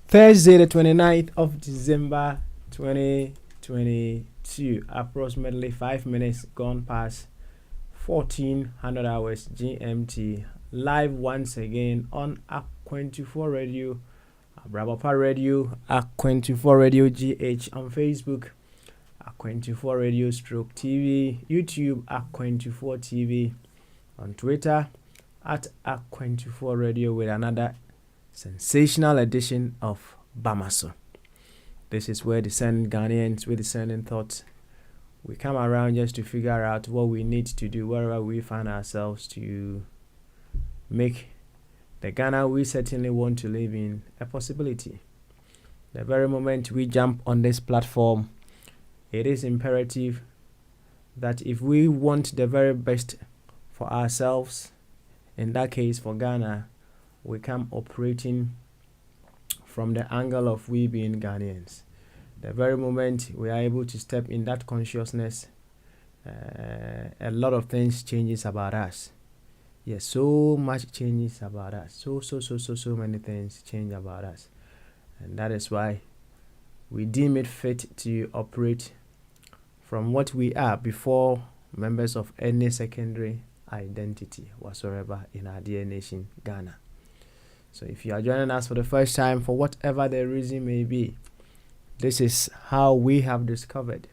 Thursday, the 29th of December 2022, approximately 5 minutes gone past 1400 hours GMT, live once again on Ak24 Radio, Brabapa Radio, Ak24 Radio GH on Facebook, Ak24 Radio Stroke TV, YouTube, Ak24 TV, on Twitter, at Ak24 Radio with another sensational edition of Bamaso. This is where discerning Ghanaians with discerning thoughts, we come around just to figure out what we need to do wherever we find ourselves to make the Ghana we certainly want to live in a possibility. The very moment we jump on this platform, it is imperative that if we want the very best for ourselves, in that case for Ghana, we come operating from the angle of we being Ghanaians. The very moment we are able to step in that consciousness, a lot of things changes about us. Yes, so much changes about us. So many things change about us. And that is why we deem it fit to operate from what we are before members of any secondary identity whatsoever in our dear nation, Ghana. So if you are joining us for the first time, for whatever the reason may be, this is how we have discovered.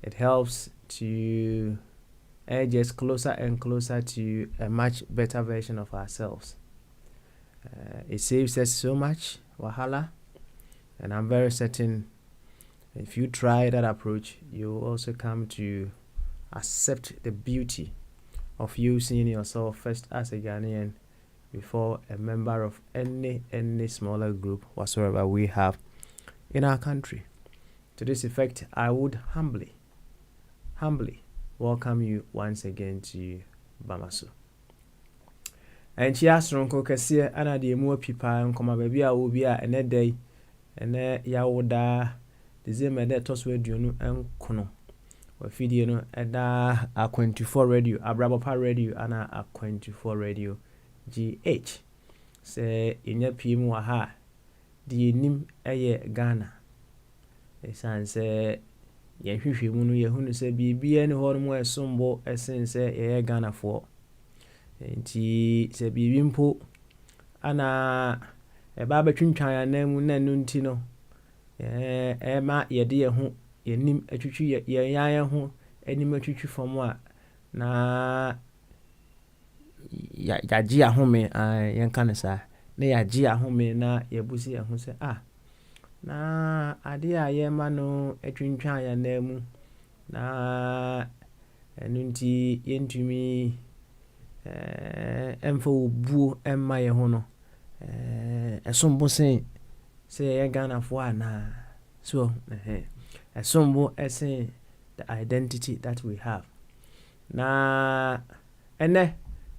It helps to edge us closer and closer to a much better version of ourselves. It saves us so much wahala, and I'm very certain if you try that approach, you will also come to accept the beauty of you seeing yourself first as a Ghanaian before a member of any smaller group whatsoever we have in our country. To this effect, I would humbly welcome you once again to Bamaso. And she asked Ronko Kasia ana de mu pipa nkoma baby a wo bi a ene day ene ya woda December de toswe duonu enkono wa fidie no eda Ak24 Radio, Abrabapa Radio ana Ak24 Radio GH. Se inya pimu wa ha di nim eye Ghana. Esan se ye hwehwe mu no ye hunu se bibia ne ho no esombo esen se ye Ghana fo. Enti se bibi mpo ana eba betwintwan ya na mu nanu nti no ma ye de ye ho ye nim atwitwi ye yan ho anim atwitwi fom a na ya ji ahome yen kan sa na ya ji ahome na ye busi ye ho se na ade a ye ma no atwintwan ya na mu na enu nti yentumi emfo buo emma ye ho no esombo sen se ye Ghana fo ana so esombo esen the identity that we have na ene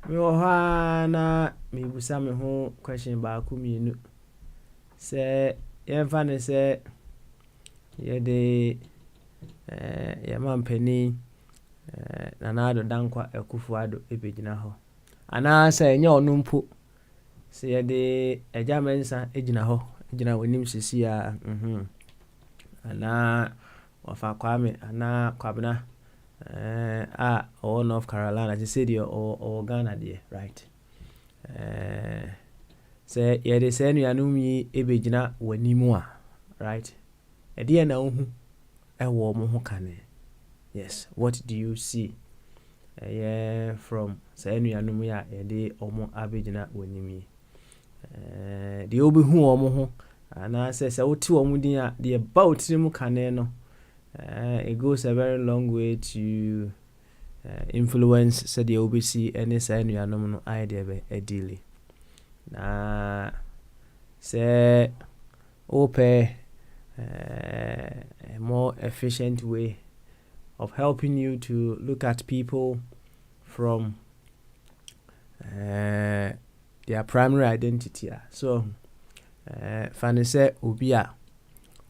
me wo ha na me busa me ho question ba ku mienu se ye fa ne se ye de ye mampani Nana Dankwa Akufo-Addo ebegyina ho ana sa enya onumpo se ye de eja mensa egyina ho egyina wonim sisi a ana wafa Kwame ana Kwabena North Carolina they said or Ghana there, right? Say ye de say nuanum yi ebegyina wanimu a, right? E de na ohu e wo mo ho kane. Yes, what do you see? From say nuanum ya ye de omo abegyina wanimi. De obi hu omo ho ana say woti omo din a de ba otiri mu kane no it goes a very long way to influence said the OBC any sign you are no idea a daily. Na say open a more efficient way of helping you to look at people from their primary identity. So fane say obi a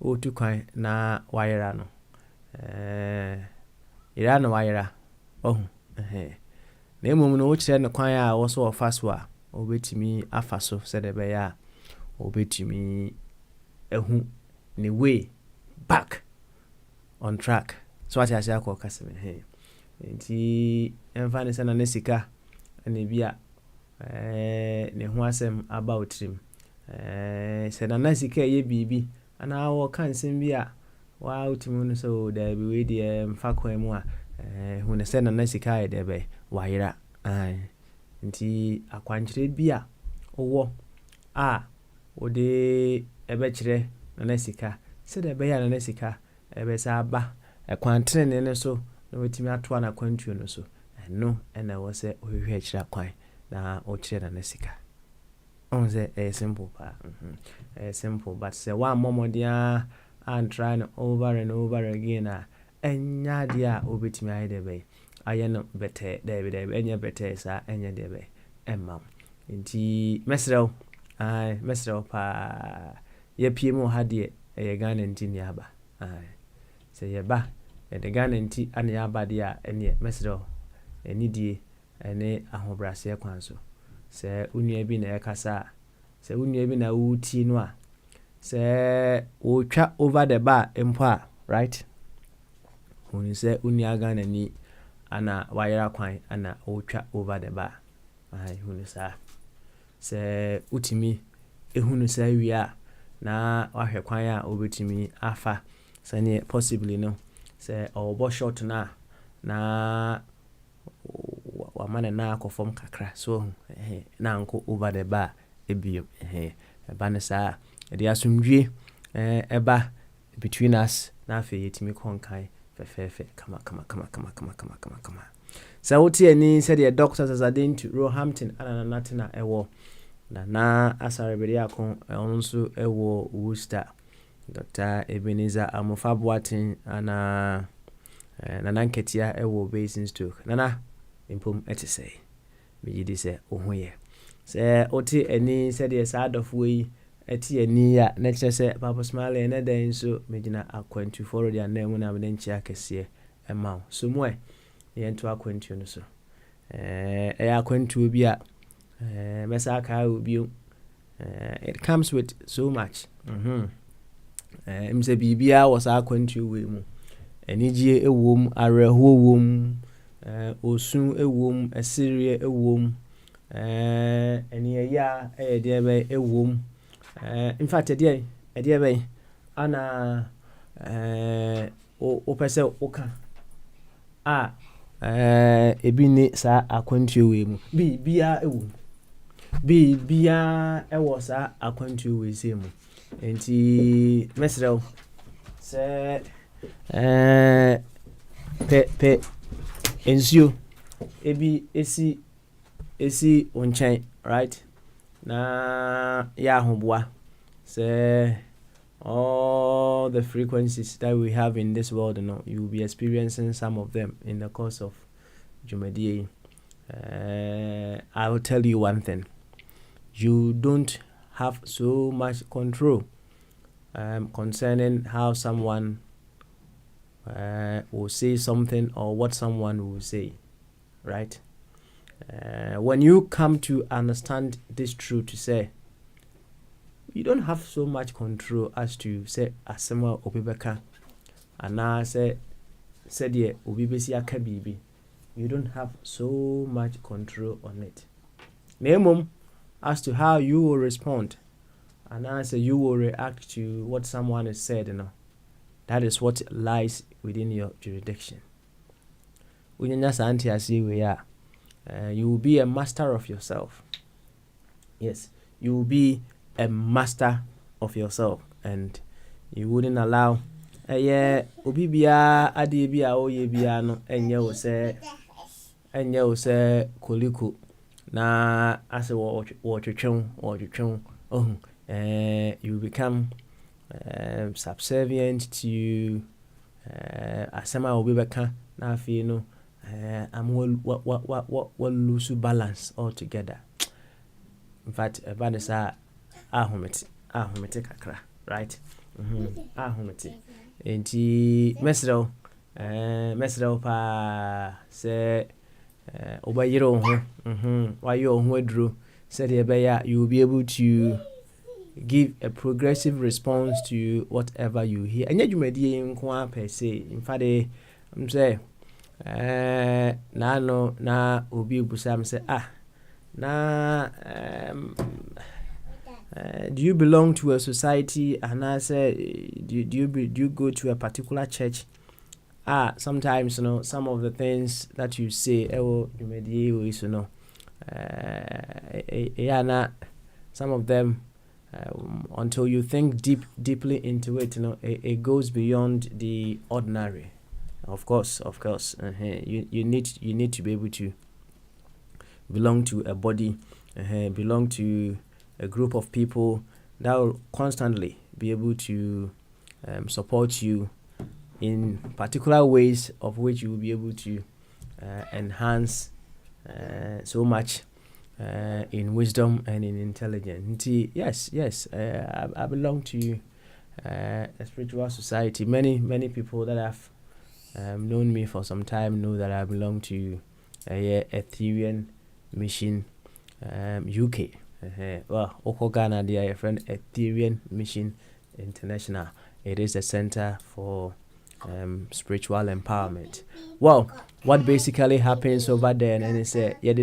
o tu kwan na wayera no ira no wayera na emom no wo kire no kwan a wo so ofa so a obetimi afa so said be ya obetimi ehu ne way back on track. So what I say akọ kaseme nti emfa ne sana ne sika ane bia ne ho asem about him se na sika ye bibi ana wo kan sem bia wa utimi no so da bi we de mfa kwan mu a hu ne se na sika ye de be wayera nti akwankyere bia owo a ode ebe kire na sika se de be ya na sika ebe sa ba ekwantrene ne so na wetimi ato na kwantuo no so no ena wo se ohwehwe akira kwan na o kire na sika on say simple pa simple but say one momodia and trying over and over again enya dia obetimi ayede be aye no better there enya better sa enya de be emma nti mesrew pa ye pie mu ha de ye Ghana nti ni aba say ye ba the Ghana nti ane aba de a ene mesrew enidie ene ahobrase kwan so se unua bi na ekasa se unua bi na wuti no a se wo twa over the bar empo a right when se unua Ghana ni ana wayera kwan ana wo twa over the bar hunu sa se utimi ehunu sa wia na wahwe kwan a obetimi afa sane possibly no se obo short na wa mana na akofom kakra so na nko over the bar ebio eba ne sa de asumdwe eba between us na afi yetimi konkan fefefe kama so what any said the doctors as adent Roehampton ana natina ewo na asare akon onso ewo Worcester Dr. Ebenezer Amofabwatin ana nana nketia ewo Basingstoke nana impom etese me yidi se ohoye se oti ani said the side of way eti ani ya na kire se Papa Smile na den so megina akwantu for the na mu na me nchi akese ema so moe yento akwantu no so akwantu obi a mesa ka obi it comes with so much mse bibia was akwantu we mu enijie ewom areho wom osun ewom asirie ewom eni ya de be ewom in fact ede be ana o pese oka ebi ni sa akwantu we mu bibia ewom bibia ewo sa akwantu we se mu enti mesrew se pe ensio ebi esi onchen right na ya hoboa say all the frequencies that we have in this world, you know, you will be experiencing some of them in the course of Jumadi. I will tell you one thing: you don't have so much control concerning how someone will say something or what someone will say, right? When you come to understand this truth, to say you don't have so much control as to say asema obibeka and say the obibesi aka bibi. You don't have so much control on it. Nemum, as to how you will respond and as you will react to what someone has said, you know, that is what lies within your jurisdiction. You will be a master of yourself. Yes, you will be a master of yourself, and you wouldn't allow obi bia ade bia oye bia no enye wo se koliko na ase wo twetwen you become subservient to asema obi beka na afi no am what lose balance altogether. In fact vanessa ahomete kakra, right? Ahomete enti mesrel pa se obayiro ho wayo ho aduro said you will be able to give a progressive response to whatever you hear. Anya dwumadi nko per se. In fact, I'm say na obi busam say do you belong to a society, and I say do you go to a particular church? Sometimes some of the things that you say dwumadi is some of them until you think deeply into it, it goes beyond the ordinary. Of course. You need to be able to belong to a body, belong to a group of people that will constantly be able to support you in particular ways of which you will be able to enhance so much in wisdom and in intelligence. Yes, I belong to a spiritual society. Many people that have known me for some time know that I belong to Ethereum Mission UK. Oko Ghana, they are a friend Ethereum Mission International. It is a center for spiritual empowerment. Well, what basically happens over there, and they say, they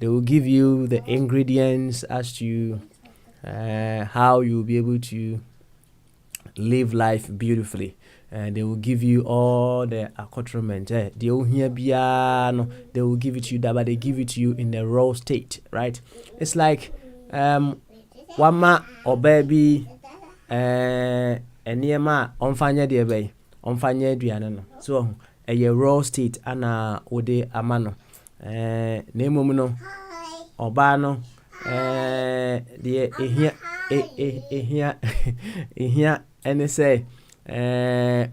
will give you the ingredients as to how you'll be able to live life beautifully. And they will give you all the accoutrement. They will give it to you, but they give it to you in the raw state, right? It's like wama or baby eniyema onfanya de bay onfanya aduane no so a raw state ana ode amano na emom no oba no de ehia ene say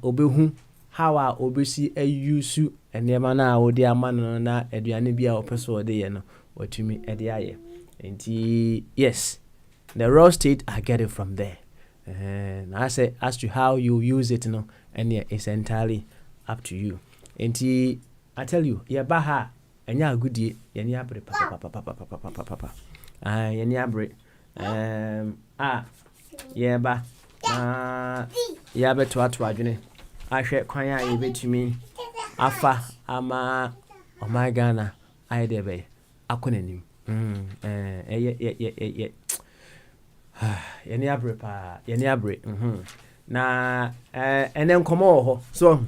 obehu how a obesi ayusu eniyema na ode amano na aduane bia opeso ode ye no watumi ede aye enti yes, the raw state I get it from there. And I say as to how you use it, and yeah, it's entirely up to you. And I tell you, baha, and ya good ye, abre, papa. Abre, ba, yabe to atwajune. I share kwanya ebe to me, afa, ama, o my Ghana, I debe, akonenim. Yeni abre na enen komo ho so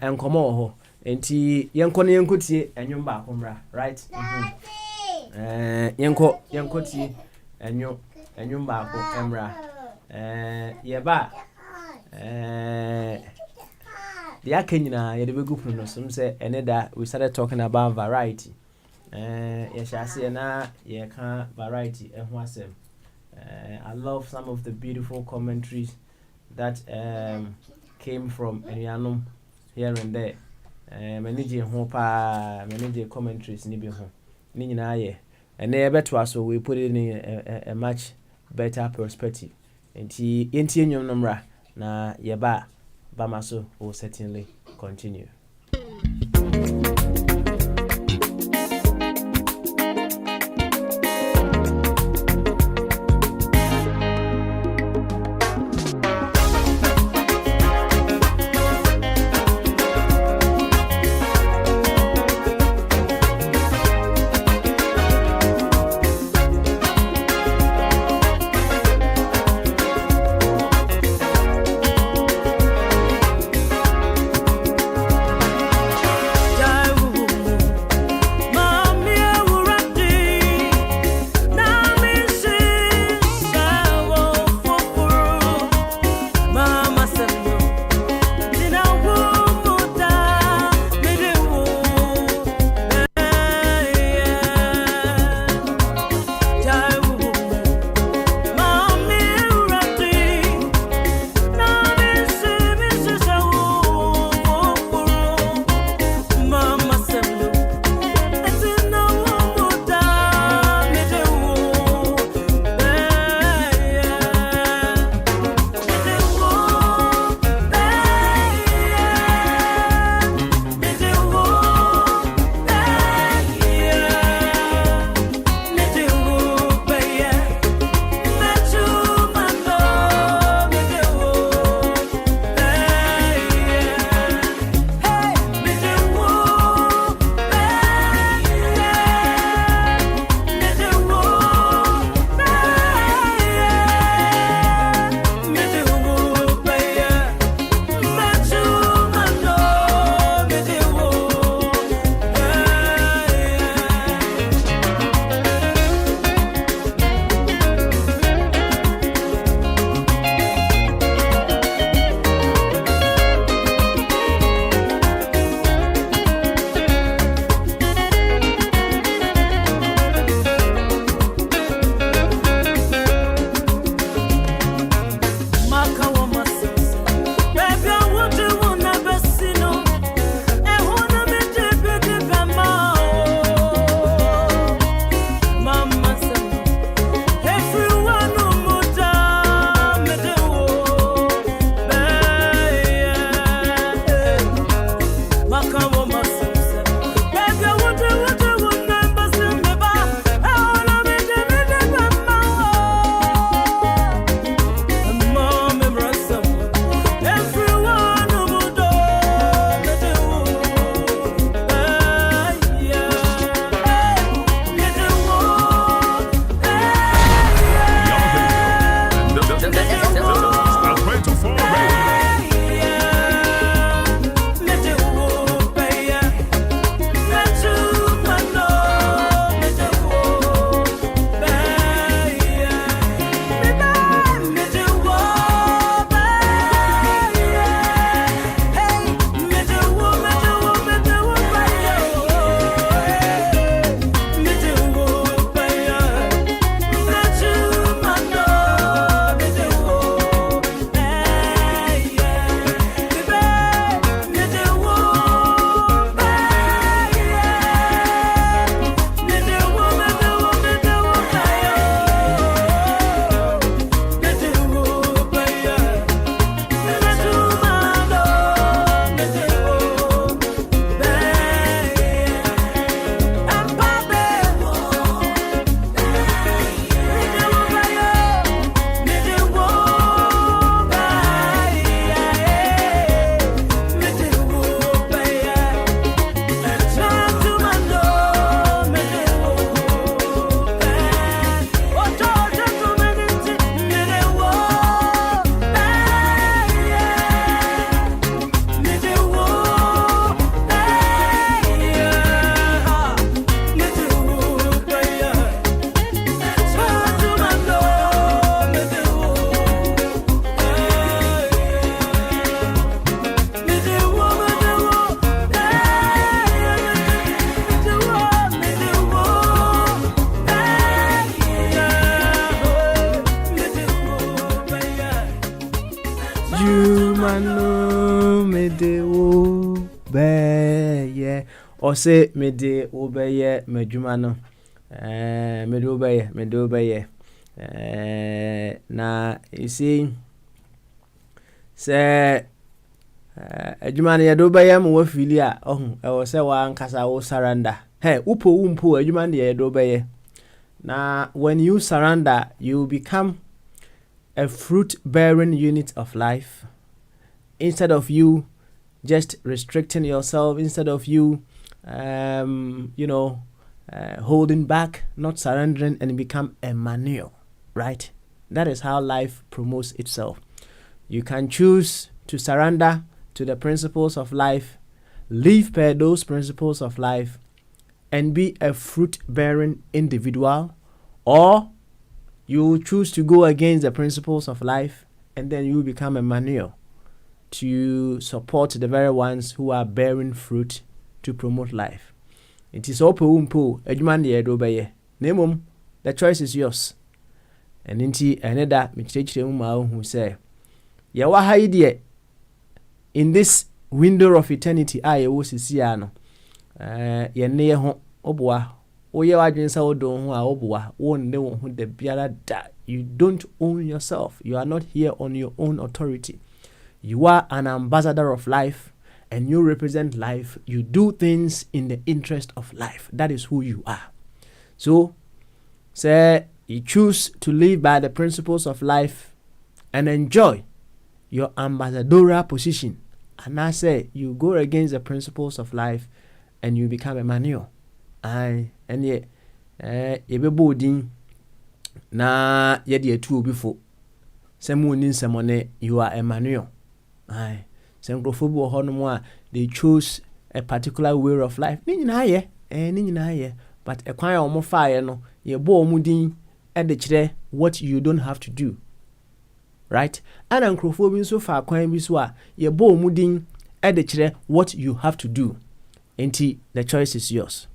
enkomo ho enti yenko ne yenkotie enwom ba akomra right yenko tie enwom ba ako emra yeba the akanyina ye de begu punu no some say eneda we started talking about variety ye sha say na ye ka variety ehun asem. I love some of the beautiful commentaries that came from Enyanum here and there. Many commentaries ni bi ho. Ni nyina ye. And better so we put it in a much better perspective. Enti enyom nomra na yeba bamaso will certainly continue. mede obeye or say mede obeye medwuma no mede obeye na you see say adwuma no yede obeye mo wafili a ewo say wa nkasa wo surrender upo umpo adwuma no yede obeye na when you surrender you become a fruit-bearing unit of life. Instead of you just restricting yourself, instead of you, holding back, not surrendering, and become a manure, right? That is how life promotes itself. You can choose to surrender to the principles of life, live per those principles of life, and be a fruit-bearing individual, or you choose to go against the principles of life, and then you become a manure to support the very ones who are bearing fruit to promote life. It is open adwuma de yedo beye. Nemom, the choice is yours. And inti another michire ma who say, "Ya wa ha ide in this window of eternity I wo sisi ano. Ye ne ho oboa. Oye wadwen sa odon ho a oboa. Won ne wo ho de biara da. You don't own yourself. You are not here on your own authority. You are an ambassador of life, and you represent life. You do things in the interest of life. That is who you are. So, say you choose to live by the principles of life and enjoy your ambassadorial position. And I say you go against the principles of life and you become a manure. And yet, you na yedi etu obi fo. Semu ni nsemone you are a manure. Aye. Senkrofo ho no mo a they chose a particular way of life. Ni nyina ye. But e kwan omo faaye no ye bo omu din e de kire what you don't have to do. Right? Ana nkrofo bi so fa kwan bi so a ye bo omu din e de kire what you have to do. Enti the choice is yours.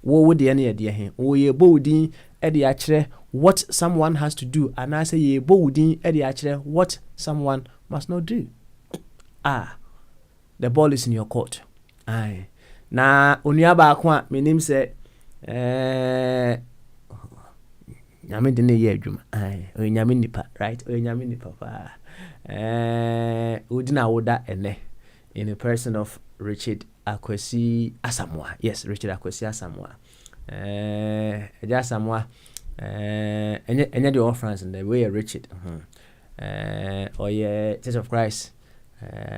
Wo de na ye de he. Wo ye bo din e de akire what someone has to do, and I say ye bo din e de akire what someone must not do. The ball is in your court. Aye. Na onua ba ko a menim se nyame de ne ye adwuma. Aye. O nyame nipa, right? O nyame nipa pa. Udina woda ene in the person of Richard Akwesi Asamoah. Yes, Richard Akwesi Asamoah. Eja Asamoah enye the offense in the way Richard. Or yeah, Church of Christ.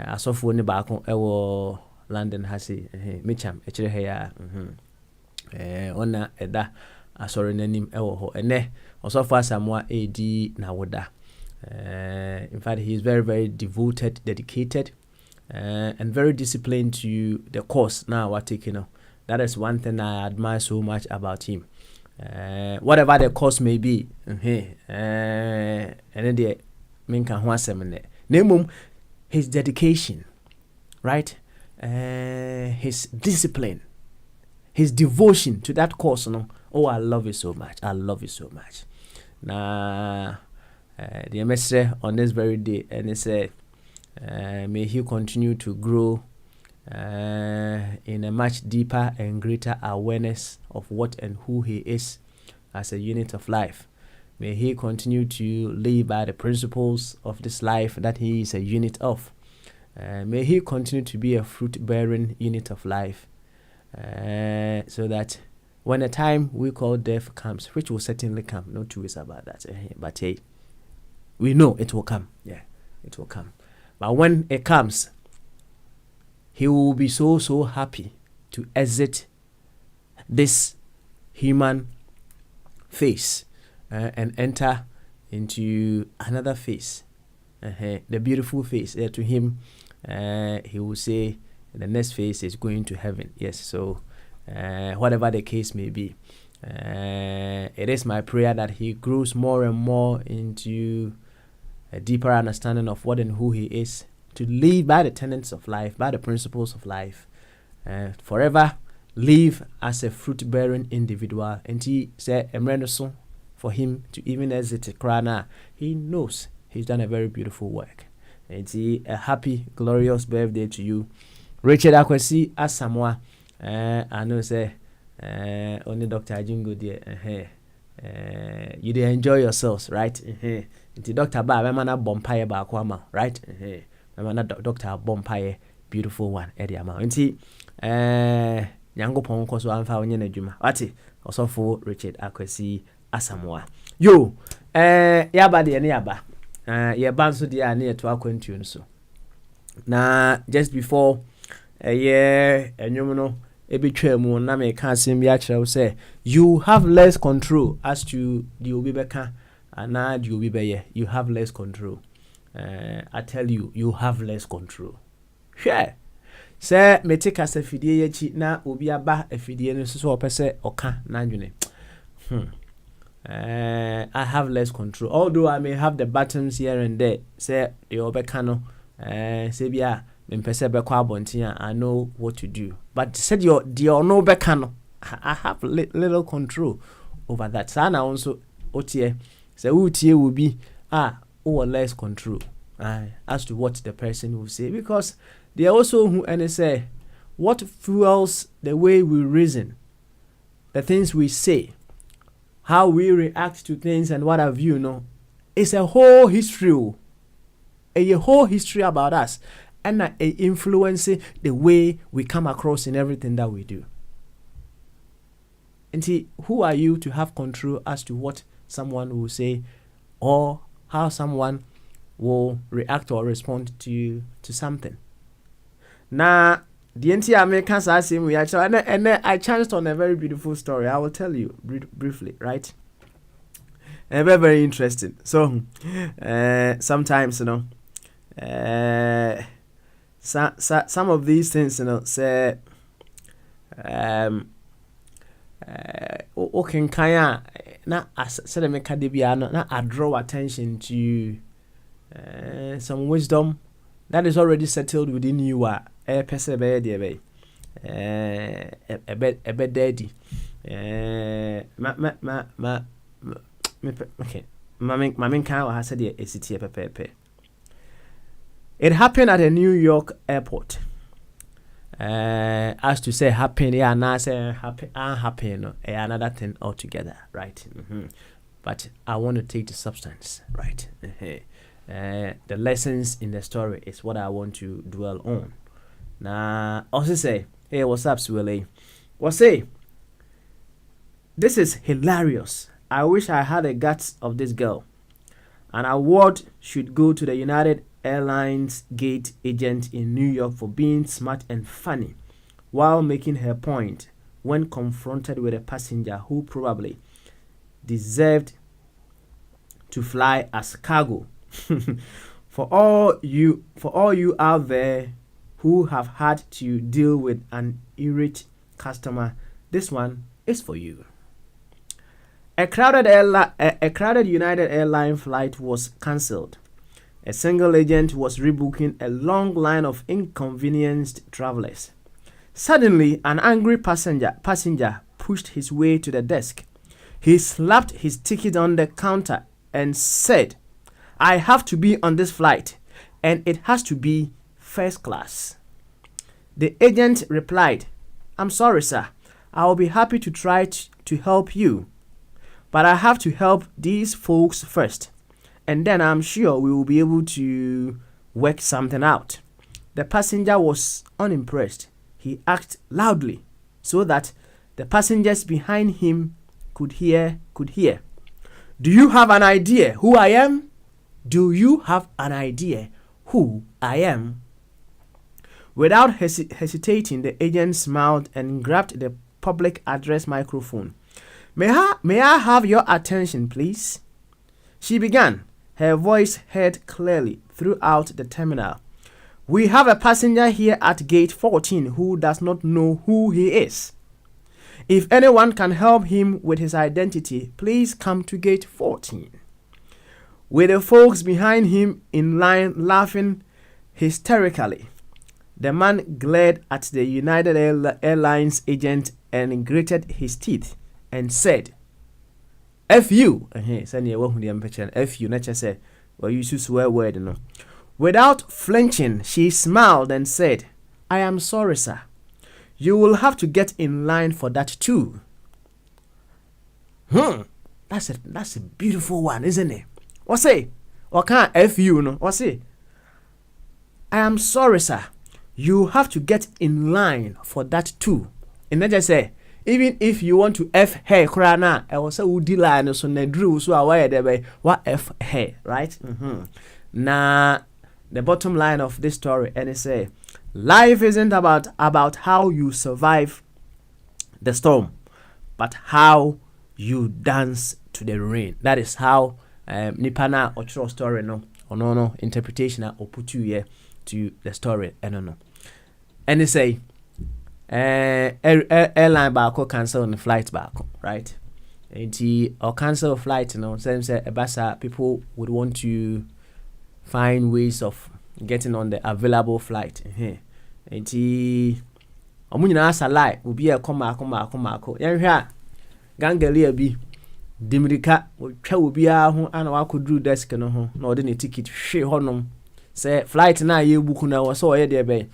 Asofo ni baako ewo London hasi Micham echire he ya ona eda asori nanim ewo ho ene osofo Asamoah edi na woda. In fact, he is very, very devoted, dedicated, and very disciplined to the course now we're taking. That is one thing I admire so much about him. Whatever the course may be, and then the main can name his dedication, right? His discipline, his devotion to that course. Oh, I love it so much. I love it so much. Now, the message on this very day, and it said, may he continue to grow in a much deeper and greater awareness of what and who he is as a unit of life. May he continue to live by the principles of this life that he is a unit of. May he continue to be a fruit-bearing unit of life, so that when a time we call death comes, which will certainly come, no two ways about that, but hey, we know it will come. Yeah, it will come. But when it comes, he will be so happy to exit this human face and enter into another face, the beautiful face. To him, he will say the next face is going to heaven. Yes, so whatever the case may be, it is my prayer that he grows more and more into a deeper understanding of what and who he is, to live by the tenets of life, by the principles of life, forever live as a fruit-bearing individual. And he said, for him to even exit the crana, he knows he's done a very beautiful work. It's a happy, glorious birthday to you. Richard Akwesi Asamoah. I know say only Dr. Ajingo there. You did enjoy yourselves, right? It's Dr. Ba, I'm not bompire bakwama, right? I'm not Dr. Bompire, beautiful one, Eddie Ama. Inti Nyango Ponko so amfa onye na dwuma. Wati Osofo Richard Akwesi Asamoah. Yo, yaba de ne yaba. Yaba nso de ane to akwantu nso. Na just before enwom no ebetwa mu na me ka asem bi a kire say you have less control as to the obi beka ana the obi beye. You have less control. I tell you, you have less control. Sure. Say me take as afidie yachi na obi aba afidie no so opese oka na nwene. I have less control. Although I may have the buttons here and there. Say the obeka no say bia me pese be kwa abontia, I know what to do. But said your no beka no, I have little control over that. So na also otie say utie will be or less control as to what the person will say, because they are also who and say what fuels the way we reason, the things we say, how we react to things and what have you know. It's a whole history, a whole history about us, and influencing the way we come across in everything that we do. And see, who are you to have control as to what someone will say or how someone will react or respond to something? Now, the NT Americans are saying we actually, and I chanced on a very beautiful story. I will tell you briefly, right? And very, very interesting. So, sometimes, you know, some of these things, you know, say, okay, kaya na said me kadibia na I draw attention to some wisdom that is already settled within you. Pese be de be ebe daddy okay mamin kan wa said e city pepepe. It happened at a New York airport. As to say happen, yeah, now say happy, no, another thing altogether, right? But I want to take the substance, right? The lessons in the story is what I want to dwell on. Now, also say, hey, what's up, Swilly? What's say? This is hilarious. I wish I had the guts of this girl. An award should go to the United Airlines gate agent in New York for being smart and funny while making her point when confronted with a passenger who probably deserved to fly as cargo. For all you out there who have had to deal with an irate customer, this one is for you. A crowded United Airlines flight was cancelled. A single agent was rebooking a long line of inconvenienced travelers. Suddenly, an angry passenger pushed his way to the desk. He slapped his ticket on the counter and said, "I have to be on this flight, and it has to be first class." The agent replied, "I'm sorry, sir. I will be happy to try to help you, but I have to help these folks first, and then I'm sure we will be able to work something out." The passenger was unimpressed. He asked loudly so that the passengers behind him could hear. "Do you have an idea who I am? Do you have an idea who I am?" Without hesitating, the agent smiled and grabbed the public address microphone. May I have your attention, please?" She began, her voice heard clearly throughout the terminal. "We have a passenger here at gate 14 who does not know who he is. If anyone can help him with his identity, please come to gate 14. With the folks behind him in line laughing hysterically, the man glared at the United Airlines agent and gritted his teeth and said, "F you." F you, nature say, well, you swear word, no. Without flinching, she smiled and said, "I am sorry, sir. You will have to get in line for that too." That's a beautiful one, isn't it? What's it? What can't F you, no? What's it? "I am sorry, sir. You have to get in line for that too." And then just say, even if you want to F her, krana, I was a woody line, so ne drew so away there, what F her, right? Now, the bottom line of this story, and it say, life isn't about how you survive the storm, but how you dance to the rain. That is how Nipana or true story no interpretation or put you here to the story. I don't know. And they say airline back cancel on the flight back, right? And or cancel flight, same say Ebasa, people would want to find ways of getting on the available flight. And omunyina asala will be a koma. Yan gangalia bi dimirika twa obi a ho ana wa kodru desk no ho na ode ne ticket hwe honom say flight na ye buku na wo so oye de be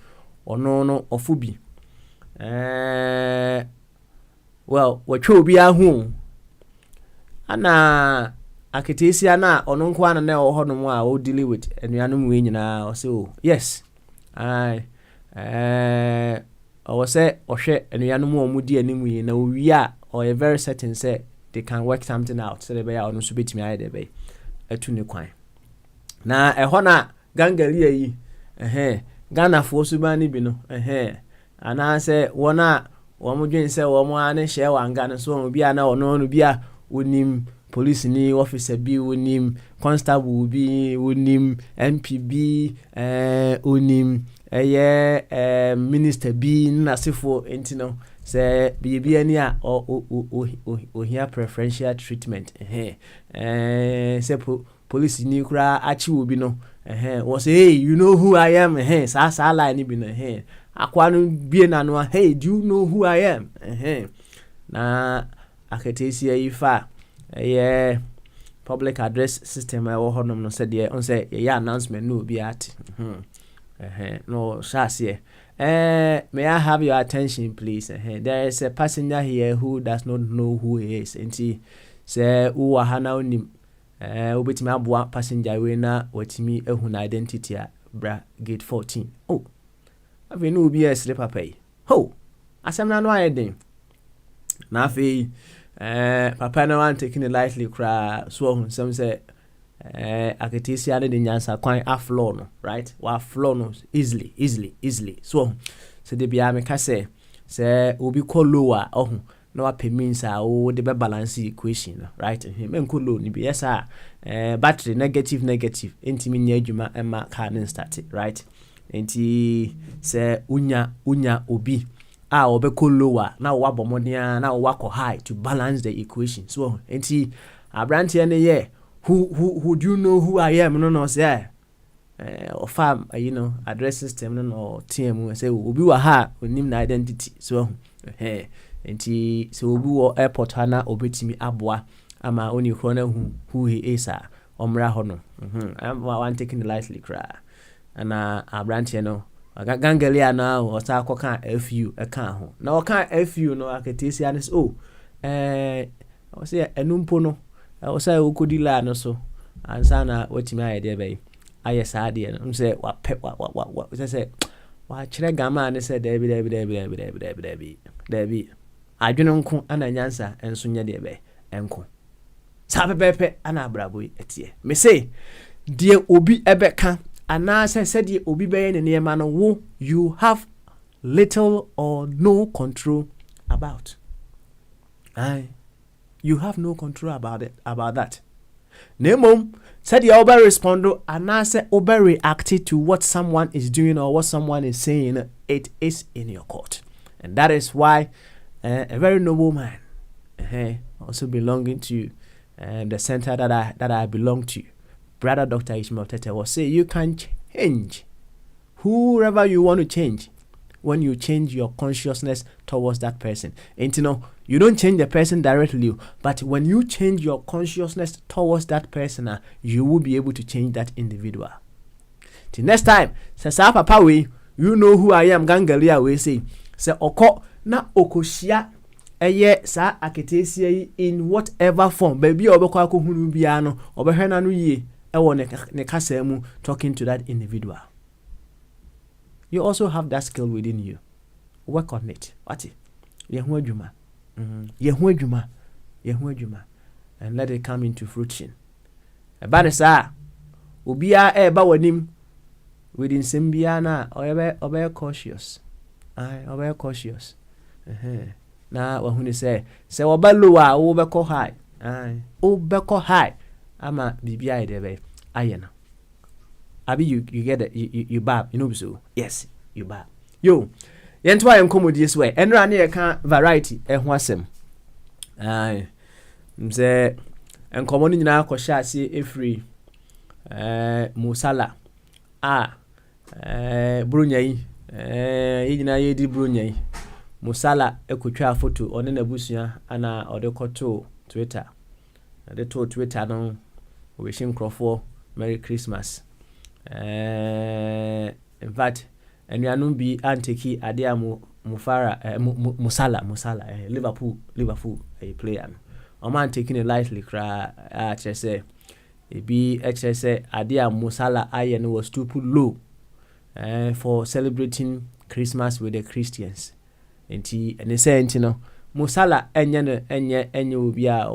ono no ofubi well wo twa obi a ho ana aketesi na ono nko ana na wo honom a wo deal with enuanom we nyina o say oh yes I was say ohwe enuanom o mudi animu yi na owi a or a very certain say they can work something out so they be on so betimi aye dey be atu ne kwan na ehọ na gangalia yi Ghana fo so ba ni bi no ana say wona wo mo dwen say wo mo ane hye wanga no so bi ana ono no bi a wonim police ni officer bi wonim constable bi wonim MPB wonim minister bi na sefo entino say bibi ani a o here preferential treatment say police ni kura achi obi no was say hey you know who I am sa line bi no akwa no bie na no hey do you know who I am na aketesi ayifa public address system I wo honom no said on say announcement no bi at no shase may I have your attention please? There is a passenger here who does not know who he is. And he say who hana onim obetimi aboa passenger we na watimi ehuna identity a bra gate 14. Oh. Afi no obi a slipper pay. Ho. Asem na no ayeden. Na afi papa na wan taking it lightly cra so hun some say aketesi ade de nyansa kwan aflow no right wa flow no easily so de bia me ka say obi call lower ohun na wa pay means a o de be balance equation no right men call low ni bi yes battery negative enti nya adwuma ema car no start right enti say unya obi a obe call lower na wa bomodin na wa ko high to balance the equation so enti abrantie ne ye who do you know who I am? No, say, or farm, address system, no, team, say, Ubi wa ha, we name identity. So, and he, so Ubu airport hana obetimi abwa, ama only corner who he is, omra hono. I'm one taking the lightly cry. And a branch, gangalia now, or ta can FU, a can. Now, can't FU, no, I can taste and oh, I say, a numpono. I was say ukudila no so ansana wetimi aye de be aye saade no say what say wa kire gama ne say debi adwene nko ana nyansa enso nya de be enko sa pepepe ana brabo etie me say de obi ebeka ana say de obi be ne ne ma no wo you have little or no control about. You have no control about that. Nemom said you over respond and I say over reacted to what someone is doing or what someone is saying. It is in your court, and that is why a very noble man, also belonging to the center that I belong to, Brother Dr. Ishmael Tete, will say you can change whoever you want to change when you change your consciousness towards that person. And you don't change the person directly, but when you change your consciousness towards that person, you will be able to change that individual. The next time say sa papa we you know who I am gangalia we say oko na okoshia eye sa aketesia yi in whatever form baby obekwa akohunu bia no obehwe na no yie ewo ne kasa mu talking to that individual. You also have that skill within you. Work on it. What? Yehu adwuma. Yehu adwuma. And let it come into fruition. Eba sa obia eba wanim within sembia na obe cautious. Obe cautious. Na wahuni say oba low a obeko high. Obeko high. Ama bibia edebe ayena. Abi you get it, you bab, you know so. Yes, you bab. Yo, yentwa enkomo this way. Enra na ka variety ehho asem. Mze enkomo ni nyina akosha ase efri musala. Brunyai. Yina yedi brunyai. Musala ekotwa photo one na busua ana odekoto Twitter. Ade to Twitter no wishing crofo Merry Christmas. In fact, and we are no be anteki adia Musala Liverpool a player. A man taking it lightly cry HSA. It be HSA adia Musala iron was too put low for celebrating Christmas with the Christians. And they say, you know, Musala enye ubia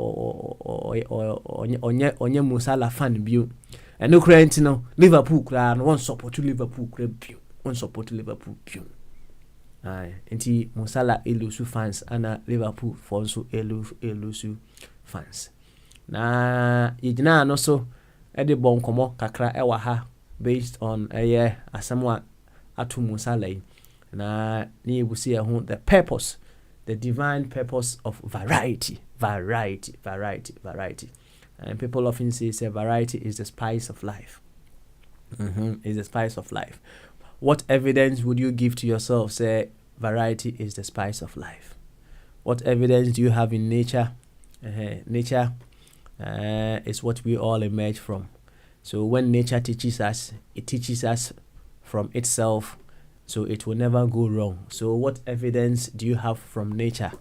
onye Musala fan view. And no credit no Liverpool clan one support to Liverpool view. One support to Liverpool view. Enti Musala elusu fans ana Liverpool for so elusu fans. Na yigina no so e de bon komo kakra ewa ha based on asamwa atu Musala yi. Na ni ebusi ho the purpose, the divine purpose of variety. And people often say variety is the spice of life. Is the spice of life. What evidence would you give to yourself? Say variety is the spice of life. What evidence do you have in nature? Nature is what we all emerge from. So when nature teaches us, it teaches us from itself. So it will never go wrong. So what evidence do you have from nature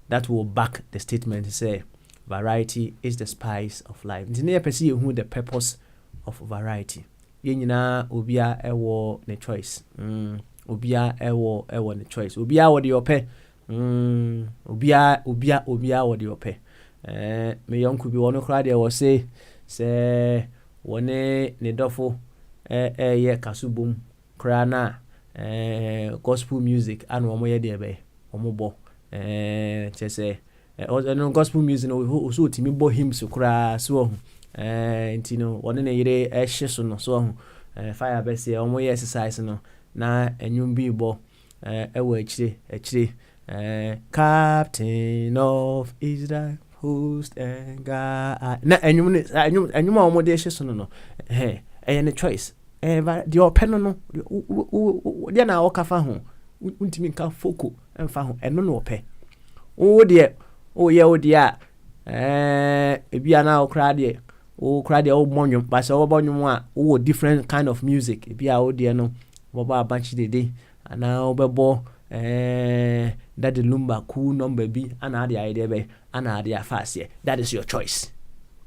that will back the statement to say variety is the spice of life? Nti person who the purpose of variety. Yenyina obia ewo ne choice. Obia ewo ne choice. Obia wo de ope. Obia wo de ope. Me yonku bi wono kra de wo say wone ne dofo ye kasubum kra na gospel music and omo ye de be omo bo chese gospel music no so timi bo hymns kra so ntino wone ne yire ehye so no so fire be say omo ye exercise no na enwum bi bo ewo akire Captain of Israel host and God na enwum omo de ehye so no ne choice the open no dia na okafa ho untimi nka foko emfa ho eno no ope o de o dia ebia na okra de o bonwom ba se o bonwom a o different kind of music ebia o de no boba abanchi dede ana obebo that the lumba cool number bi ana ade idea be ana ade afase. That is your choice.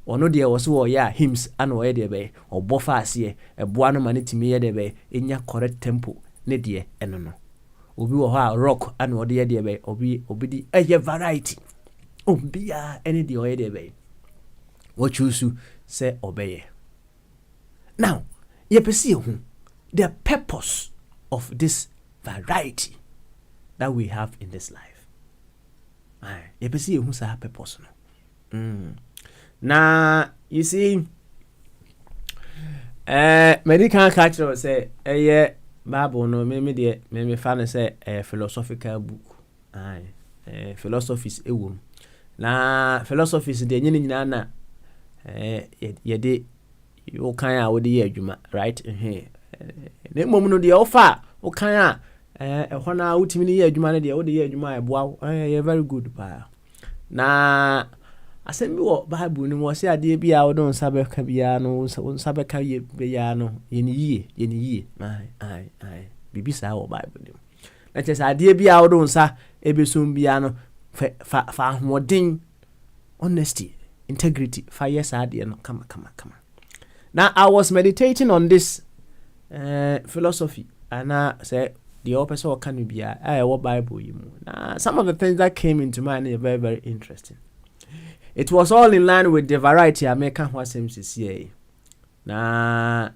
Ono de wo so ya hymns ana o de be obofa ase eboa no mane timi ye de be enya correct tempo ne de eno no obi wo ha rock ana o de be obi di variety obia any de o de be what choose say obey. Now ye perceive the purpose of this variety that we have in this life. You perceive who's a purpose no. Now you see, medical culture say Bible no me fan say a philosophical book. Philosophies ewom. Na philosophies de nyina na ye de you kan a wo de ye adwuma, right? Ne mom no de ofa o kan a ehwo na utimi ne ye adwuma ne de wo de ye adwuma eboa very good pa. Na asɛm bi wɔ Bible no mu ɔsɛ adeɛ bi a wode wo nsa bɛka biara no wo nsa bɛka biara no yɛne yie ai biribi saa wɔ Bible no mu na kyerɛ sɛ adeɛ bi a wode wo nsa ɛbɛsom biara no fa ahoɔden, honesty, integrity, fa yɛ saa adeɛ no kama. Now I was meditating on this philosophy and say the opposite or can be what Bible you know. Now some of the things that came into mind are very, very interesting. It was all in line with the variety I make what seems to see. Now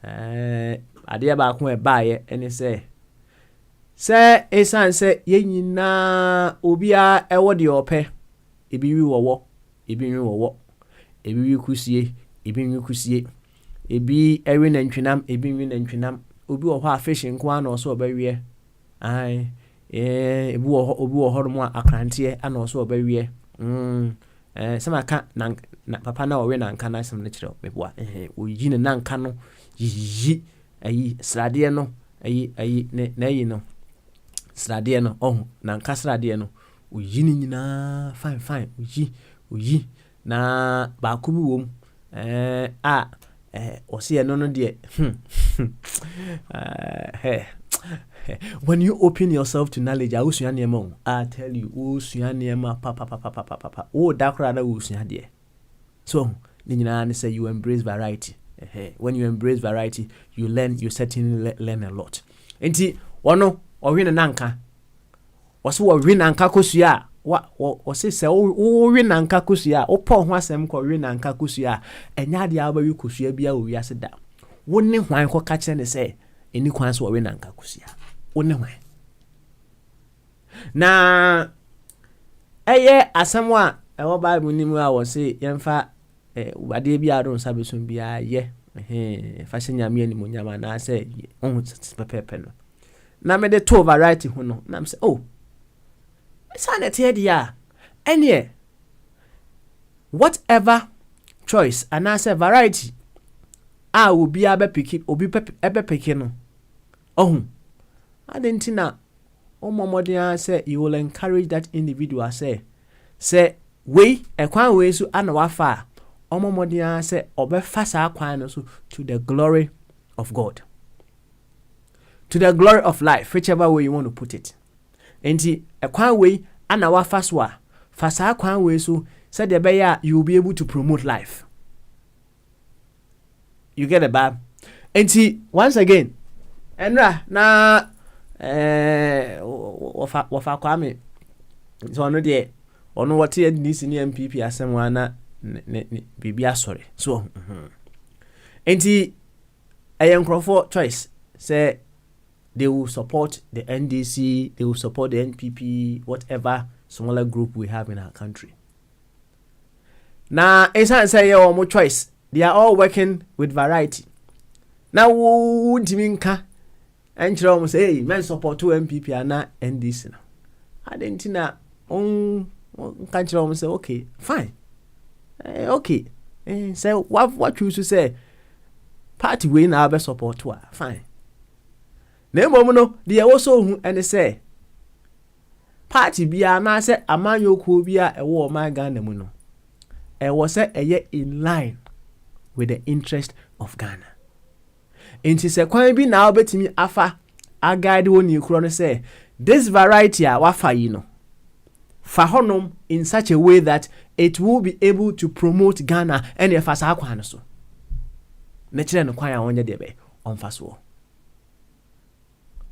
idea back when buy it and say esan say ye nyina obia ewo de ope ebi wi wo ebi wi kusie ebi ewi nantwinam ebi wi nantwinam obi wo ho afishin nko ana oso obawie ai ebi wo ho mo akrante ana oso obawie sama ka na papa na owe na nka na asem ne kire meboa oyi ne na nka no yi ayi srade no ayi na yi no srade no na nka srade no oyi ni nyina fine oyi na ba ku bi wom ose no de when you open yourself to knowledge usua niema I tell you usua niema papa dakra na usua de so ni nyina ne say you embrace variety when you embrace variety you certainly learn a lot enti wono ɔhwe na nka wɔse wɔhwe na nka kosua wɔse sɛ wɔhwe na nka kosua wopɔ ho asɛm kɔ hwe na nka kosua ɛnya de abawi kosua bia owi ase da wonne hwan kɔ ka kyerɛ ne sɛ eni kwan so wɔhwe na nka kosua wonne hwan na ɛyɛ asɛm a ɛwɔ Bible ni mu a wɔse yɛmfa adeɛ bi adon sabesom bia yɛ fa hyɛ nyame ani mu nyama na sɛ pepepe no na me de to variety ho no na me say sa na tie dia ene whatever choice and I say variety obi abepiki obi ebepiki no adentina omomodin say you will encourage that individual say we ekwan we so ana wafa omomodin say obefa sa kwan no so to the glory of God, to the glory of life, whichever way you want to put it. Enti ekwan way ana wafa so a fa sa kwan we so said the bear you will be able to promote life. You get it, Bob? Enti once again enra na wafa kwame so no de ono what here this ni MPP asem wana bibia sorry so enti ayenkrofo choice say they will support the NDC, they will support the NPP, whatever smaller group we have in our country. Now, it's not say more choice. They are all working with variety. Now, won't mean and you say, hey, men support 2 MPP and not NDC. I didn't know. Can't say, okay, fine. Okay. So, what you should say? Party win our best support to fine. Nemo no de also hu ene say party bia na say amanyoku bia ewo my Ghana mu no was say eye in line with the interest of Ghana. Inti se kwan bi na obetimi afa agade woni kuro no say this variety a wafa yi no fa honom in such a way that it will be able to promote Ghana and e fa sa kwan so na kire no kwan a wonye de be on fa so.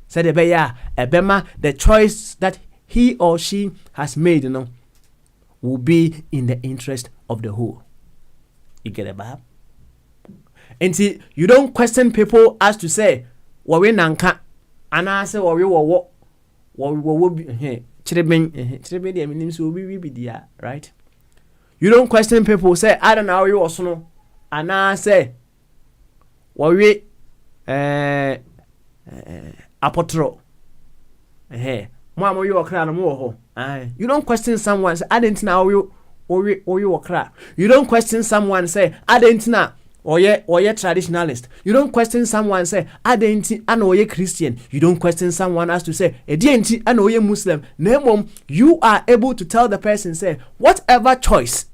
Said Ebema, the choice that he or she has made, will be in the interest of the whole. You get it, Bob? And see, you don't question people as to say, "Wari nanka," and I say, "Wari wo be here." Chirebe, means will be there, right? You don't question people say, "I don't know you also know," and I say, "Wari apotro mo you okra no mo ho you don't question someone say I didn't know you okra. You don't question someone say I didn't know or ye traditionalist. You don't question someone say I didn't know ye Christian. You don't question someone as to say I know ye Muslim. Nemom, you are able to tell the person say whatever choice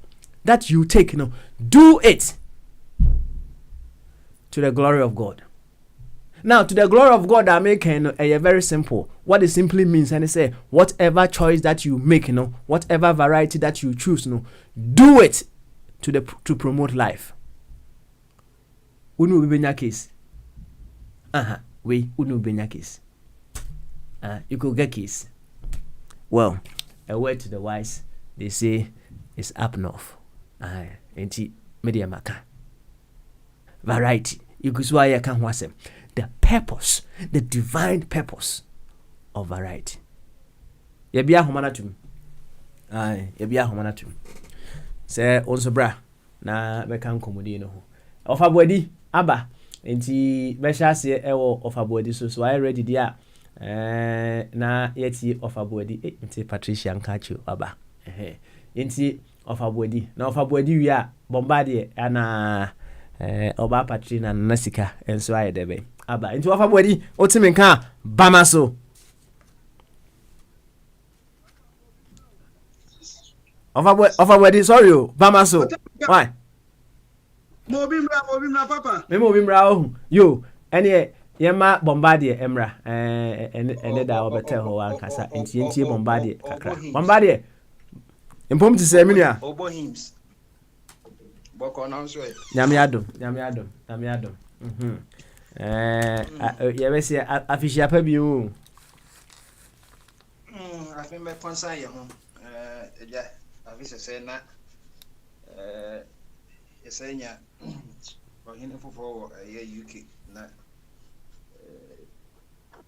that you take, do it to the glory of God. Now, to the glory of God, I'm making a very simple. What it simply means, and it say, whatever choice that you make, whatever variety that you choose, do it to promote life. Unu benya case. Unu benya case. You could get case. Well, a word to the wise, they say, is up north. Enti media maka. Variety. You could say, the purpose, the divine purpose of variety. Yebia homanatum. Yebia homanatum. Say onso bra na beka nkomodi no ho. Ofabodi aba enti besha se ewo ofabodi so I ready dia na yeti ofabodi enti Patricia nkachu aba enti ofabodi na ofabodi wi a bombardie ana oba Patrina nasika enso ayedebe aba enti ofabodi otimi nka bamaso ofabodi sorry bamaso why Mobimra papa me mobimra oh yo ene yema bombardier emra ene da obete ho ankasa enti bombardier kakra bombardier impom ti se mini a obo hymns boko na so nyame adom yebese afishia pa bi o afin be konsan ye ho eja afise se na esenya ohine fofo ye UK na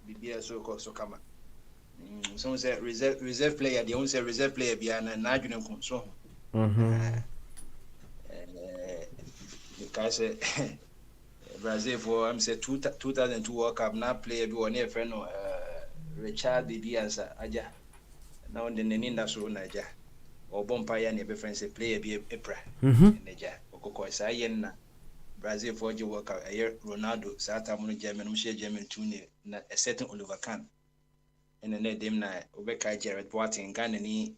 bibia so kama so say reserve player they won't say reserve player bia na adwene nkom so because Brazil for I'm say 2002 World Cup na player bi one friend no Richard Bianza aja na on the ninda so na aja obompa ya ne be friend say player bi epra neja okoko sa yen na Brazil for the World Cup Ronaldo sa tamu no German mo share German tune na a certain Oliver Kahn and then dem na obeka Gerard Boateng Ghana ni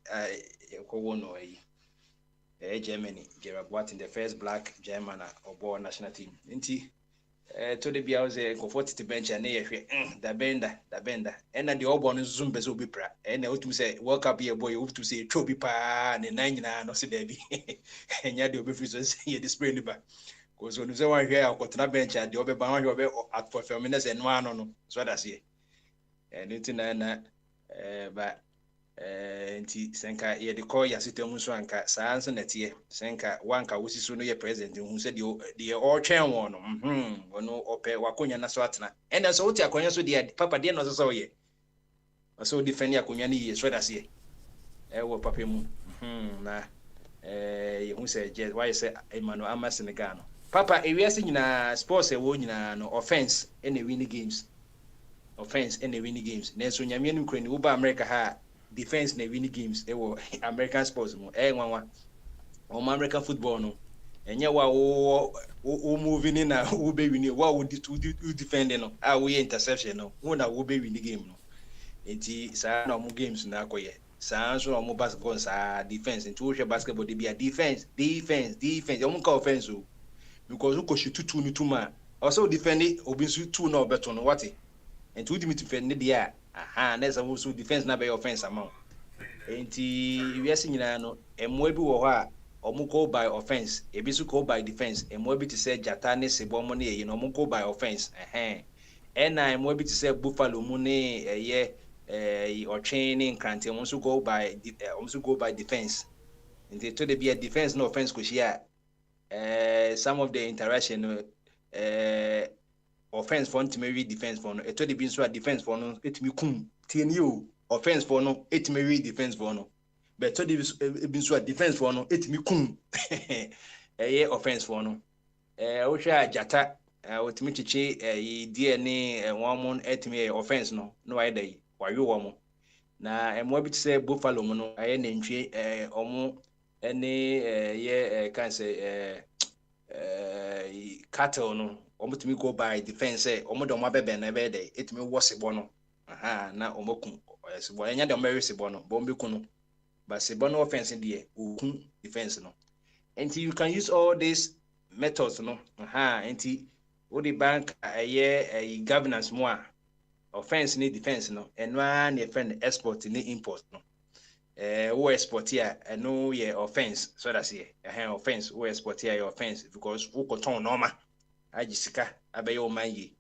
ko wono Germany Gerard Boateng the first black German obo national team nti to the bia was go 40 bench na ye hwe da benda and the obo no zoom be so be pra and otum say World Cup ye boy you to say tro bi pa ne nan nyina no se da bi enya de obi free so say ye display ni ba because when you say one here akotena bench de obi ba one here obi at performance no ano no so that say and nti na ba nti senka ye de call ya sitem so anka saa nso netie senka wanka wosiso no ye president hu se de all twen won no wono ope wakonya na so atena and so uti akonya so de papa de no so ye so defend akonya ni ye so that say wo papa mu na ye hu se je why say Emmanuel Ama Senegal no papa ewiase nyina sports e wo nyina no offense and winning games na so nyame no kura ni wo ba America ha defense na winning games ewo American sports mo nwanwa o American football no enye wa wo moving in na wo be win wa wo defend no wo interception no wo na wo be win game no enti saa na mo games na akoye saa so mo basketball saa defense enti wo hwe basketball de bia defense o mo ka offense o because who shoot two ni tuma also defend obi so two na obeto no what enti wo dimit defend ne dia na so defense na be offense amount enti wiase nyina no emmo bi wo ho a omo go by offense ebi so go by defense emmo bi to say jata ne sebo mo ne ye no omo go by offense na emmo bi to say buffalo mu ne ye or training krante omo so go by defense enti to the be a defense no offense ko shia some of the interaction offense for to maybe defense for no to the be so defense for no etimi kum tieni o offense for no etimi defense for no but to the be so defense for no etimi kum offense for no wo hwa jata otimi chichi DNA one etimi offense no why dey wayo wo mo na emo bi say buffalo mo no aye nantwie omo ye can say cattle no omo timi go by defense omo do mo bebe na be dey etimi wo sebo no na omo kun sebo enya de omo sebo no bo mbe kun no but sebo no offense dey okun defense no And you can use all these methods, no. And what the bank a governance more offense ni defense no. And one your friend export ni import no. Who export here and no yeah offense. So that's here. Offense. Who export here your offense because who control normal. Ajisika abeyo omanyi.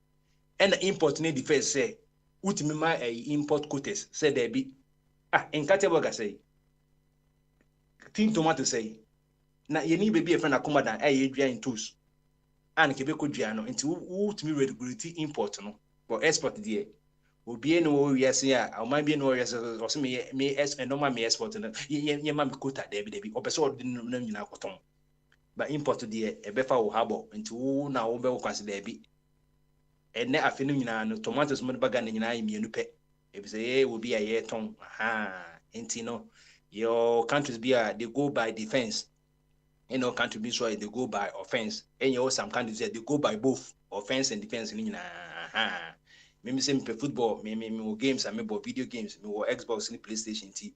And the import ni defense say utimima import quotas say there be in Kateboga say tin tomato say na yeni baby a friend akoma dan dua in tools and kebeko dua no nti wutumi regulate import no but export there obi no wo wiase a o man bi no wiase o se me normal me export no ye ma me quota there be opese o de no nyina akoton but import there e be fa wo habo nti wo na wo be wo kwase there bi ene afi no nyina no tomatoes mo baga no nyina yemienu pe e be say wo bi a ye ton nti no your countries be they go by defense. You know, country be so they go by offense. And you know, some countries they go by both offense and defense. Me say me play football, me games, I me video games, me Xbox and PlayStation T.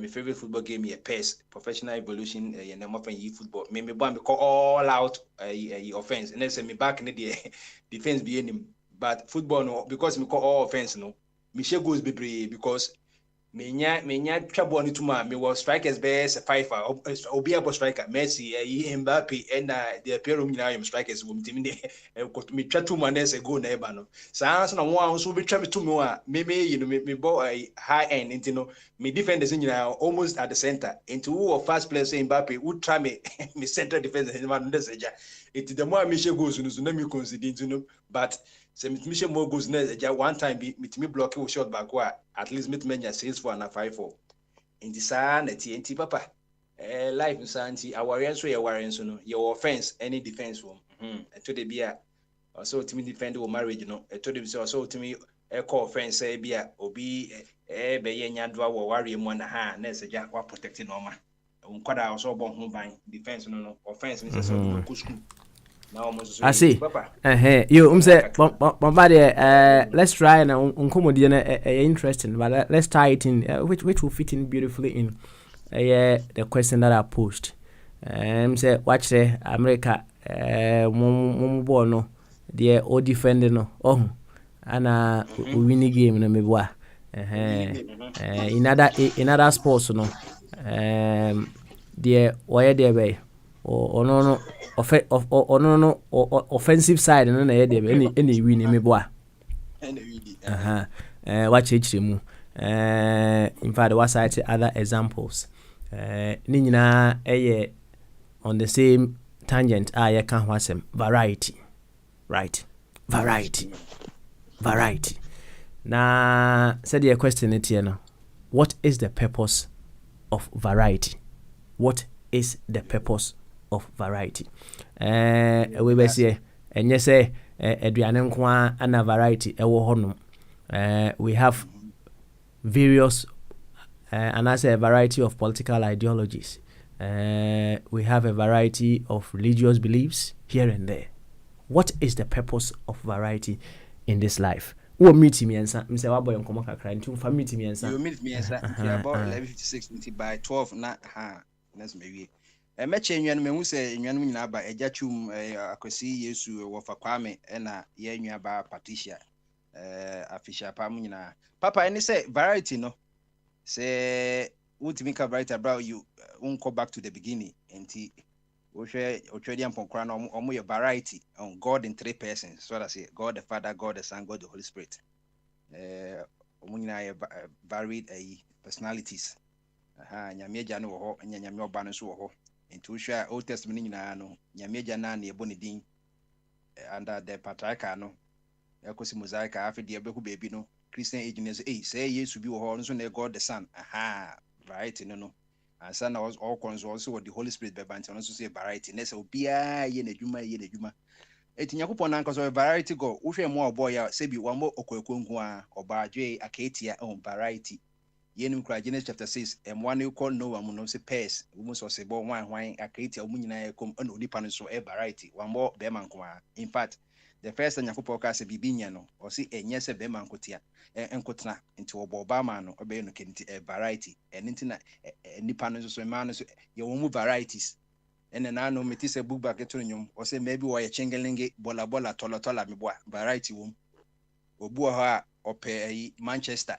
My favorite football game is PES, Professional Evolution. You know, my football. Me call all out offense, and then say me back in the day, defense be him. But football no, because me call all offense no. Me share goals be because. Menya twabo ni tuma me was strikers best five obi abo striker Messi Mbappe and the appearum nyina am strikers wo mtimi de me twa tuma na se go na eba no saa so na wo an so be twa me tumi a me me ball high end into no me defenders nyina almost at the center into who of first player say Mbappe who try me me center defense ni man ndese ja it the more me she goes no so na me consider into no but se mitimi more goals na ja one time be mitimi block wo shot back wa at least mitimi nya 6-4 na 5-4 indi saa na TNT papa life nsa nti aware so ye ware nso no your offense any defense wo to the bia also timi defend wo marriage no to the so also timi call offense e bia obi be ye nyadwa wo ware mu na na se ja wa protect normal nkwada also obo ho ban defense no offense ni so do ko school. I see. You say, let's try and uncommodity interesting, but let's tie it in, which will fit in beautifully in the question that I posed. Say, watch the America, Mumbono, the old defender, no, and winning game, no, maybe in other sports, no, the wire there way, or no. Offensive side no na ye de any win me boa watch it mu in fact what cite other examples ni nyina on the same tangent ye kan ho asem variety, right? Variety na said the question it here now, what is the purpose of variety? What is the purpose of variety? We be say enye say aduane nko ana variety ewo hono. We have various and I say a variety of political ideologies. We have a variety of religious beliefs here and there. What is the purpose of variety in this life? Wo meet me answer. Me say wa boy nkomo kakra nti mfa meet me answer. You meet me answer. About 11:56 by 12 na let's maybe meche nwan mehu se nwan nyina aba ejachum akwasi Yesu wo fa kwame na ye nwa ba Patricia afisha pam nyina papa any say variety no say ultimate variety bro you won't go back to the beginning enti wo hwe otwedi ampokra na omo ye variety on God in 3 persons, so that say God the Father, God the Son, God the Holy Spirit. Omo nyina ye varied personalities. Nyame agya no wo ho nyame oba no so wo ho. Into Usha Old Testament nyina no nyame agya na na ebo ne din under the patriarch no ekosi mosaic afi de ebeku baby no Christian age no say Yesu bi wo ho so na God the Son variety no and son was all cons also with the Holy Spirit be banti no so say variety na say obia ye na dwuma eti Yakobon na nkoso variety go wo hwe mo obo ya say bi wa mo okwekwo nku a obaadwe akaetia on variety yenim kra Genesis chapter 6 one you call Noah mu no say pairs wo so say bo hwan akaetia wo nyina yakom na odipa no so variety wa mo be man ko in fact the first time Yakobon ka say bibinya no o say enye say be man kotia enkotena nti obo ba man no obe no kenti variety enti na nipa no so man no so ye wo mu varieties ene na no meti se book back to nyum o se maybe wo ye chengelinge bola tola me boa variety wom obu ha ope Manchester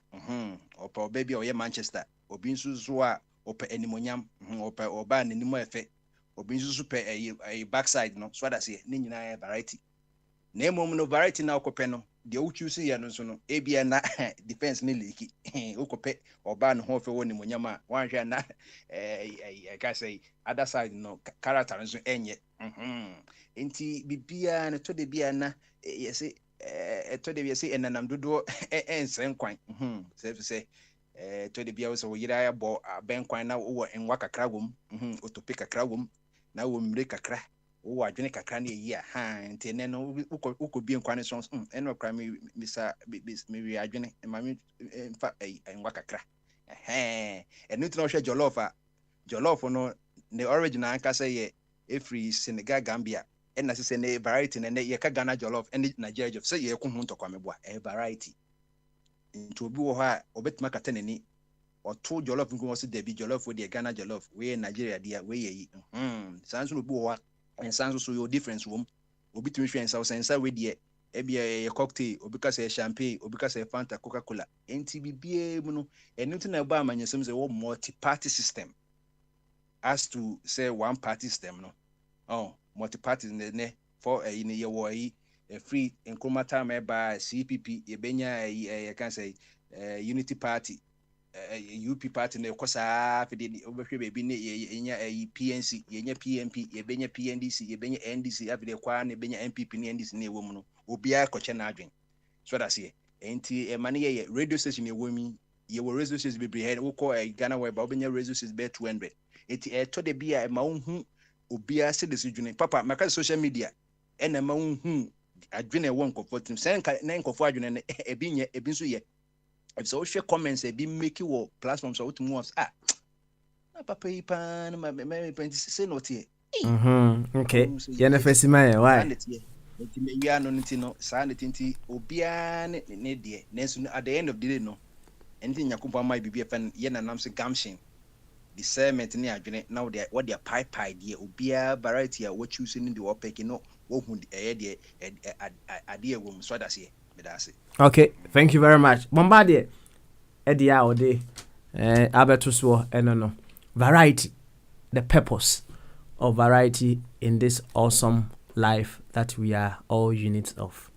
ope baby o ye Manchester obi nsusu a ope animonyam ope oba nanimo efe obi nsusu pe backside no so that say ni nyina variety na emom no variety na okope no de o choose ye no so no ebia na defense ni leaky okope oba no ho fe woni monyam a wan hwe na ka say other side no character nso enye enti bibia no to de bia na yesi to de bia say enanam dodo ensen kwan say to de bia so yira ya bo ben kwan na wo enwa kakra wom otopi kakra wom na wo mre kakra wo adwene kakra na yi a enti ne no ukobie nkwane so eno kra mi wi adwene ma mi mfa enwa kakra enu tino hwe jollof no the original anka say ye every Senegal Gambia and na say ne variety ne ye ka Ghana jollof and Nigeria jollof say ye ko hu ntokwa meboa variety into obi wo ha obetima kata nani or to jollof nko so debi jollof we the Ghana jollof we Nigeria dia we ye sanso obi wo ha and sanso so your difference wom obi timi hwe sensa we die ebia cocktail obi ka say champagne obi ka say Fanta Coca-Cola enti bibie mu no enu ti na ba amanyesem say wo multi-party system as to say one party system no multi-party ne for in ye wo a free incremental member CPP ye benya ye can say unity party UP party ne kosa fe de obehwe be bi ne yenya PNC yenya PNP ye benya PNDC ye benya NDC afide kwa ne benya MPP ne NDC ne wo mu no obia koche na adwen so that say enti e mane ye radio station ye wo mi ye wo radio station be head wo call Ghana web obenya radio station be 200 eti to de bia ma unhu obia se de sudwene papa maka social media ena ma unhu adwene wo nkofo sen na nkofo adwene ne ebi nye ebi nso ye so share comments ebi make wo platforms so to move na papa yi pa na me penti say not here okay yana fesima ye why eti me wi ano nti no sa ne tinti obia ne de nenso at the end of the day no enti nyakopa mai bibia fa ye na nam se gamshin discernment ni adwene now they what their pie there obia variety a what choose in the opek no wo hu de ade wom so that say me da say okay thank you very much bombardie edia ode abeto so no variety the purpose of variety in this awesome life that we are all units of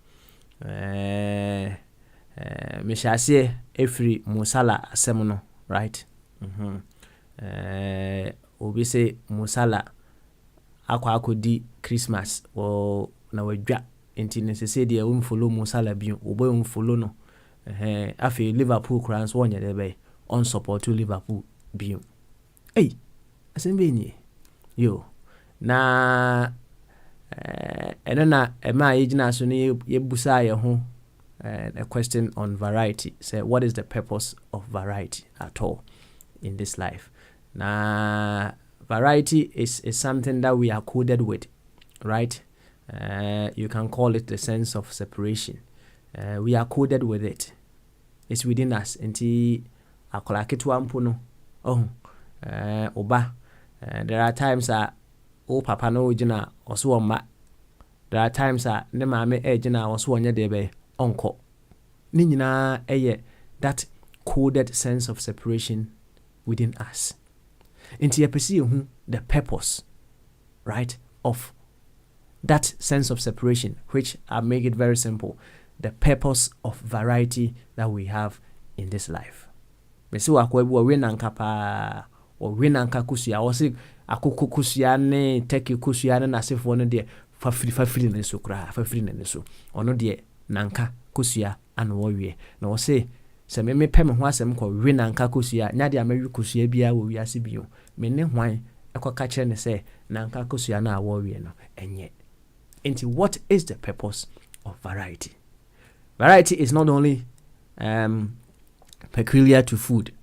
me shase every musala asem no right obi say musala akodi Christmas o na wadwa enti necessary dey we follow musala bi obo we follow no afi Liverpool crowns wonye dey be on support to Liverpool bi asembe ni yo na na ema yigina so ne yebusa ye ho a question on variety say what is the purpose of variety at all in this life. Now, variety is something that we are coded with, right? You can call it the sense of separation. We are coded with it. It's within us. Nti akola ketua mpo no. Oba. There are times that papa no jina oso oma. There are times that ne maame jina oso onye debe onko. Ni nyina that coded sense of separation within us. Into your the purpose, right, of that sense of separation, which I make it very simple, the purpose of variety that we have in this life. Mesi wakwebu winanka pa o winanka kusia o si akoko kusia ne teki kusia ne nasefo no de fafiri ne so kra fafiri ne so ono de nanka kusia an wo wie na o se se me pem ho asem ko we nanka kosua nya de amawi kosua bia wo wiase bio me ne hwan ekoka kire ne se nanka kosua na wo wie no enye. Into what is the purpose of variety? Variety is not only peculiar to food.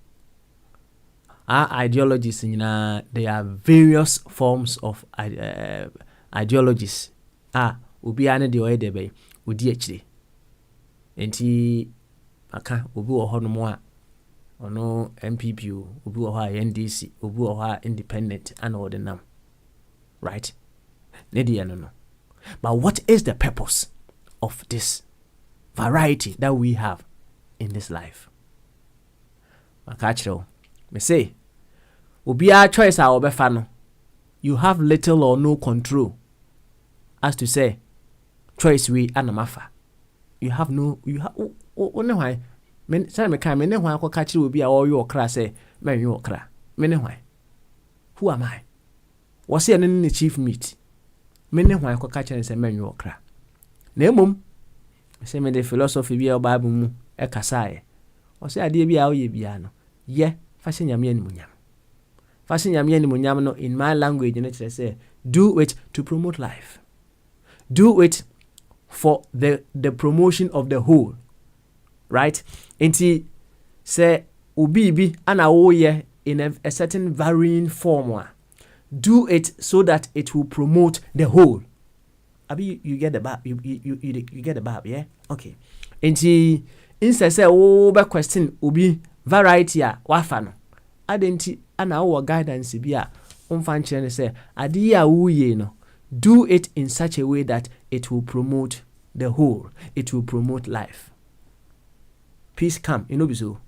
Our ideologies, there are various forms of ideologies. Obi ane de oyedebe odi akire. Enti aka obi wo ho no mo a ono MPP obi wo ho a NDC obi wo ho a independent ana odinam. right? No. But what is the purpose of this variety that we have in this life? Me say, obiara choice a obefa no, you have little or no control as to say choice we anamafa. You have why me say me kan me ne hwan akoka kire obi a oyo okra say men yo okra me ne hwan. Who am I? Was here ne chief meat. Me ne hwan akoka kire say men yo okra. Na emom say me the philosophy bi e Bible mu e kasa e. O say ade bi a oye bia no. Ye fashion nyame animunyam. Fashion nyame animunyam no in my language no kire say do it to promote life. Do it for the promotion of the whole, right? Inti say ubibi ana oye in a certain varying form. Do it so that it will promote the whole. Abi, you get the bab, you get the bab, yeah? Okay. Inti instead say be question ubi variety a wafano. Adenti ana o guidance bi a umfan chere say adi a uye no. Do it in such a way that it will promote the whole. It will promote life. Peace come. You know so.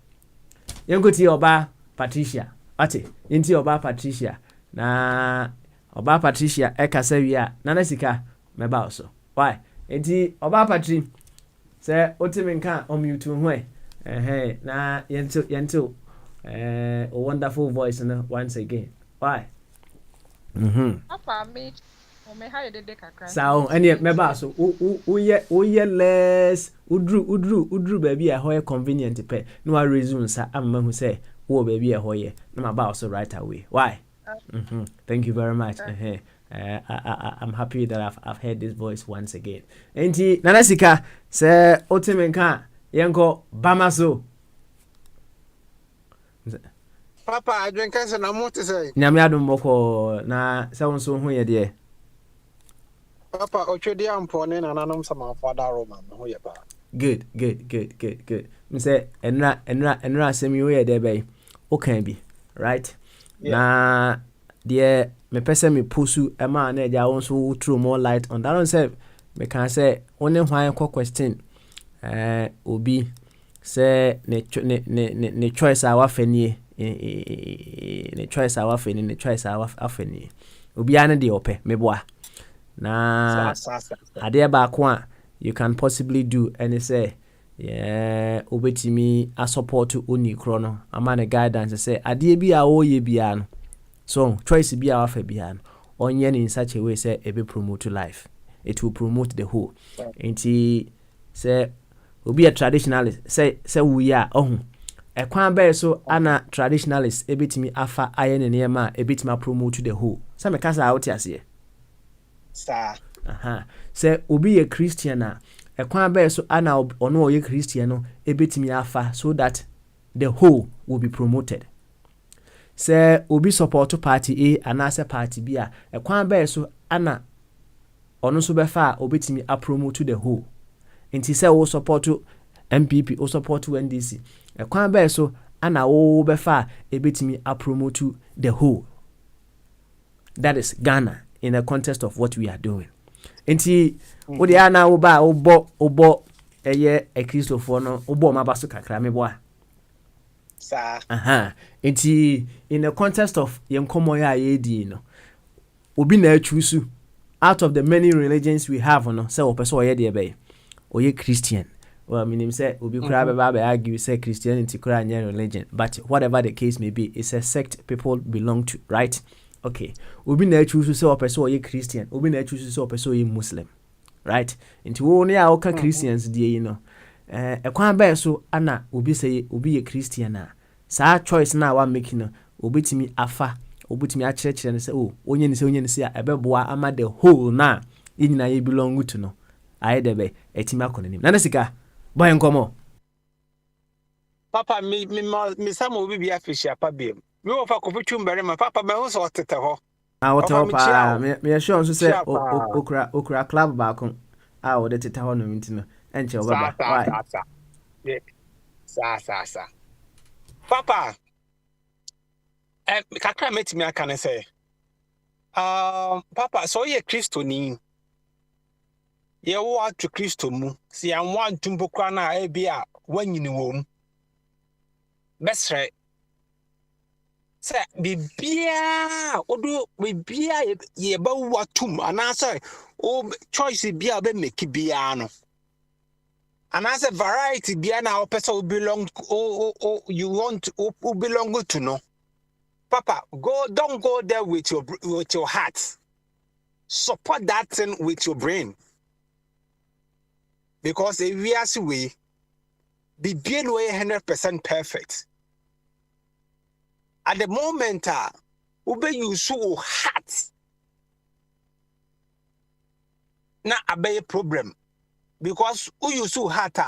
Yengo ti oba Patricia. Ate. Inti oba Patricia. Na oba Patricia ekasa wi a nana sika meba also. Why? Inti oba Patri say otimi nka omute ho na yento a wonderful voice no once again. Why? Papa me so any meba so uye less udru baby a hoye convenient pe no a reason sa amma hu say wo baby a hoye no ma ba so right away. Why? Thank you very much. I'm happy that I've heard this voice once again. Enti nanasika say otimenka yenko bamaso Papa adwenka se na mo te say nyame adom boko na se won so hu ye de Papa ochodi ampone na nanom sama father Roman ho ye ba. Good. Me say enra semi we dey bay. Okay bi, right? Yeah. Na the me pese me pusu e ma na eja won so throw more light on that one say me can say only hwan question obi say ne choice a wafani ne choice a wafani obi ane de ope me boa na ade ba ko a you can possibly do and say obetimi a support oni kro no ama ne guidance say ade bi a oye bia no so choice bi a wafa bia no onye in such a way say e be promote life, it will promote the whole. Enti say obi a traditionalist say we are e kwan ba so ana traditionalist ebetimi afa aye ne ne ma ebetimi promote the whole. Say me kasa out ase Sir. Say obi a Christian a kwan ba so ana ono oye Christian no ebetimi afa so that the whole will be promoted. Say obi support party A and as a party B a kwan ba so ana ono so befa obetimi a promote the whole. Nti say wo support MPP, wo support NDC. E kwan ba so ana wo befa ebetimi a promote the whole. That is Ghana in the context of what we are doing. Nti wo de ana wo ba obo eye e Christopher no obo ma ba so kakra me boa. Sir. Nti in the context of yenkomo ya yedi no obi na choose out of the many religions we have no say opeso oye de be oye Christian. Well, meaning say obi kura be ba argue say Christianity kura anya religion, but whatever the case may be, it's a sect people belong to, right? Okay. Obi na choose say opeso oye Christian, obi na choose say opeso oye Muslim, right? Nti wo ne a oka Christians die you know. Ekwan ba so ana obi say obi ye Christian a sa choice na wa make no obetimi afa obetimi a chire ne say onye ne say a ebeboa ama the whole na nyina ye belong to no aye debe etimi akonanim na sika boy nkomo Papa me some obi bi afishia pa biem me wo fa kofutu mbere ma papa me ho so otete ho a woto pa me sure so say okra club ba kon a wo de tete ho no ntino enche obaba why sa Papa kakra metimi aka ne say Papa, so ye Christo ni. Ye wa to Christo mu. Si an wan tumbo kwa na ebia wanyini wom. Best right. Say bibia odu bibia ye ba watum anasa o choice bia be make bia no. Anasa variety bia na person belong you want who belong to know. Papa, don't go there with your heart. Support that thing with your brain. Because if we are way, be being 100% perfect. At the moment, ube you so heart. Na a problem. Because who you so heart,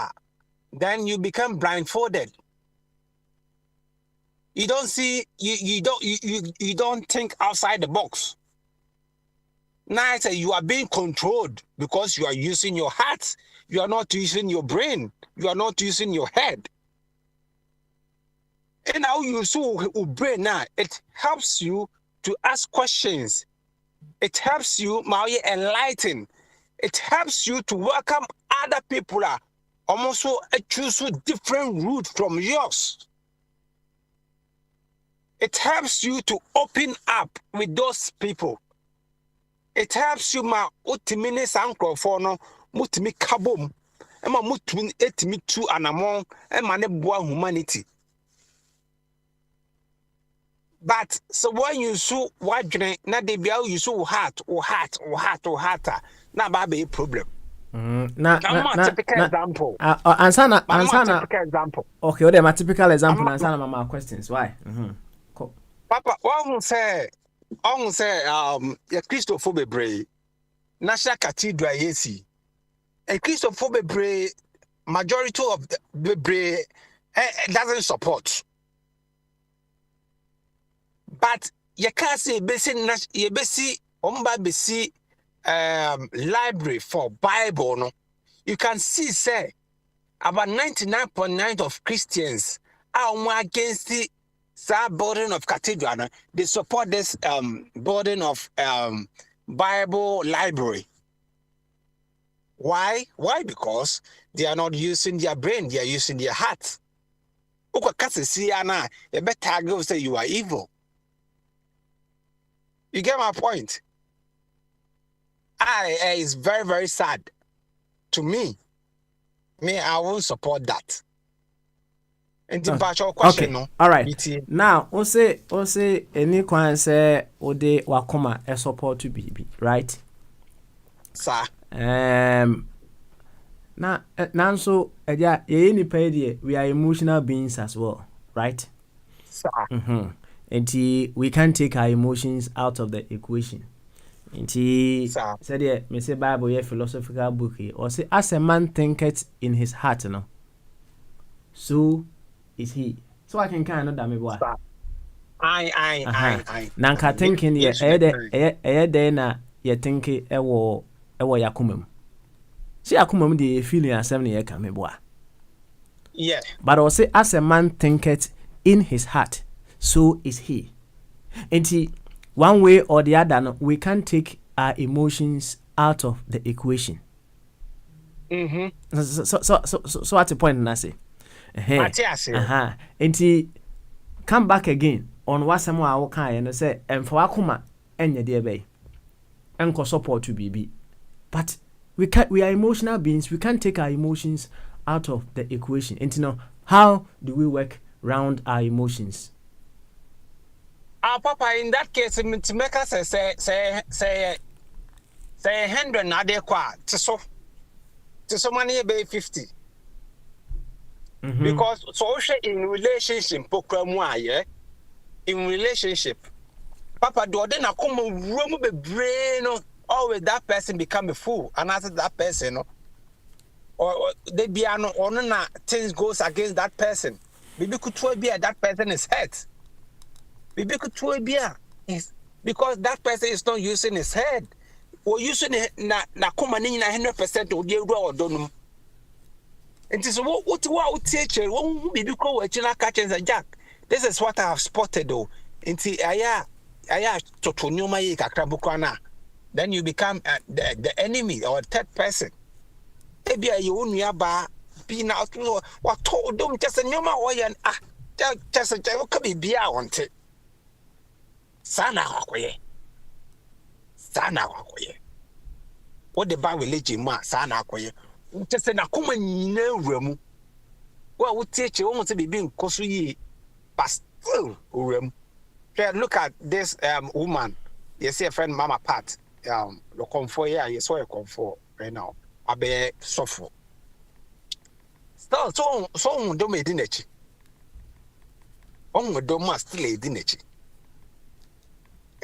then you become blindfolded. You don't see, you don't think outside the box. Now you are being controlled because you are using your heart. You are not using your brain. You are not using your head. And now you so brain now, it helps you to ask questions. It helps you, enlighten. It helps you to welcome other people almost choose a different route from yours. It helps you to open up with those people. It helps you utimini sanko for no mutimi kabom ema mutun etimi tu anamon ema ne boa humanity. But so when you so wadwene na de bia you so heart na ba be problem. Typical example. Ansana typical example. Okay, what my typical example ansana mama questions why? Papa, one say Christopher Bebre, National Cathedral, yesi. And Christopher Bebre, majority of the Bebre doesn't support. But you can't say basi library for Bible. No, you can see say about 99.9% of Christians are against the burden of cathedral. They support this burden of Bible library. Why? Because they are not using their brain, they are using their heart. You better go say you are evil. You get my point? It's very, very sad to me. I won't support that. Okay, all right. Now, we say any kwan say ode wakoma e support to BB, right? Sir. Now so ye ni pay we are emotional beings as well, right? Sir. And we can't take our emotions out of the equation. And said me say Bible ye philosophical book or say as a man thinketh in his heart, no. So is he. So I can kind of damn it. I. Nanka thinking ye de na ye think ewo yakumem. See yakumem the feeling as 7 year come boy. Yeah. But I say as a man thinketh in his heart, so is he. And one way or the other, no, we can't take our emotions out of the equation. So at the point and I say. And come back again on what some I can say and for akuma enya dear bay and support to BB. But we are emotional beings, we can't take our emotions out of the equation. And how do we work around our emotions? Papa, in that case, to make us say 100 na de kwa to so many be 50. Because so in relationship, in relationship, Papa, do then I come room be brain always that person become a fool, and after that person, or they be or no things goes against that person. Maybe could be that person is hurt. Maybe could be because that person is not using his head or using it na come 100% or dear or don't. And so what teacher won't be because we're catching the jack. This is what I have spotted though. And see, aya toto nyoma yi kakra bukwa na then you become the enemy or third person ebia ye onua ba bi na what told them just nyoma oye just ka bibia wonte sana akoye what the ba religion ma sana akoye just na kuma nyina wuramu wa woteche wo mte bibi nkoso yi but still wuramu. Look at this woman. You see a friend Mama Pat. The comfort here, you saw a comfort right now. I be suffer. Still, so don't make dinner. Oh, don't must still a dinner.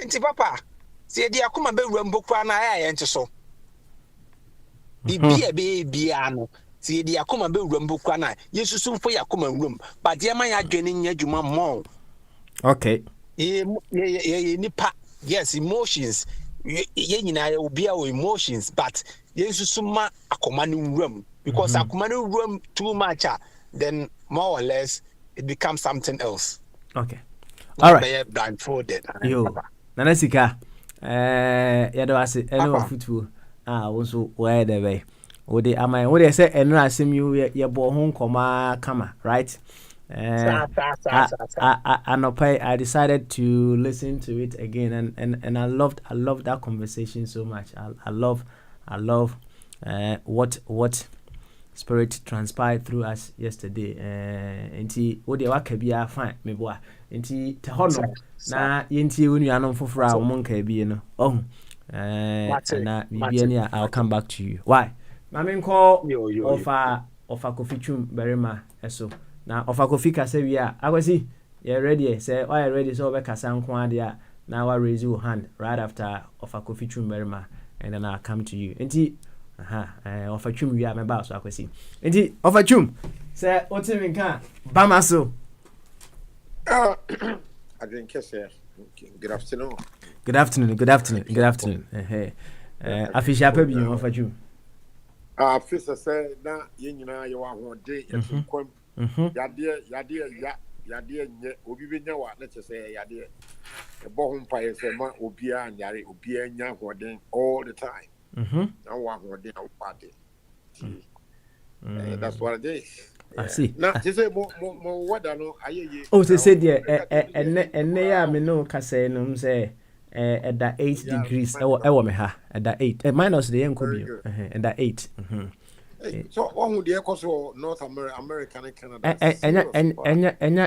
And papa, see, dear, come and be rumbo crana, I enter so. Be ano. See, dear, come and be rumbo crana. Yes, soon for your common room. But dear, my joining your juma more. Okay. Nipa, yes, emotions. You will be our emotions, but yes, suma a commanding room because a commanding room too much, then more or less it becomes something else. Okay, all right. Blindfolded. Yo, Nanasika, Yadawasi, anyone football. Also, where the way. What they say, and I assume you bought home, comma, right? I decided to listen to it again, and I loved that conversation so much. I love what Spirit transpired through us yesterday. Enti what they waka be fine me boy. Enti te hono na yenti wonu anon foforo a omonka bi no. Oh. Na bibia I'll come back to you. Why? Mame call of a coffee chum berima eso. Na ofa kofi kasa wi a akwasi you ready say oh you ready so be kasa nko ade a na wa raise your hand right after ofa kofi chumberima and then I'll come to you enti ofa chum wi a me ba so akwasi enti ofa chum say otimi nka ba maso again kese good afternoon afisha pa bi ofa chum afisa say na ye nyina ye wa hode ye kwam Yade nye obi be nya wa na chese yade e bo ho mpa ye se ma obi a nyare obi a nya hoden all the time na wa hoden a party that's what it is. I see na chese mo wada no ayeye oh say there enne ya me no kase no say at that 8 degrees ewo me ha at that 8 minus the enko bi at that 8 so one dey cause North America and Canada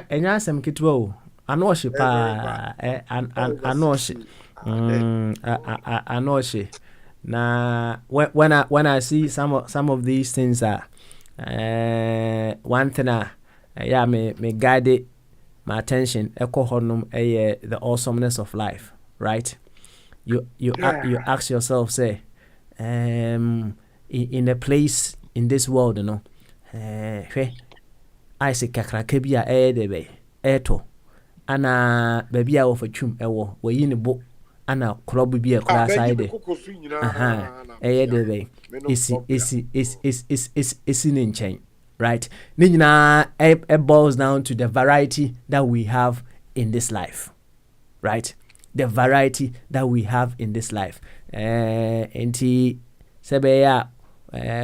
enya asem kitwa o anohye pa anohye anohye na when I see some of these things one thing yeah me guide my attention echo honum the awesomeness of life, right? You ask yourself, say in a place in this world, you know, I say kakraka bia debe eto ana babia wo fachum ewo we yin bo ana club bia kura side debe is in chain, right? Ni nyina it boils down to the variety that we have in this life, right? The variety that we have in this life. Enti sebeya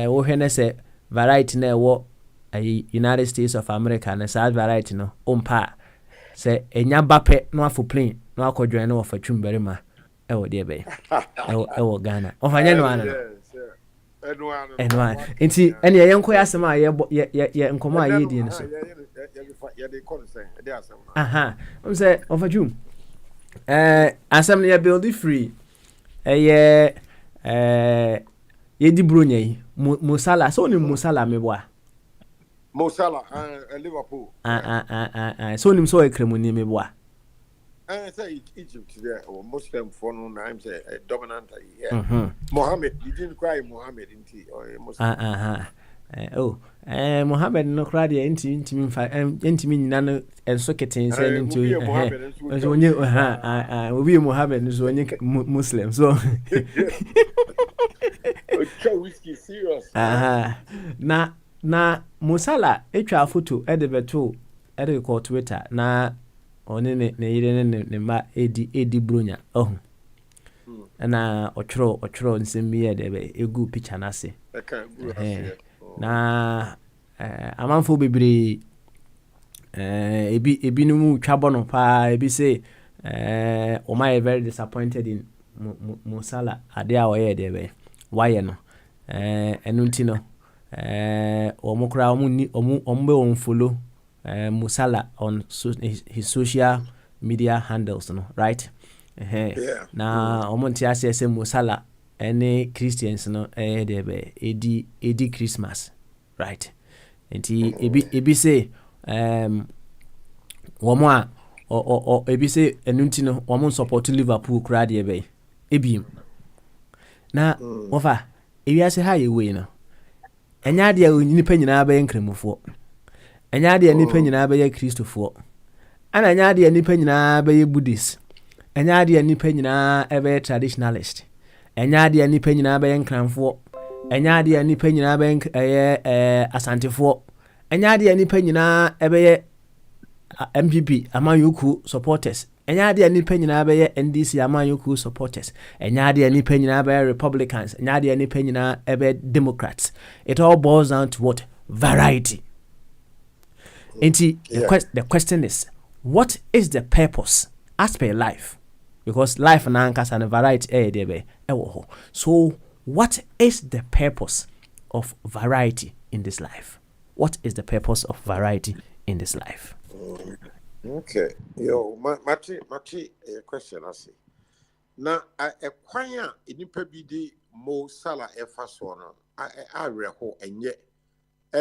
wo hwene se variety na wo United States of America na sa variety no ompa se enya bape no afo plane no akodwan no ofa twumberima ewo de be ewo Ghana ofanye no ana enwa enti ene ye nko yasema ye nkomo a ye di no so say ofa twum asem na ye build free ye di bronya yi Musala so ni Musala meboa Musala Liverpool so ni so ekremu ni meboa say Egypt there or Muslim for no name say dominant yeah Mohammed you didn't cry Mohammed inti or Muslim Mohammed no cry there intimi fa intimi nyina no enso keten say into so onye obi Mohammed so onye Muslim so whiskey serious na Musala etwa photo e de beto e de call Twitter na ɔne ne yere ne ma edi bronya na ɔtwerɛ nsɛm bi yɛ de be egu picture na se na amanfo bebree ebi no mu twabɔ no pa ebi say Omar very disappointed in Musala ade a ɔyɛ de be wayɛ no ɛno nti no ɔmo kra ɔmo be on follow Musala on his social media handles no right na ɔmo nti ase say Musala any Christians no de be edi Christmas right nti ebi say wɔn a ebi say ɛnu nti no wɔn support Liverpool kura de be ebiem na wɔfa ebi ase ha yɛ wei no ɛnya de a nipa nyinaa bɛyɛ nkramofoɔ ɛnya de a nipa nyinaa bɛyɛ Kristofoɔ ana ɛnya de a nipa nyinaa bɛyɛ Buddhist ɛnya de a nipa nyinaa bɛyɛ traditionalist ɛnya de a nipa nyinaa bɛyɛ nkranfoɔ ɛnya de a nipa nyinaa bɛyɛ asantefoɔ ɛnya de a nipa nyinaa bɛyɛ MPP Amanyuku supporters ɛnya de a nipa nyinaa bɛyɛ NDC Amanyuku supporters ɛnya de a nipa nyinaa bɛyɛ Republicans ɛnya de a nipa nyinaa bɛyɛ Democrats. It all boils down to what? Variety. The question is, what is the purpose as per life? Because life and anchors and variety so what is the purpose of variety in this life? What is the purpose of variety in this life? Okay. Yo, Mati, question I see. Now, a kwanya inipa bi di Mo Salah efa so no. I reho and yet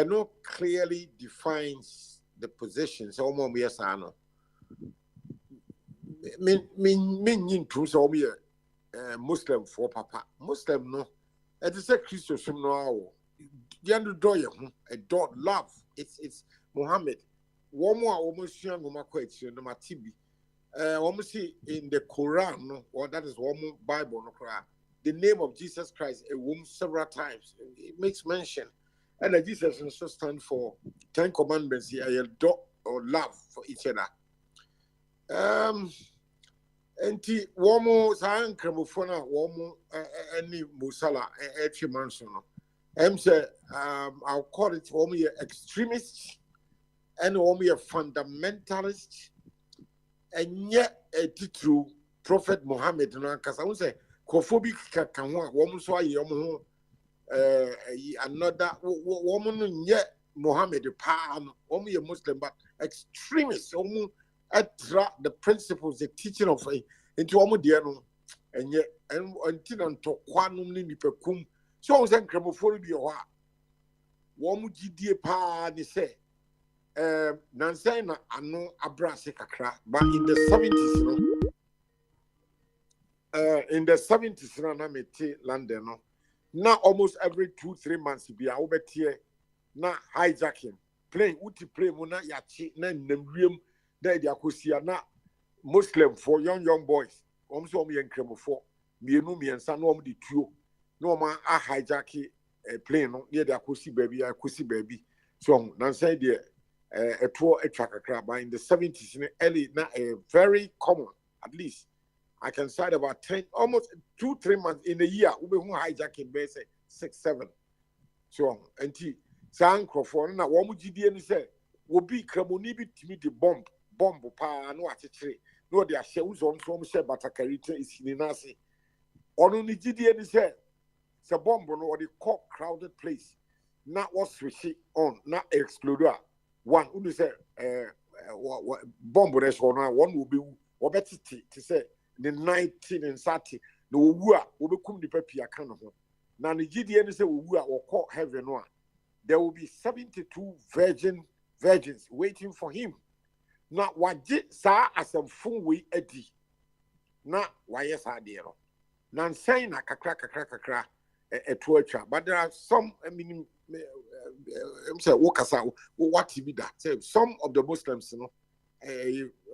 no clearly defines the positions. So mo yes ano. Min true so me Muslim for papa. Muslim no. It is a Christian no. You underdo you a dot love. It's Muhammad. One more almost young question no matibi. Almost see in the Quran, no, or that is one more Bible no Quran. The name of Jesus Christ a woman several times. It makes mention. And Jesus also stand for 10 commandments here, dot or love for each other. Enti womo san kramofona womo any Musala mansono. Say I'll call it womo extremists and womo fundamentalists and yet a true Prophet Muhammad no kasa won say kofobik kan ho womo so aye womo another womo no yet Muhammad pa no womo Muslim but extremists womo attract the principles, the teaching of into omo dear no and yet until unto quanum ni pekum. So I was saying cramofori be wa womu gidie pa ni say nansay na ano abrase kakra but in the 70s in the 70s na mete London no now almost every 2-3 months be a obetie na hijacking plane uti plane mo na yachi na namriem na dia kosia na Muslim for young boys so yen kremofo mienu miensa na di tuo na a hijack plane no dia kosi baby so na say dia eto etwakakra by in the 70s early na very common at least I can cite about 10 almost 2-3 months in a year we be hijacking be say 6-7 so enti san crofo na wo mu gidie ni say wo bi kramoni bi timi di bomb pa no atechire no de ahye uzon so mo she batakarite isini nase onu ni gidie ni say bomb no or the crowded place na was switch on na exploder one who say bomb rest one will be obetiti to say the 19 and 30 no wu a obekum di papi aka no ho na ni gidie ni say wu a wo heaven no there will be 72 virgins waiting for him. Na waje sa asamfun we adi na waye sa de no na nsan na kakra eto atwa but there are some I mean say wokasa what be that say some of the Muslims no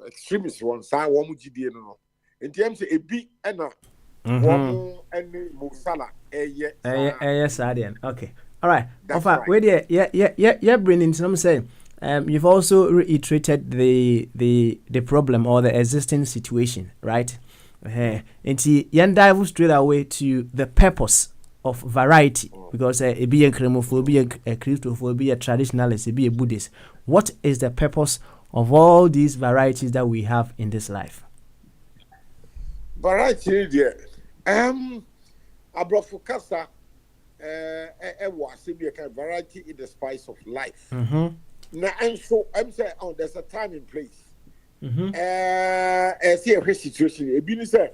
extremists one sa wo mu gidie no enti say ebi na wo any Musala sa de okay all right ofa we there yeah bring in some say you've also reiterated the problem or the existing situation, right? And you dive straight away to the purpose of variety, because it be a cremophobia, a Christophobia, a traditionalist, it be a Buddhist. What is the purpose of all these varieties that we have in this life? Variety, dear. Abrofukasa, variety is the spice of life. Now, and so I'm saying, there's a time and place. See a situation. If you say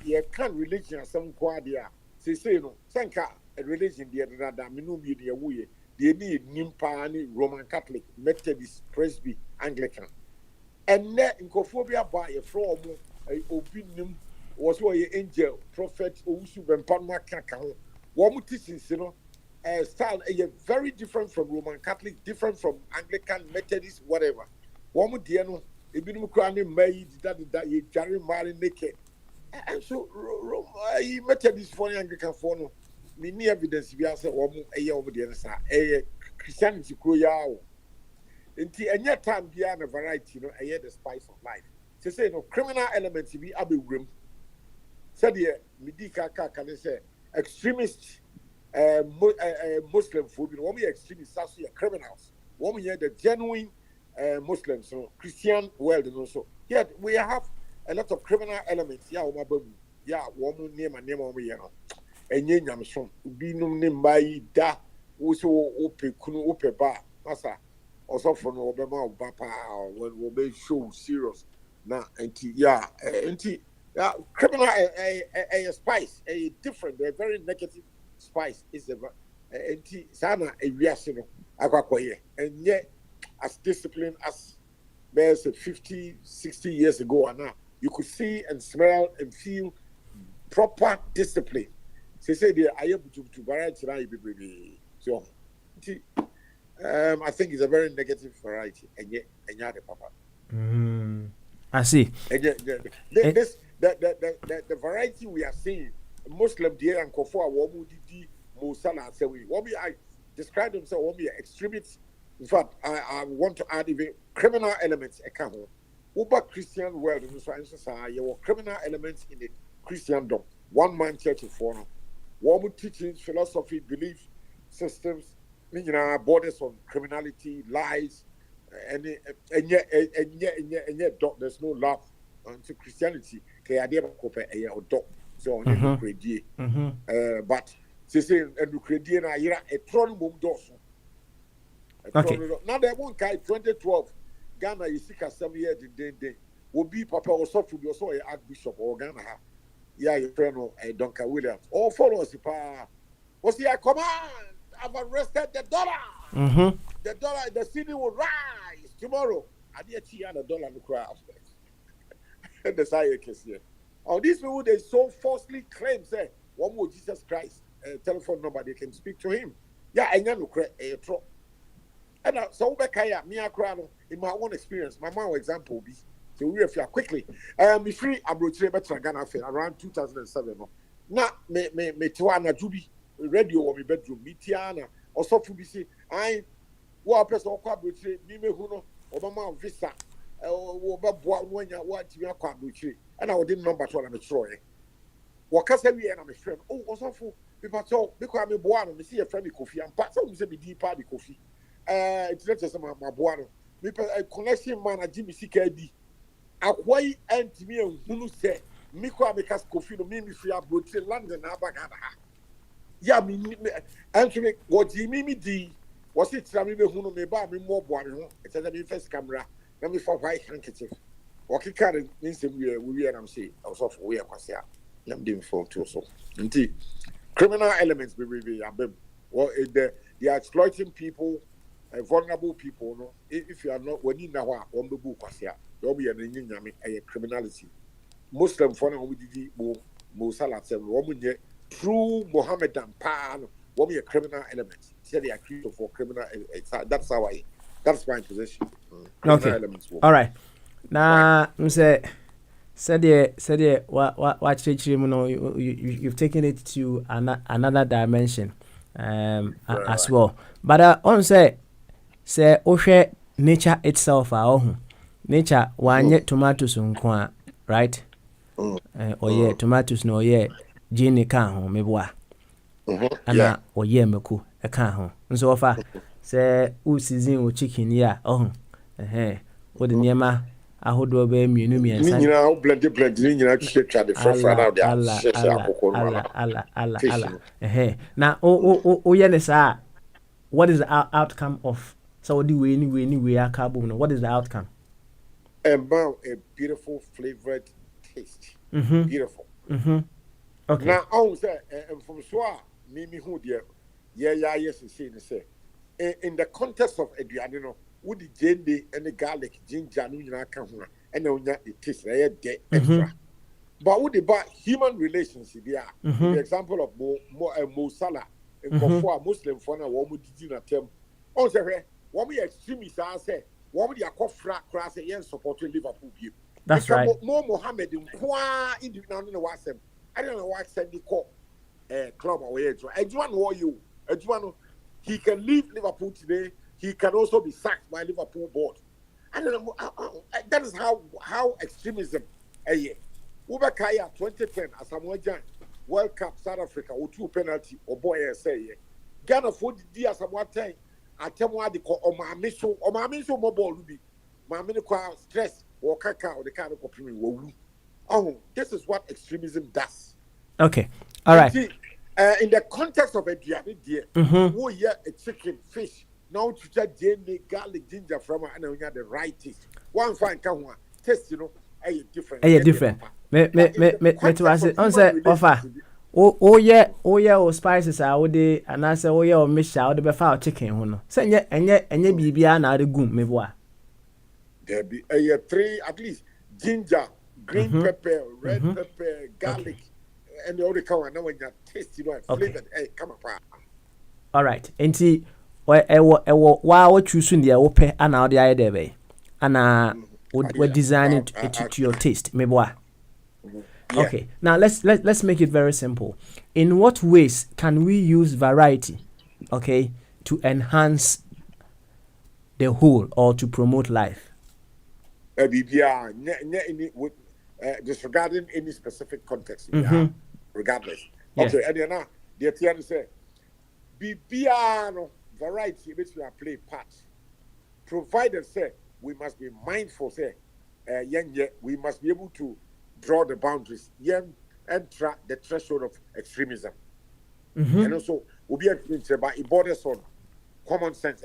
you can't religion some quadia, say no, sanka a religion the other than Minumi the way. They need Nimpani, Roman Catholic, Methodist, Presby, Anglican. And net in Cophobia by a from a opinion was why angel, prophet, Usu, and Panama Kakao. One teachings, style very different from Roman Catholic, different from Anglican, Methodist, whatever. One would diano, a bit of crying made that you carry marry naked. And so Methodist for Anglican for no. Many evidence we are saying a year over the other side. Christianity grow until any time beyond a variety, a year the spice of life. To say no criminal elements be abe grim. Said the Medika can say extremist Muslim food, one we extremists are criminals. One we the genuine Muslims, so Christian world and also. Yet we have a lot of criminal elements. Yeah, one name and name over here. Enye nyamson bi num ne mbai da wo so ope kunu ope ba masa osofo no obema oba pa when we be show serious na anti criminal a spice a different a very negative spice is a anti sana a wiase no akwakoye enye as disciplined as there's 50-60 years ago and now you could see and smell and feel proper discipline. Say I able to variety so I think it's a very negative variety and yet the papa. I see. And yet, the variety we are seeing Muslim dear and Kofoa Womu Didi Musala say we I describe themselves extremists. In fact, I want to add even criminal elements account. Uber Christian world in society, you criminal elements in the Christendom. One man church is for One teachings, philosophy, belief systems, borders on criminality, lies, and yet there's no love unto Christianity. So but they say and credit a tron boom doors. Now they won't carry 2012 Ghana is sick as some year day will be Papa or so to be also a Archbishop or Ghana. Yeah, your friend Duncan Williams. All followers, was the command? I've arrested the dollar. The dollar, the city will rise tomorrow. I did $1 to cry after. And the side case here. All these people they so falsely claim say one more Jesus Christ telephone number they can speak to him. Yeah, I know a tro. And so me in my own experience, my mom example be. So we are quickly. Me free abroad better Ghana around 2007. Na me tiwana jubi radio or me bedroom me tiana or so for BC. I wa person kwa abroad me huno Obama visa oba boa wanya what you kwa abroad and I would number to na me tro e. Wakasa we na me friend. Oh osofo people talk because me boa no me see a friend Kofi and part some say be deep party Kofi. It's not just my boa no. Me connection man a Jimmy CKD. Akwai antimi ehunu se miko amekas kofi no me free abroad London abagada ya me antimi what me di was it tell me ehunu me ba me mo boare ho it said me first camera na me for white handkerchief okay carry me say we am say also for we akwase a na me dem for to so nti criminal elements be abem well they are exploiting people vulnerable people no if you are not when you know one be kwase a you'll be a criminality. Muslim for now, we did Musala said, woman, true Mohammedan pan, woman, a criminal element. Say they are created for criminal. That's my position. Okay. All right. Now, said what you've taken it to another dimension as well. But on say, Oshe. nature itself nature wanye tomatoes nkwa, right? Oye tomatoes no oye gene ka ho meboa. Ana oye meko e ka ho. Nso ofa say u season o chicken ya wo de niema ahodo be mienu miensa. Ni nyina o blend ni nyina twa de frafra na de akoko no ala. Na o ye ne sa, what is the outcome of so the way aka boom no? What is the outcome? A beautiful flavored taste. Beautiful. Okay. Now I say from so me who dear yes say in the context of aduane no would the jende and the garlic ginger no nyina ka ho and onya it taste de extra. But would the human relations there? The example of Mo Salah in Kofua Muslim for na wo mu didi na tem. On say wo me extremists say wo me dia kofra kra say yen support Liverpool bio. That's right. Mo Mohammed nkwa idi na no wasem. I don't know what send the call club away to. Edwan who you? Edwan he can leave Liverpool today. He can also be sacked by Liverpool board. I don't know. That is how extremism. Ubakaya 2010 Asamoah Gyan World Cup South Africa or 2 penalty or boy say Ghana 40 years Asamoah 10 atemwa de ko o ma miso mobile ruby ma me kwa stress or kaka or the kind of copy wo. Oh, this is what extremism does. Okay. All right. In the context of a diabetes, who hear a chicken, fish, now to just garlic, ginger from and the right taste. One fine can taste, different. Different. Me to ask it. On say offer. Oh yeah, o spices are would and I say o misha or the befa chicken hono. Say enye bibia na de gum me boa. There be a 3 at least ginger, green pepper, red pepper, garlic. And the other color now when you taste flavored come apart. All right. Enti wa choose in the ope and now the idea be. And we design it to your taste. Meboa. Okay. Now let's make it very simple. In what ways can we use variety, okay, to enhance the whole or to promote life? Disregarding any specific context. Regardless. Yes. Okay, and then now the theory say Bibiano variety which we are play parts. Provided say we must be mindful, say we must be able to draw the boundaries, enter the threshold of extremism. And also we'll be able to about it borders on common sense,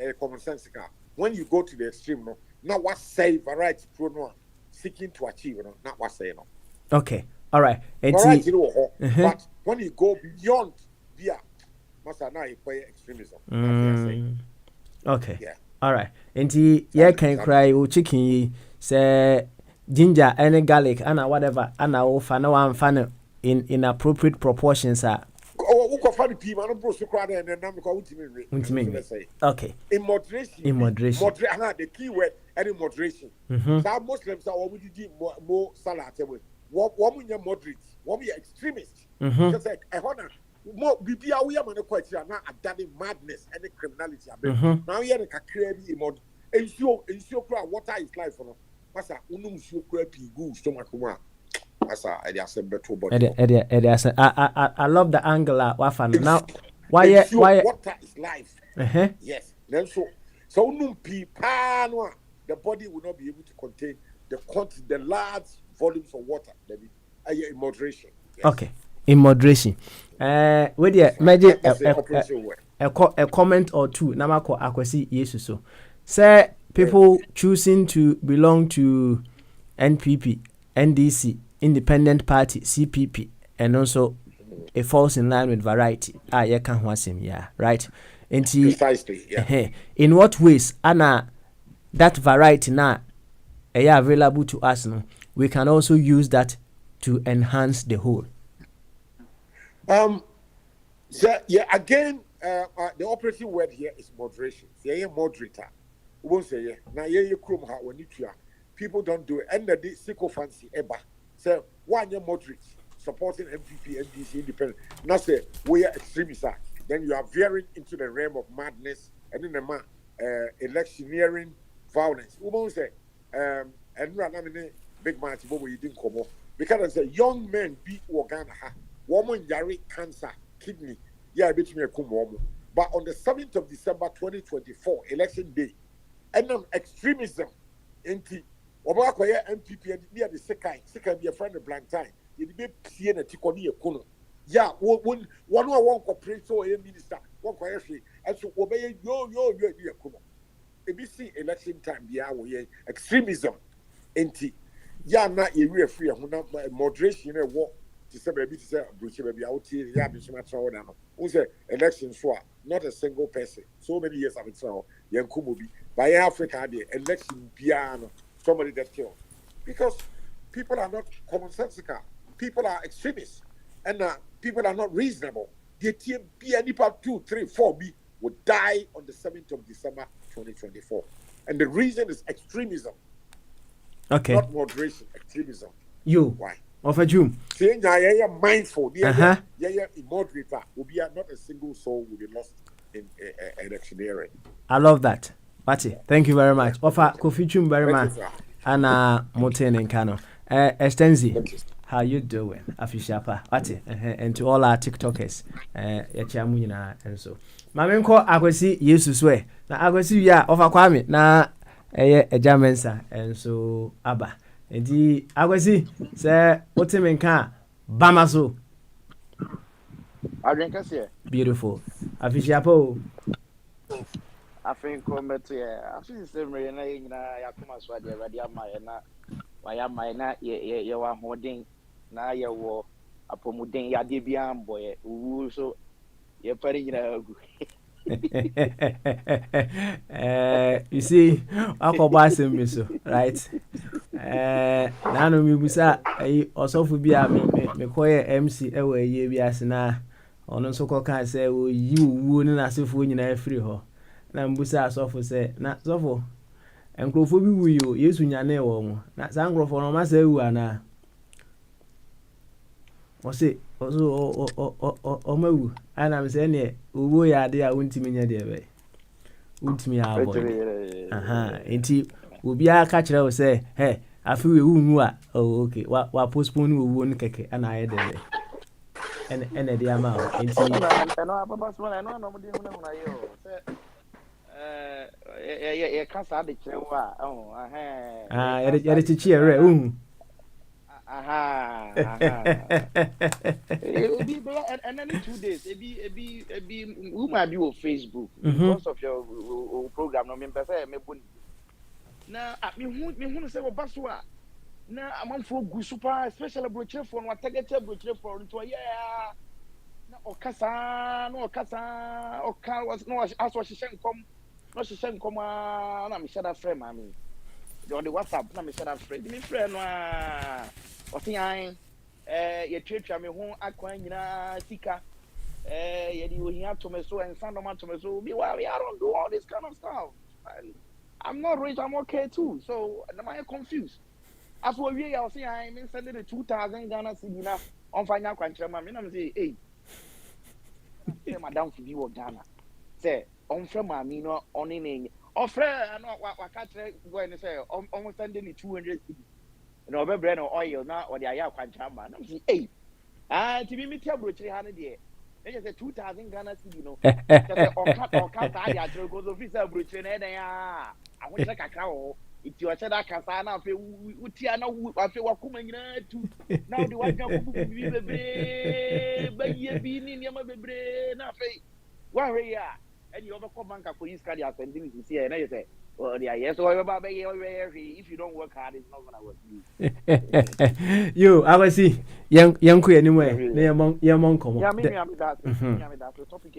when you go to the extreme, not what say variety pronoun seeking to achieve, not what say no. Okay. All right. But when you go beyond extremism. Okay. Yeah. All right. And can cry chicken say ginger and garlic and whatever and I fan one fan in appropriate proportions are. Okay. In moderation. The key word any moderation. Some Muslims are already more salad. Woman moderate, woman extremist. Just like a honor, more BBA we are on the question now a madness and criminality. Now we are a crazy mod. Ensure water is life for Masa unum sure crappy goose stomach. Masa I love the angle wafan now. Why water is life? Yes. Then so num pano the body will not be able to contain the large volumes of water. In moderation. Yes. Okay, in moderation. With your magic a comment or two. Namako akwasi yesu so. Say people choosing to belong to NPP, NDC, Independent Party, CPP, and also it falls in line with variety. You can right? Precisely. Yeah. In what ways, Anna, that variety now available to us now? We can also use that to enhance the whole. So, again, the operating word here is moderation. Moderator. We won't say now. People don't do it. And the sycophancy ever. So one year moderate supporting MPP, NDC, independent. Now say we are extremists. Then you are veering into the realm of madness and then electioneering violence. Woman say, and run big man to you didn't come up. Because as young men be organ, woman yari cancer, kidney, yeah, between a come. But on the 7th of December 2024, election day, and extremism, anti Obakoya MPP and near the second be a friend of blank time. You be seeing a tikoni a kuno. Yeah, one cooperate so a minister, one question, and so obey yo, be a kuno. ABC election time, yeah, extremism, anti. Yeah, not a real free, moderation, a war. To say baby, to say Bruce baby out here, yeah, be so much all down. Who say election swap, not a single person. So many years of it now, young Kumubi, by Africa, the election piano, somebody that killed. Because people are not commonsensical, people are extremists, and people are not reasonable. The TMP and IPA 2, 3, 4B would die on the 7th of December 2024. And the reason is extremism. Okay. Not moderation, extremism. You. Why? Of a June. Saying yeah, mindful. Yeah, moderate. Will be not a single soul will be lost in electioneering. I love that. Bati, thank you very much. Offer Kofi Chum very much. Anna Moten and Kano. Estenzi, how you doing? Afishapa. Bati, and to all our TikTokers. Yachamuna and so. Mamenko Akwesi Yesu swe. Na Akwesi ya offer Kwame na Jamensa and so Abba. Enti Akwesi say Otemenka Bamaso. Adrenkase. Beautiful. Afishapo. Afin combat yeah. Afin same na yakuma so de ready amaye na wayamaye na ye wa hoden na ye wo apomuden ya de bia amboye wu so ye pare nyina agu. You see, akọba me so, right? Nanu mi busa osofu bia me koye MC ewe ye bia se na ono so koka se o yi owu ni na sefo nyina afiri ho. Na mbusa asofu se na sofo enkrofo bi wu yo Yesu nyane wo mo. Na sa enkrofo no ma se wu ana. Ose o mawu ana me se ne owo ya de a wontimi nya de be wontimi ya avoid enti obi aka kire wo se he afi we wu a oh okay wa postpone owo no keke ana aye de be ene de ama enti no ababa so no no mo de hu na yo se ye kasa de kire wo a ye de chichi ere Ebi and then 2 days ebi who might be on Facebook because of your program no me pese me boni na me hu say obaso a na amanfo gu super special brochure for no target brochure for to yeah na okasa was no aso hyehyɛ nkom na me share that frame mami on the WhatsApp na me share that frame me frame no Otian ye twetwa me ho akwan nyina sika ye di ohia to me so and sandoma to me so me why I don't do all this kind of stuff. I'm not rich, I'm okay too. So am I confused? As for we I say I mean sending the 2,000 Ghana cedi na on fanya kwanchira ma me na me say hey madam for be wo Ghana say on frɛ ma me no on ni ofre no waka tre go ni say on sending the 200 cedi no be brand oil na or the aya kwancha ma na say hey ti bi metia brochiri ha ne de e say 2,000 Ghana cedi no say oka ta dia tro go so fi say brochiri na den a ahun se kakra wo iti o che da kasa na afi utia na afi wakuma nyina tu na o de wadwa ku bi bebre ba ye bi ni niam bebre na afi wa hwe ya and you overcome bank for use card attending to see and you say well yeah yes so if you don't work hard it's not gonna work you I will see young anyway yamon come yeah me that the topic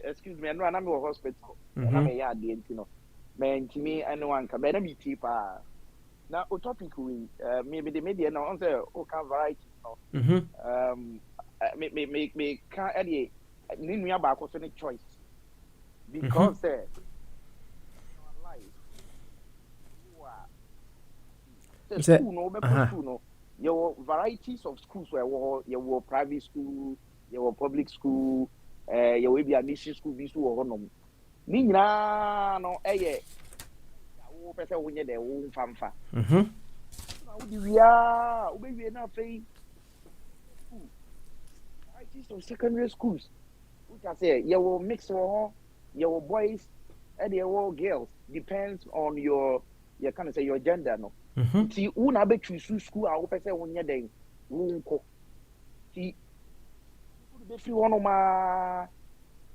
excuse me no na me hospital na me ya de ntino man to me anyone can be na me tipa na o topic we me the media na on say o can variety no me can any ni nua ba ko so ne choice because school no your varieties of schools where your private school your public school your be a mission school bi so ho no ni nyina no wo pese wo nye de wo mfamfa Mhm. na wo di wia wo be wie na fei varieties of secondary schools which I say you will mix wo your boys and your girls depends on your kind of say your gender no Mhm. ti una be choose school a wo pese wo nye den wo nko ti be free one ma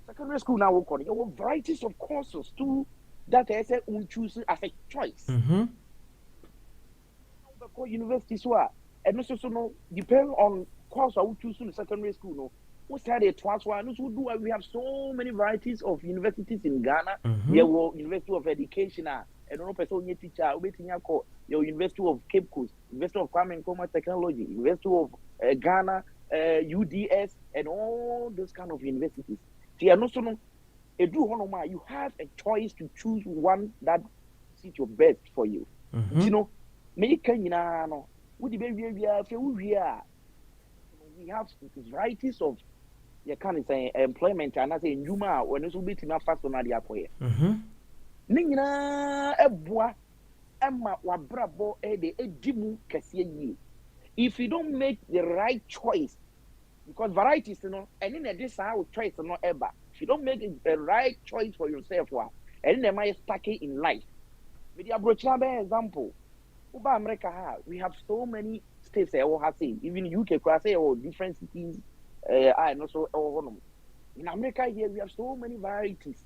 secondary school now wo kon your varieties of courses too that I say choose as a choice Mhm. go university so and also no depend on course I would choose in secondary school no we study twice one no do we have so many varieties of universities in Ghana there were University of Education and no person nye teacher we tinya call your University of Cape Coast University of Kwame Nkrumah Technology University of Ghana UDS and all those kind of universities see and also no you have a choice to choose one that suits your best for you you know me can no we have varieties of you can say employment and I say njuma when so be tina fast on dia koye ni nyina eboa emma wabrabo de edimu kese yi if you don't make the right choice because varieties and in this how choice no ever if you don't make a right choice for yourself and then my stuck in life with the abrocha example Uba America we have so many states even UK say or different cities I know so in America here we have so many varieties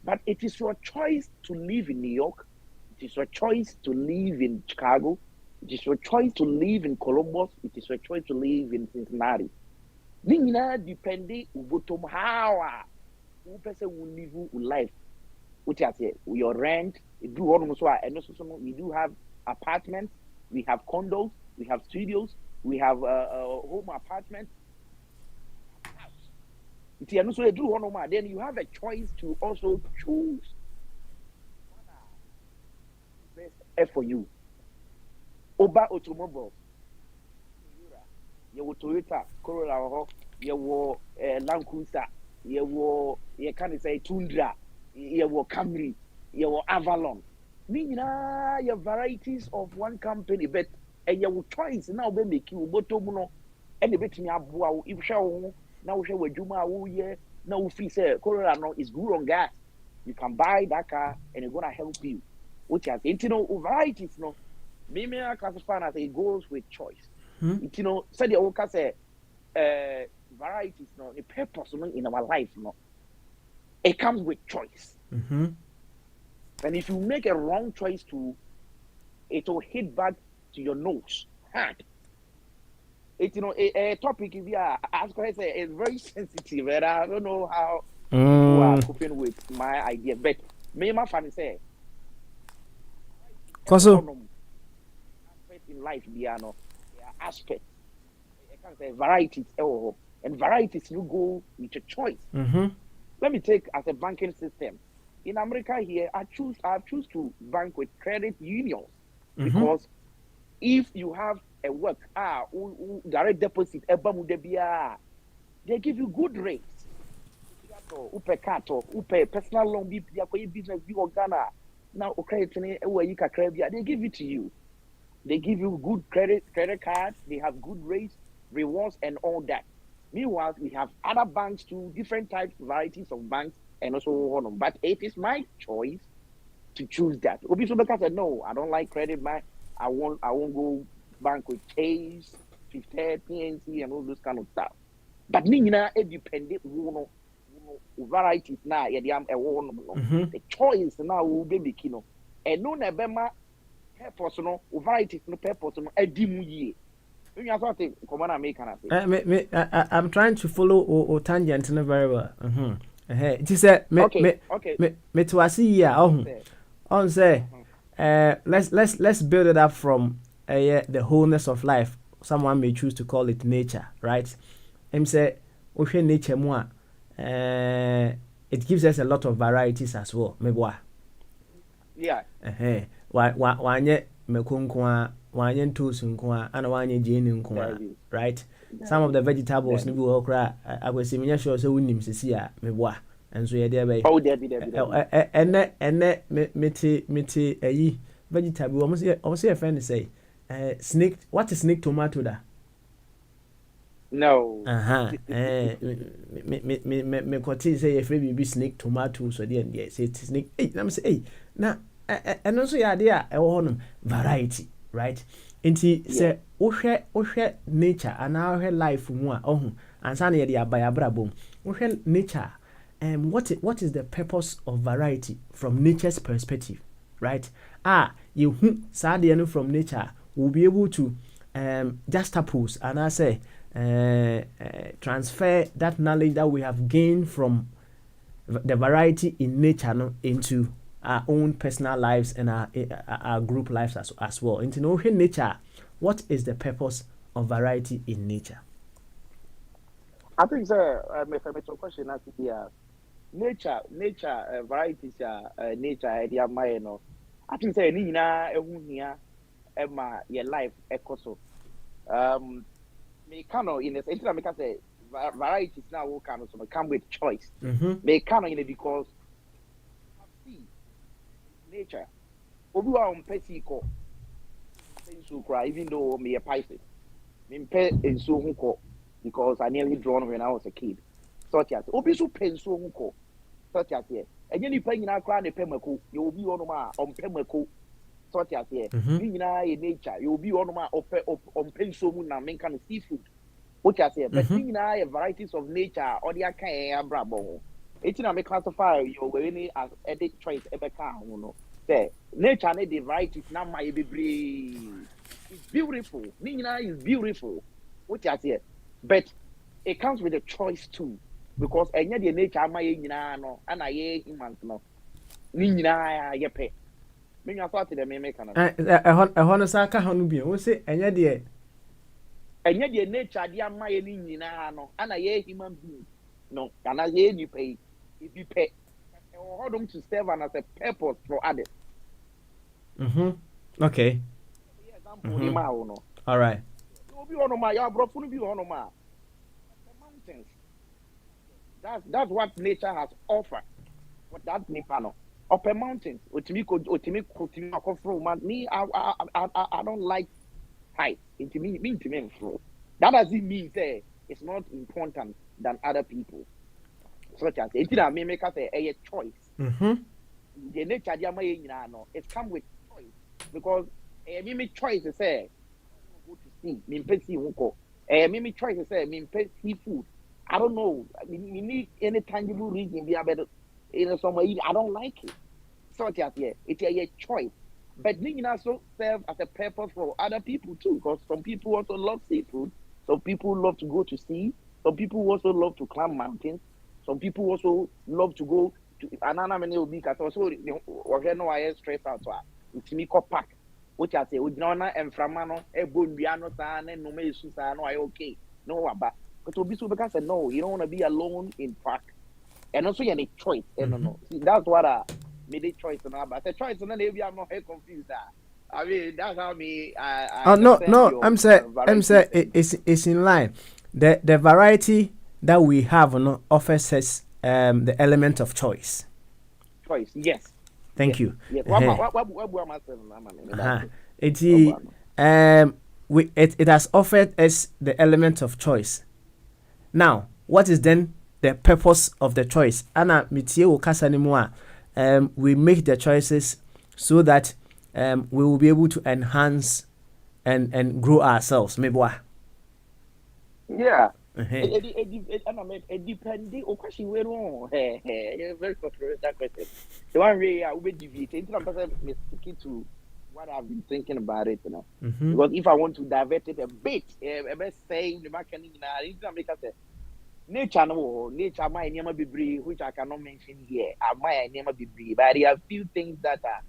but it is your choice to live in New York, it is your choice to live in Chicago, it is your choice to live in Columbus, it is your choice to live in Cincinnati. Nina depending ubotom how who person will live life. Which I say your rent, we do we do have apartments, we have condos, we have studios, we have home apartments. Then you have a choice to also choose best for you. Oba automobiles. You Toyota Corolla, you Land Cruiser, you can say Tundra, you Camry, you Avalon. Your varieties of one company, but your choice now be make you botomuno and the bit in your if show now show a Juma now free say Corolla no is good on gas. You can buy that car and it's gonna help you. Which has varieties no. Me classify as it goes with choice. Said the Oka say varieties no the purpose in our life no. It comes with choice. And if you make a wrong choice it will hit back to your nose hard. It a topic if as I say it's very sensitive and I don't know how you are coping with my idea. But me my fan say in life there aspect I can say varieties and varieties you go with your choice. Let me take as a banking system. In America here, I choose to bank with credit unions because if you have a work direct deposit they give you good rates. Upe personal loan business Ghana now credit they give it to you. They give you good credit cards, they have good rates, rewards and all that. Meanwhile, we have other banks too, different types, varieties of banks, and also on. But it is my choice to choose that. Obisubeka said, no, I don't like credit bank. I won't go bank with Chase, Fifth Third, PNC, and all those kind of stuff. But Nina, it depended varieties now. The choice now will be kino. And no nebema personal varieties no personal edimu. I'm trying to follow or tangent very well. It is a me to see on say let's build it up from the wholeness of life. Someone may choose to call it nature, right? Say nature more it gives us a lot of varieties as well. Yeah. Wanye mekunkwa wanye tools nkwa ana wanye jeni nkwa, right? Some of the vegetables ni bi okra akwesiminya sure so wunim sisi a meboa and so yeah there be Oh, there be. and mete ayi vegetable almost a friend say snake, what is snake tomato da? No. Me kotin say if we be snake tomato so there and there say snake. Hey, let me say hey na and also yeah there variety, right? Nti say wohwɛ nature and wohwɛ life mu a ohun ansa na ye dey abayabra bom. Wohwɛ nature, what is the purpose of variety from nature's perspective, right? You saa de no from nature will be able to juxtapose and I say transfer that knowledge that we have gained from the variety in nature no, into our own personal lives and our group lives as well. Into knowing nature, what is the purpose of variety in nature? I think, sir, if I make a question, I think nature, varieties, nature, idea, my, no. I think, sir, Nina, Emma, your life, echo. Me kind of in the sense that I can say varieties now will come with choice. Me kind of in it because see nature. Obi wa on pesi ko. Even though me a Pisces, me pay enso hunko because I nearly drawn when I was a kid. So that obi so penso hunko. So that here. And you pay na kra ne pemako. You will be on pemako. So that here. You na in nature. You will be on penso mu na men kind of seafood. What you say? But you na varieties of nature or the kind brabo. It's na me classify your any as edit choice ebeka no. Say nature ne the varieties na my baby. It's beautiful. Nina is beautiful. What you say? But it comes with a choice too. Because any the nature my no and I humans no. Nina ye pay. Me na thought the me make an. Hono saka hono bi. We say any the enye the nature dia ma ye ni nyina no ana ye human being no ana ye ni pay if you pay hold them to serve and as a purpose for others. Okay. All right. Obi ono ma ya brofo no bi ono ma mountains. That's what nature has offered. What that nipa no upper mountains otimi akofro man me I don't like height. That doesn't mean say it's not important than other people. Such as it may make us a choice. The nature it comes with choice because me choice is say go to see me pay see unko. Me choice is say me pay seafood. I don't know. We need any tangible reason be about somewhere I don't like it. Such as it's a choice. But Nina also serve as a purpose for other people too, because some people also love seafood, some people love to go to sea, some people also love to climb mountains, some people also love to go to another many will be also or no I stress out to Timiko Park, which I say with Nona and Framano, a Bundiano san and no me Susano, I okay. No about but to be so because no, you don't want to be alone in park. And also you need choice. And no. See, that's what made a choice and but the choice and then maybe I'm not confused. I mean that's how me no I'm saying it's in line. The variety that we have offers us the element of choice. Yes. Thank you. Yes. It has offered us the element of choice. Now, what is then the purpose of the choice? Anna mitie wo kasa ni mu a we make the choices so that we will be able to enhance and grow ourselves. Maybe what? Yeah. It depends on question we wrong. Very controversial that question. The one way I will be deviating. I'm speaking to what I've been thinking about it, you know. Because if I want to divert it a bit, say the market nature my name be which I cannot mention here. My name be but there are few things that are,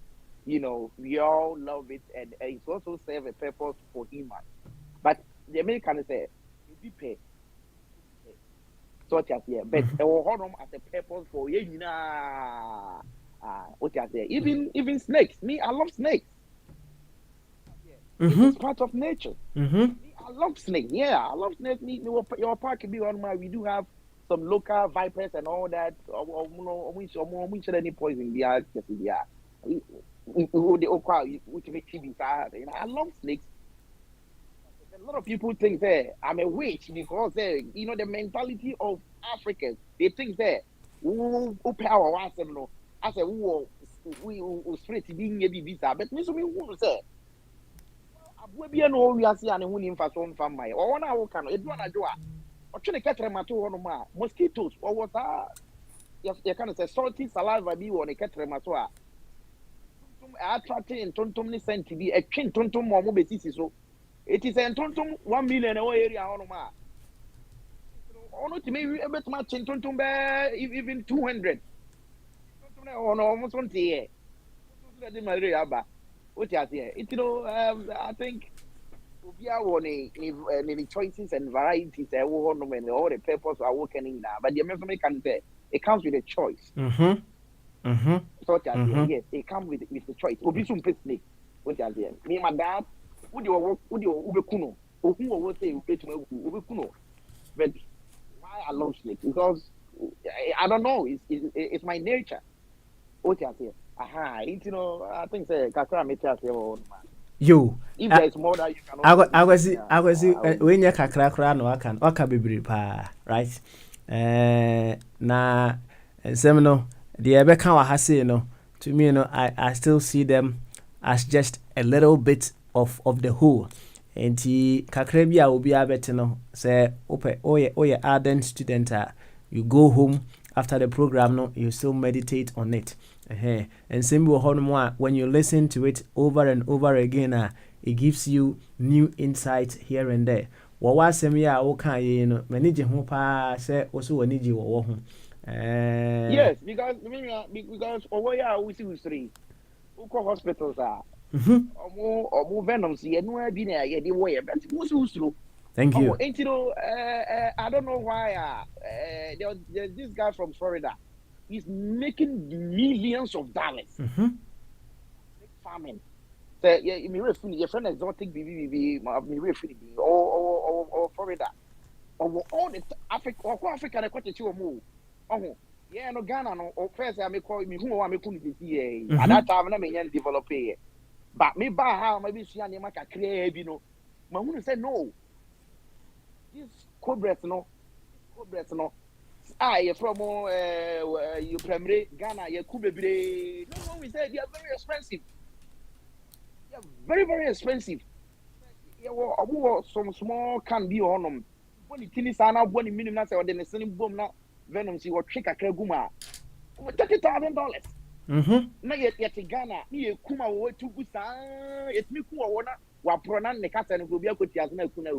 you know, we all love it and it's also serve a purpose for humans. But the Americans say if you pay such as here, but hold on as a purpose for what I say. Even snakes. Me, I love snakes. It's part of nature. Me, I love snakes. Yeah, I love snakes. Me, your park can be on my. We do have some local vipers and all that. We should any poison be out. I love snakes. A lot of people think that I'm a witch because the mentality of Africans. They think that who power wants them. No, I said we straight being maybe visa, but me so me who say. We no we are seeing who in fast one from my or one hour can it one a or trying to catch them at one more mosquitoes or what you can say salty saliva be one a catch them at all. Attracting tontum sent to be a chin tontum more mobility so it is a tontum 1 million away area on ma. Or not to me a bit much in tontum even 200. On almost 1 year. What you here? I think we are on any choices and varieties. All the purpose are working in now. But the American can say it comes with a choice. Such as yes, it comes with the choice. Obi some snake. What you here? Me my dad. Would you ubekuno? Who will say ubekuno? But why I love snakes? Because I don't know. It's my nature. What you here? I think kakra metia say yo if there is more that you can I was when you kakra no aka bebre pa right na ensem the ebeka wa ha say no to me I still see them as just a little bit of the whole enti kakra bia obi abete no say oye ardent student you go home after the program no you still meditate on it. And same when you listen to it over and over again, it gives you new insights here and there. What was some year okay, manage who pa say also need you. Yes, because over we see three. Uko hospitals are or more venoms here, no been a the way, but who's through. Thank you. I don't know why there's this guy from Florida. He's making millions of dollars. Farming. So your friend exotic BBB, or Florida. Or all the Africa or Africa I quite a move. Oh, yeah, no Ghana no first I may call me who I may put it at that time I may develop it. But me by how maybe she and Yamaka create, Mahuna said no. This cobras no. You're from you primary Ghana, you could be no, we said they are very expensive. They are very, very expensive. Some small can be on them. When it is an up, when the minimum or the same boom now, venom, see what trick a Kaguma. $30,000. Now yet Ghana, you Kuma way to good. It's me who are what pronoun the cat and will be a good as no Kuna.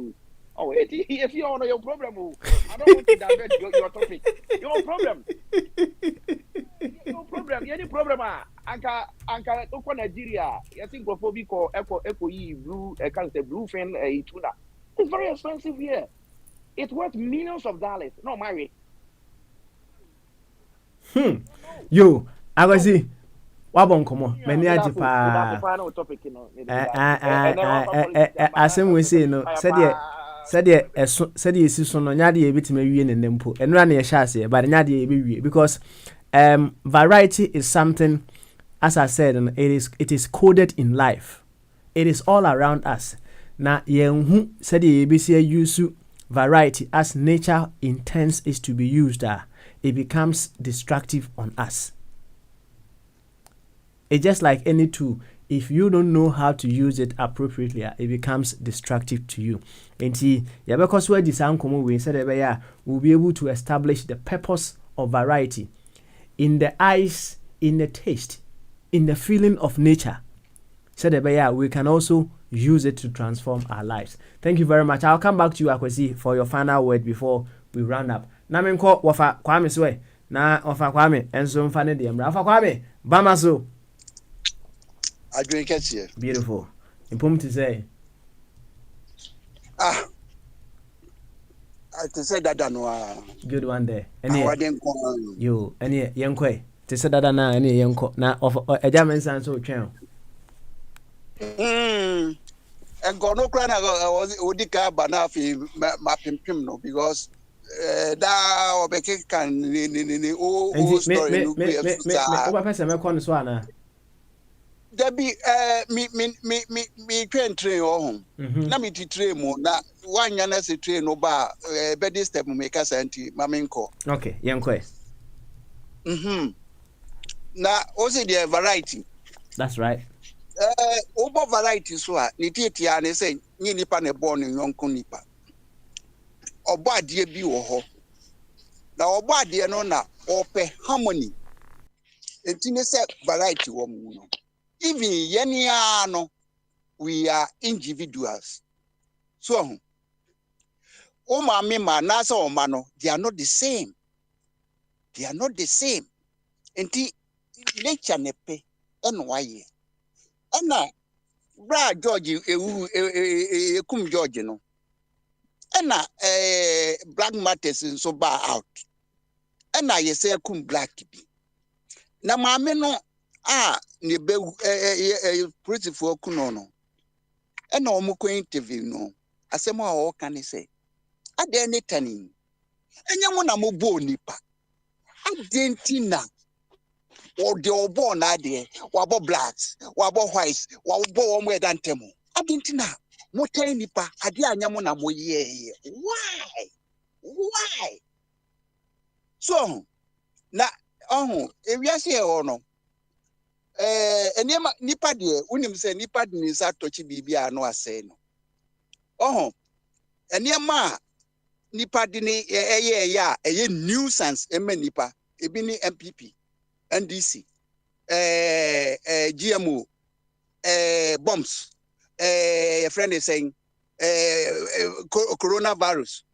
Oh, if you know your problem, I don't want to divert your topic. Your problem. Your problem. Any problem? Anka Oko Nigeria. I think of what we call Eco blue. I can't say bluefin tuna. It's very expensive here. It's worth millions of dollars. No, Mary. Yo, I was see. Wabon komo. Many aji pa. Asem we say no. Said esi so no nyade e bitima wie ne nempo enura na ye hyase but nyade e be wie because variety is something, as I said, it is coded in life. It is all around us. Na yenhu said ye be say use variety as nature intends is to be used, it becomes destructive on us. It's just like any tool. If you don't know how to use it appropriately, it becomes destructive to you. And because we design common we said we'll be able to establish the purpose of variety in the eyes, in the taste, in the feeling of nature. Said we can also use it to transform our lives. Thank you very much. I'll come back to you, Akwesi, for your final word before we round up. Na menko wafa Kwame swe na wafa Kwame enso mfane de mra wafa Kwame bamaso. I drink it here. Beautiful. Important to say. I to say that no. Good one there. Any you any yankwe. To say that na any yanko na of a German san so twen. And go no cry na odi ka ba na fi ma pimpim no because da obeke kan ni o story no me o pese me kon so ana Debbie, me train home. Na me train mo na one yana se train no ba bedi step make us anti maminko. Okay, yenko. Na also the variety. That's right. Over variety so ni titi ane say ni nipa ne born in yonko nipa. Obo ade bi wo ho. Na obo ade no na ope harmony. Enti ne say variety wo mu no. Even yeniano, we are individuals. So, Oma Mima, Nasa Omano, they are not the same. They are not the same. And the nature nepe, and why? And now, Bra George, Kum George, no. And now, Black Matters in so bar out. And now, you say, Kum Black. Now, Mamma no. Ni be pretty for kuno and no mo interview no asemo a o kan say ade ne tani enya na mo bo nipa adentina o de obo na ade wa bo blacks wa bo whites wa bo mo edantemo adentina mo tani nipa ade anya mo na mo ye why so na ewiase e ho no enema nipa de unim se nipa de ni sa tochi bibia no ase no enema nipa de ni eye nuisance ema nipa ebi ni MPP NDC GMO bombs your friend is saying coronavirus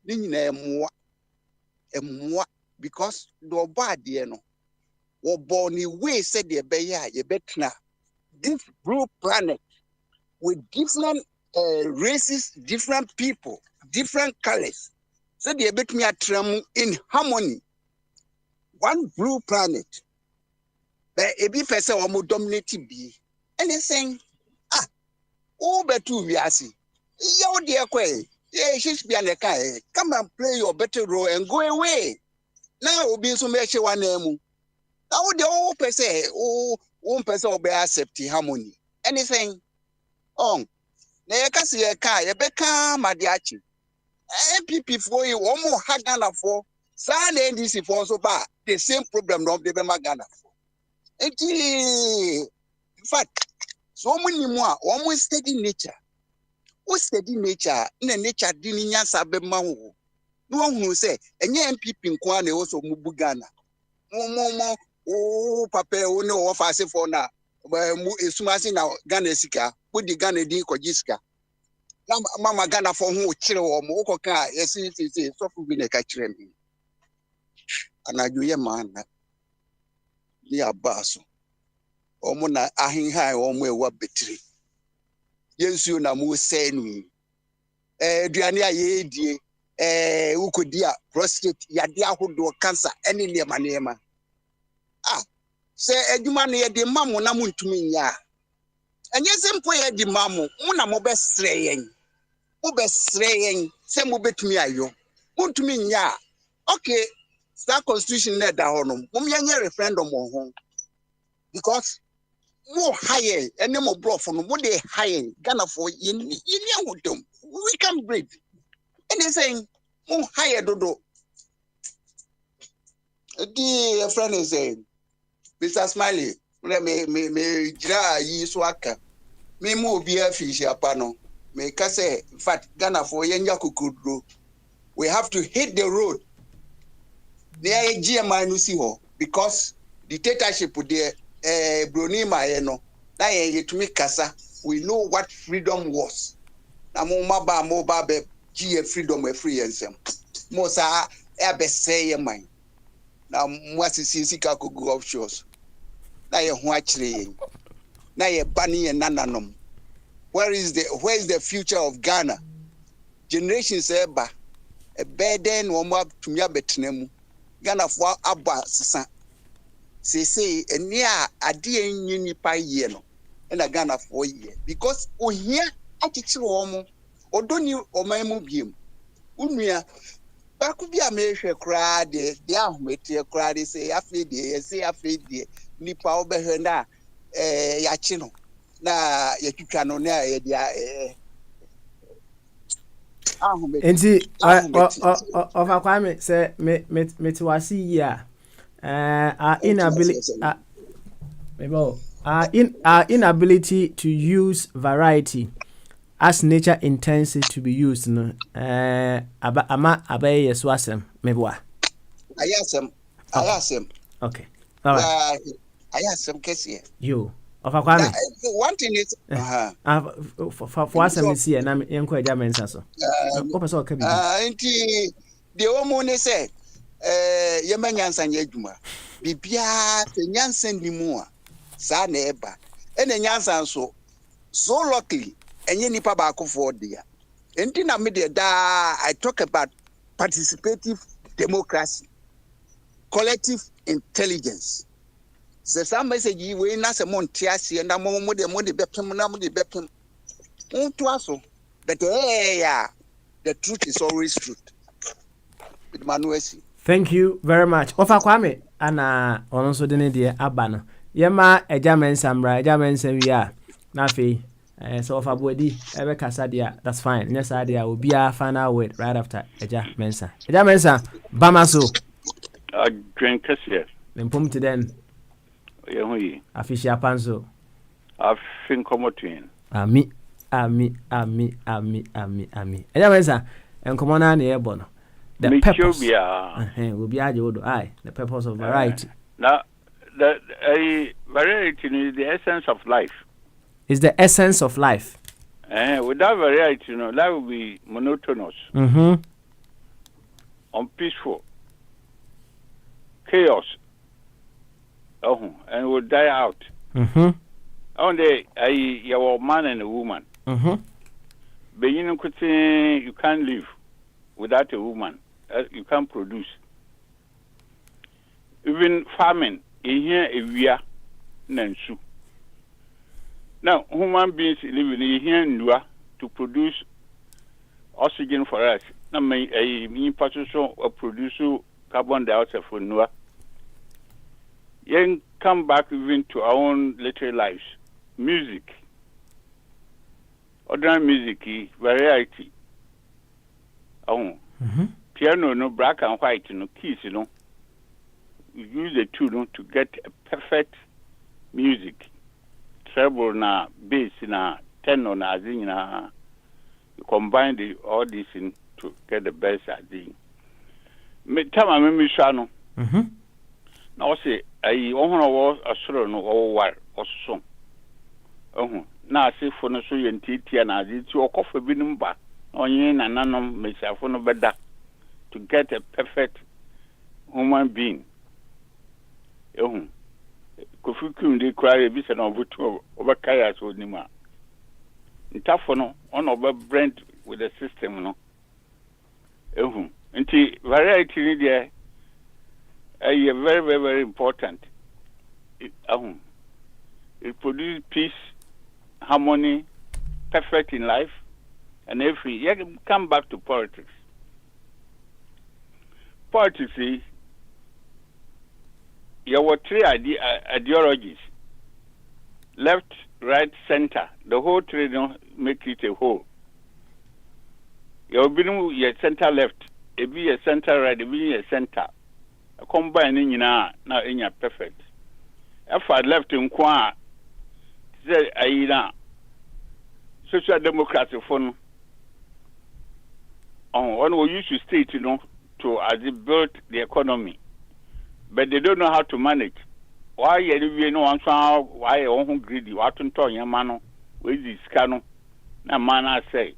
ni nyina emwa because do bad de no or born way said the beya ye betna this blue planet with different races, different people, different colors. So they bet me at in harmony. One blue planet. But a be person or more dominating be. And they saying, betu viasi. Yo dear quay. Yeah, she's be an eka. Come and play your better role and go away. Now will be so much one name. Now the whole person, one person will be accepting harmony. Anything on na yakasi yaka yebeka madiachi. MPP for you, one more Hagana for San NDC for so bad. The same problem of the Magana for. In fact, so many more, almost steady nature. What steady nature in a nature dininya sabe mahu. No one who say, and your MPP in Kwane also Mubugana. Papa, no offer for now. Sumasi now Ghana Sika, put the Ghana D Kojiska. Mama Ghana for who chill or Mokoka, yes, so for being a catcher. And I do your man near Basso. Or Mona Ahin High or more what betray. Yes, you know, more saying me. Diania ye, who could dear prostate, Yadia who do cancer, any near my name. Say edumane ye de mamu na muntumi nya enye sempo ye de mamu una mo be sreyen se mo betumi ayo muntumi nya okay star constitution na da ho no mo yenye referendum ho because mo higher ene mo brofo no mo de higher Ghana for yeni ahodom we can breathe and they saying mo higher dodo the friend is saying Mr. Smiley, me jira yi swaka. Me mo biya fish apano. Me kase fat Ghana for yenya kukudro. We have to hit the road. There GMI no see ho because dictatorship there Bruni Maeno. Na ye to me kasa. We know what freedom was. Na mo ba be GF freedom we free ensem. Mo sa ebe say mine. Na mwasi sika ko go offshores. Na ye ho akire na ye bani ye nananom. Where is the future of Ghana? Generations eba a burden wo ma tumi abetena Ghana for aba sesa. Say eni a ade enyi nipa ye no. Na Ghana for ye because ohia akikire wo mo odoni omaimu biem. Unua Bakubia mehwe kra de ahomete kra de say afi de say afi de nipa obehwe na yachi no na yatwitwa no na ye de ahomete Enti of Kwame say me to wasi ya our inability our inability to use variety as nature intends it to be used no ama abaye yeso asem meboa ayasem okay all right ayasem kese yo of Kwame one thing is for asem is here na enko eja mensa so o person ka bibi nti de o mu ne say ye manyansa nya adwuma bibia se nyansa ni mu a sa na eba ene nyansa so luckily enye nipa ba akofo dia enti na me de da I talk about participative democracy, collective intelligence. So some message we na se montiasi na mo de bepem na mo de bepem unto aso that the truth is always truth with Manuesi. Thank you very much. Ofa Kwame ana ono so de ne de aba no yema eja mensa wi a na fe so ofa body ebe kasa dia that's fine nyesa dia obi a final word right after eja mensa bamaso drink kase mpom to den ye hu yi afishia panso afin komotun ami eja mensa enkomo na e bo no the purpose obi aje wodo the purpose of variety now the variety is the essence of life. Is the essence of life. Without variety, life will be monotonous, unpeaceful, chaos, and will die out. Only you're a man and a woman. But you can't live without a woman. You can't produce. Even farming, in here, we are nansu. Now, human beings live in here to produce oxygen for us. Now, me person produce carbon dioxide for Nua. Then come back even to our own little lives. Music, ordinary music, variety. Piano, no black and white, no keys, We use the two to get a perfect music. Treble na bass na tenor na azin na you combine all these in to get the best azin. Me tama me misha no. Na o se ayi ohun wo asoro no o war oso. Na asefo no so ye ntitia na azin ti okofa bi numba. Onye na nanom mesafo no beda to get a perfect human being. Kofukum de kware bi se na obutu obakaya so nima ntafo no on oba brand with the system no nti variety ni there very very very important it produce peace, harmony, perfect in life, and you come back to politics. Politics is there were three ideologies: left, right, center. The whole three don't make it a whole. You have been your center left, it be a center right, it be a center. Combining now in your perfect. If I left in Kwa, say Aida, Social Democratic phone. One will use to state, to as it built the economy. But they don't know how to manage. Why you know why you greedy? What to tell your man? Where is this cano? Na man I say.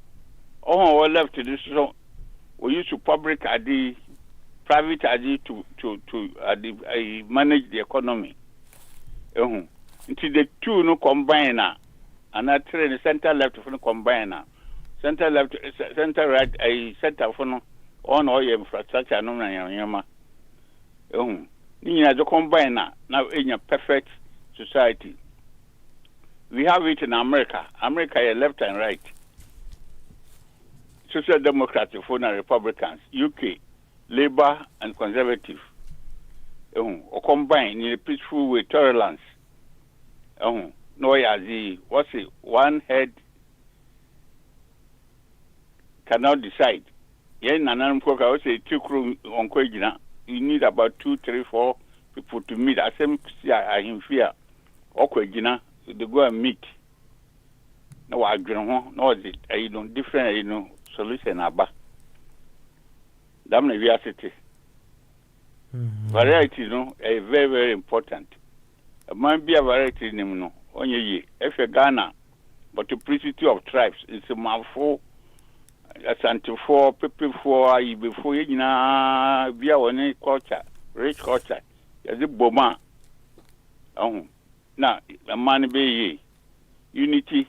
All left to this so we used to public ID, private ID to manage the economy. Until the two no combine now, and I train the center left for no combine now. Center left, center right, a center for no on all your infrastructure no yama. You have to combine now in a perfect society. We have it in America. America is left and right. Social Democrats for Republicans. UK, Labour and Conservative. Or combine in a peaceful way, tolerance. No, what's it? One head cannot decide. You need about 2, 3, 4 people to meet. I in fear. They go and meet. No, I don't know. No, different, solution about. Damn diversity. Variety, is very, very important. It might be a variety, only if a Ghana, but the multiplicity of tribes is a mouthful. Asante for people for before you know, be our culture, rich culture. As a boma. Now, a man be unity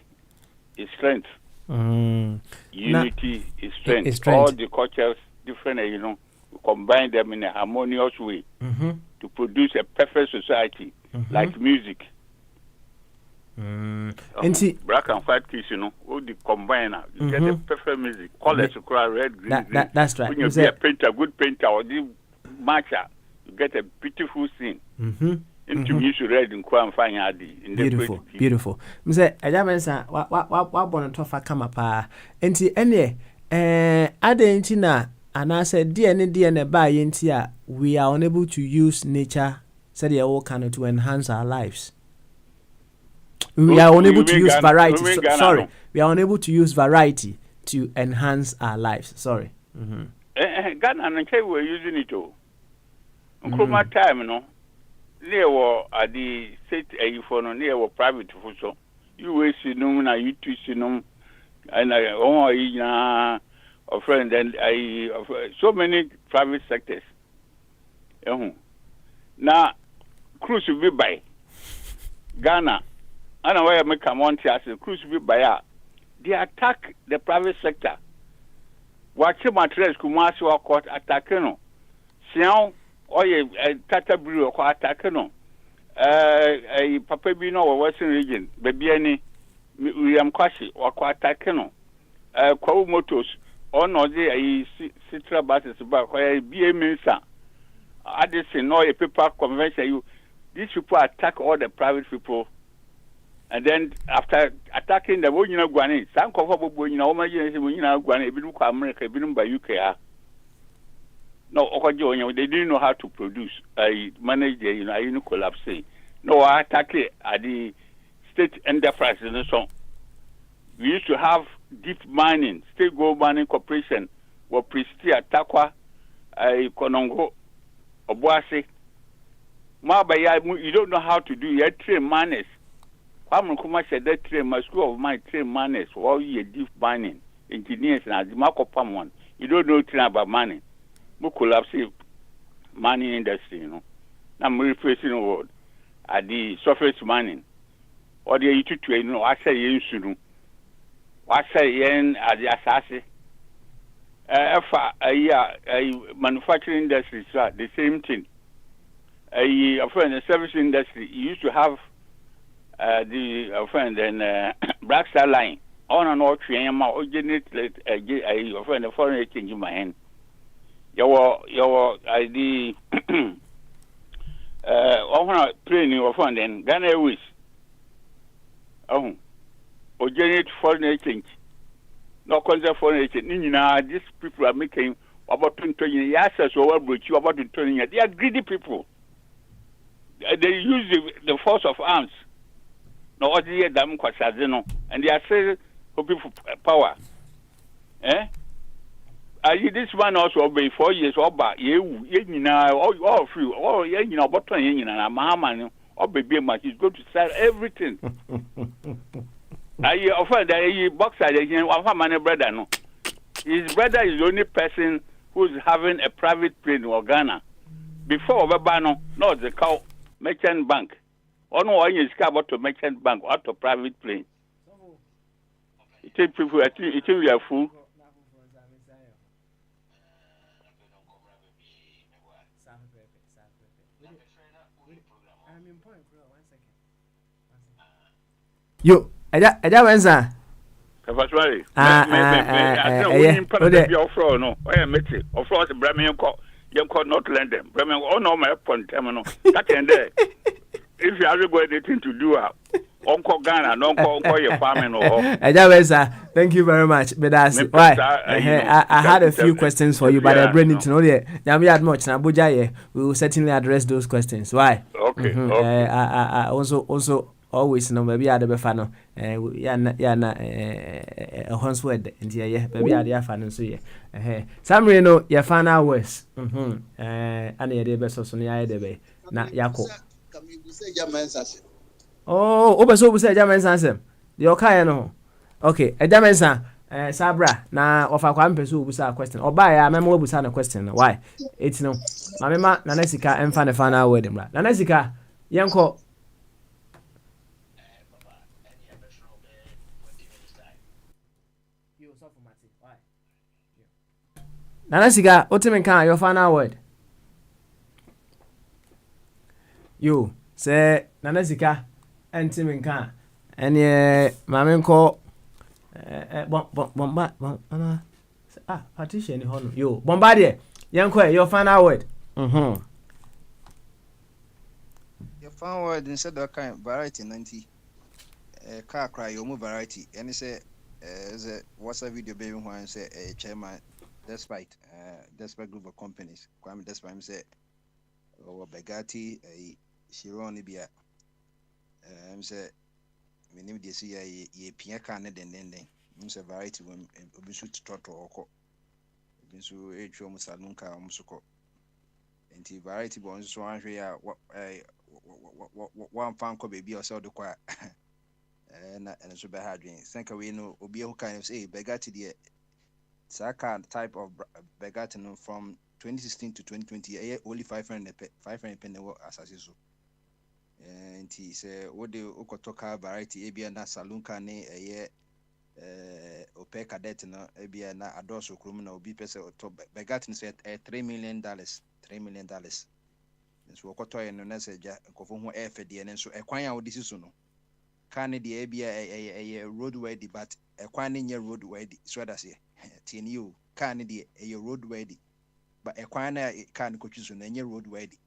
is strength. Unity is strength. All the cultures different, we combine them in a harmonious way to produce a perfect society, like music. Black and white kids, all the combine now. You get a perfect music. Colors, red, green. That's right. When you be a painter, good painter, or the matcher, you get a beautiful scene. Into music red and quite fine. Beautiful. Mse, Ejamensa, what born to fa kama pa. Enti ene, ade enti na, and I said, DNA by enti we are unable to use nature, said the all kind to enhance our lives. We are unable to use variety. Sorry, we are unable to use variety to enhance our lives. Sorry. Ghana and we're using it all. Nkrumah time, near at the state for near private for so. You see no, na you two see no, and I a friend and so many private sectors. Now, cruise will be by Ghana. I know why I make a month as a cruise will be by. They attack the private sector. Watch my trace, Kumasi or court attacking. Sian or a Tata Brew or attacking. A Papa Bino or Western region, baby any William Kwasi or attacking. Kwa Motos or no, a Citra buses about where be a minister. I just say no, a paper convention. These people attack all the private people. And then after attacking the Guanese, some comfortable Guanese, America, by UK. No, they didn't know how to produce. I manage the collapse. No, I attack it at the state enterprise and so on. We used to have deep mining, state gold mining corporation, were Pristia, Takwa, Konongo, Obuasi. You don't know how to do. You have train miners. I'm Kuma said that train my school of my train miners all year deep mining engineers and the Marco Palm one. You don't know anything about mining. We collapse mining industry, I'm replacing the word at the surface mining. Or the YouTube, I say yen soon. I say yen at the assassin. A manufacturing industry, the same thing. A friend, the service industry used to have the friend and Black Star Line on and off train or generate a friend of foreign exchange in my hand. Your the plane your friend and Ghana Airways. Or generate foreign exchange. No concern foreign exchange. These people are making about 20 years or you about 20 years. They are greedy people. They use the force of arms. No, what the damn Kwasazino, and they are saying hoping for power. This one also be 4 years or back, all free, all but 20 years, and Mahaman or baby much is going to sell everything. I offer the boxer again, one man brother. No, his brother is the only person who is having a private plane in Ghana. Before Obano, not the cow merchant bank. Or no, you discover to merchant bank or to private plane. It takes people, I think we are full. Yo, Aja Wenza. I don't know. I met it. Of course, Bramian call. You could not lend them. But oh no, my point, that and there. If you have got anything to do, Uncle Ghana, Uncle your farming or. Thank you very much. But that's why I had a few questions for you, but I bring it to know yet. Now had much now, Buja. We will certainly address those questions. Why? Okay. I also always know maybe I had a befano. A horse word and yeah, maybe I had fan and so yeah. Some know your fan hours. And the best of Sonia Debe. Not Yako. Oh, obeso say German answer. The okay no. Okay, a German Sabra na ofa kwa mpeso obusa question. Oba ya memo obusa na question. Why? It's no. Mama na nasika emfa ne final word mra. Na nasika yenko na nasika otime kan your final word. You say na nasika enti nka ene mame nko bomba partition ni hono yo bombardier yanko your final word your final word instead of kind variety 90 car cry your move variety and say is a what's a video baby one say chairman despite group of companies Kwame despite say or Begati Shironi Bia say me name dey see ye pia kan den say variety when obi shoot toto oko obi so etwa mu salon ka mu soko enti variety bon so anhwe ya one fan ko baby o say do kwa na so be hadwen senka we no obi who kind say Begati the saka type of Begati no from 2016 to 2020 only 500 pen asase so nti say what the okotoka variety ebia na salon ka ne ope cadet no ebia na adoso krum na obi pese oto Begati no say $3 million nso okoto ye no na say ja nkofo ho efede ne nso ekwan a odisi so no ka ne de ebia roadway di but ekwan ne nye roadway di so da say tini you ka ne de roadway di but ekwan na ka ne kotwi so na nye roadway di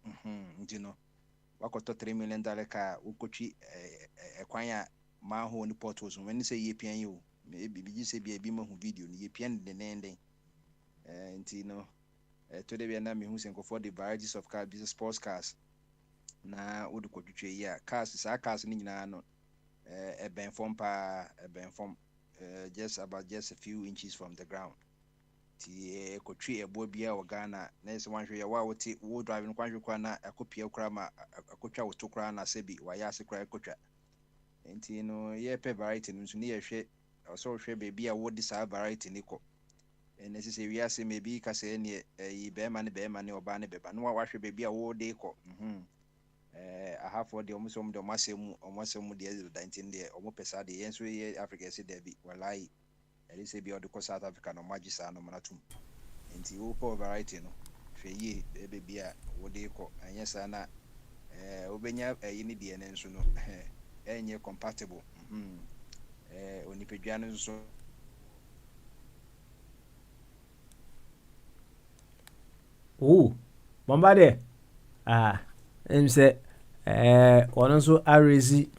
nti no wakoto $3 million ka ukotwi ekwan a ma ho ni portals when say ye pian you maybe say bi mahu video ni ye pian de nende nti no to de bi na me hu sen for the varieties of car business sports cars na wodu kotwitwe ya cars sa cars ni nyina no ben form just about just a few inches from the ground ti kotwi ebo bia o Ghana na se wanhwe ya wa wote wo driving kwanhwe kwa na akopia kra ma akotwa woto kra na sebi wa ya se kra akotwa enti no ye pe variety no so ni ye hwe so hwe baby a wo di sa variety ni ko ene se wi ase maybe ka se ne yi be ma ne oba ne beba no wa hwe baby a wo de ko aha for the omusom de omasemu de dantin de omo pesa de yen so ye Africa se de bi walai ele se bi o de ko South Africa no magisa no manatum enti wo po variety no hwe yi baby a wo de ko anya sa na obenya yini de ne nso no enye compatible onipedwa no nso Bombardier say one also arrazy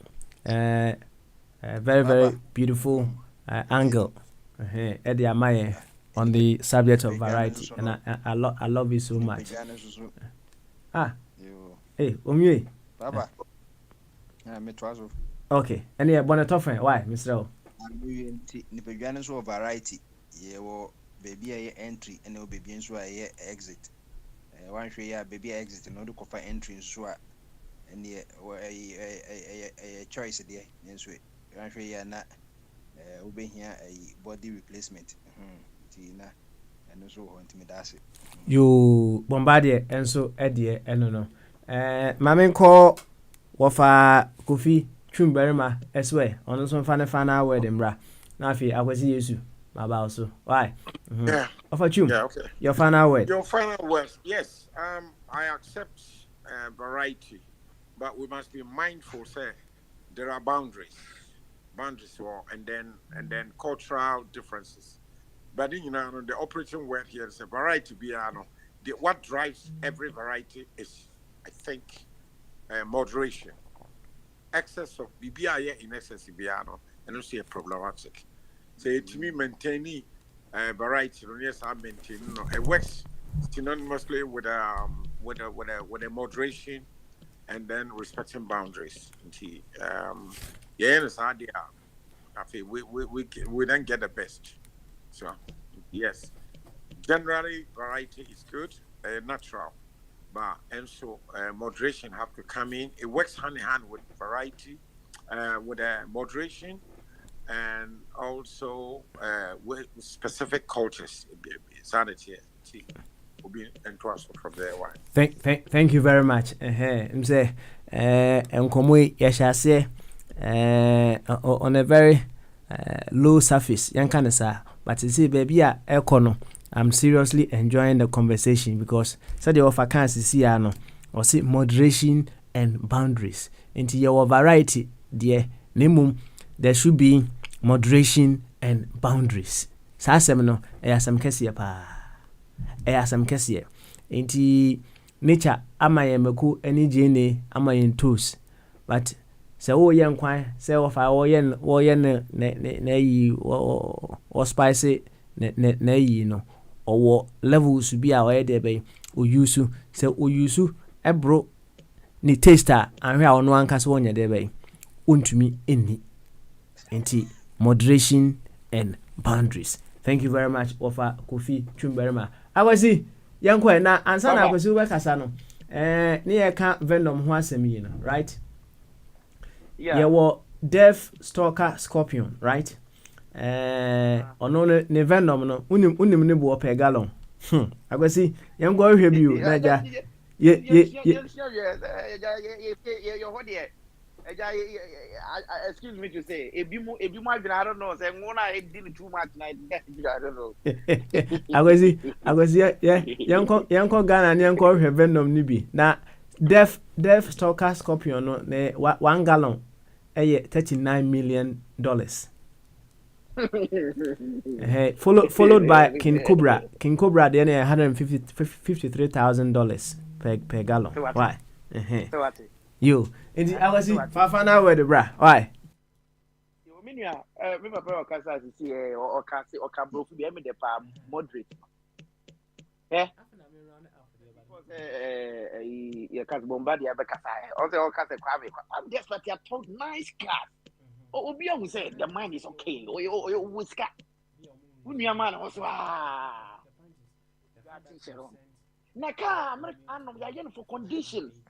very beautiful angle at the Amaye on the subject of variety and I love it so much. Hey, Omue. Baba. Me twazo. Okay. And yeah, bonnet offering. Why, Mr. O? Nipedwane so variety. Ye wo baby a entry and no baby so a exit. One shwe ya baby exit no do kofa entry so and ye a choice there. Yes we. One shwe ya na obe here a body replacement. Tina and so ho ntimi dase. You Bombardier and so edie no. Mame nko wofa Kofi Twumberima eswe ono so fa ne final word mbra na afi akwasi Yesu baba also why Yeah. Ofa Twum Yeah, okay. your final word. Your final words, yes. I accept variety, but we must be mindful. Say there are boundaries, and then cultural differences. But you know, the operating word here is a variety. what drives every variety is, I think, moderation. Excess of BBI in excess biano and also problematic. So to me maintaining variety, yes, I'm maintaining. It works synonymously with a moderation and then respecting boundaries. Yeah, it's idea. I feel we then get the best. So yes, generally variety is good, natural, but also moderation have to come in. It works hand in hand with variety, with moderation, and also with specific cultures. Sanity, will be entrusted from there. Why? Thank you very much. I'm say enkomo yashase on a very low surface. Yan kind of say, but you see, baby, econo. I'm seriously enjoying the conversation because so the offer can see no or see moderation and boundaries. Into your variety, dear Nemum, there should be moderation and boundaries. Sasemno, some kesia pa. Some kesia. Into nature, amayemeku any jene amayen toes. But so young quine, say of our yen or spicy ne you know. Or levels be our day by or use so or use ebro ni taster and here on one cast one day by to me any moderation and boundaries. Thank you very much, Ofa Kofi Chumberma. I was see young quite now and son I was over Casano. Near can't venom who has me, right? Yeah, well, Death Stalker Scorpion, right? Ono ne venom no unim ne bo pe gallon agwasi yam go hwe bi o na ja ye excuse me to say ebi mu adwena I don't know say ngona e di too much na I don't know agwasi yanko Ghana ne yanko hwe venom ni bi na Death Stalker Scorpion no ne 1 gallon $39 million. Followed by King Cobra. King Cobra then $153,000 per gallon. Why? You. I was in Fafana where the bra. Why? You mean ya? Me papa okasa si or kasi or can broke be the palm moderate. Eh? You can bombard the Abacasa. Also, all cast a crabby. I'm just like you told nice cat. Obi who said the mind is okay. Or whisker. When your man was Naka, I'm not for conditions.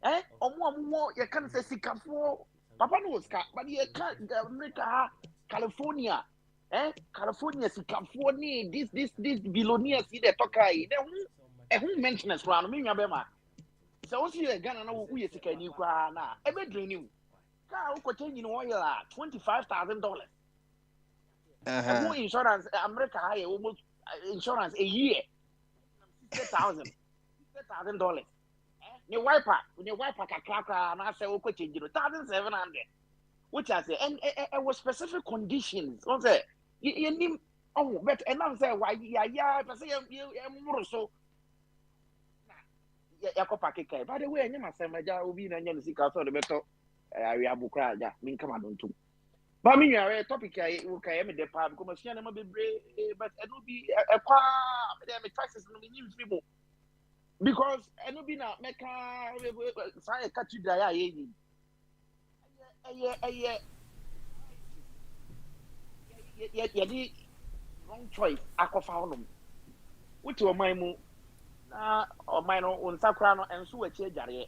Eh? Or more, you can't say Singapore. Papa knows cat, but you can't America, California. Eh? California, Singapore, this billionaire see the Tokai. Who mentions round me, Abema? So, what's your gun and who is a can you cry now? Every dream you. Car changing oil $25,000. Who insurance America high almost insurance a year $60,000. Your wiper and I say okay change 1,700. Which I say and it was specific conditions. What's it? You need but and I'm say why yeah I say you more so. Yeah, by the way, I never say my job will be in any secret so the better. I have bukra ja min kama don to ba mi yare topic I will kai me de pa because she na be but it will be a kwa me taxes no me nim people because it will be na make say catch you there ye di wrong choice akofa honom wuti o man mu na o man no unsakra no enso a che jare.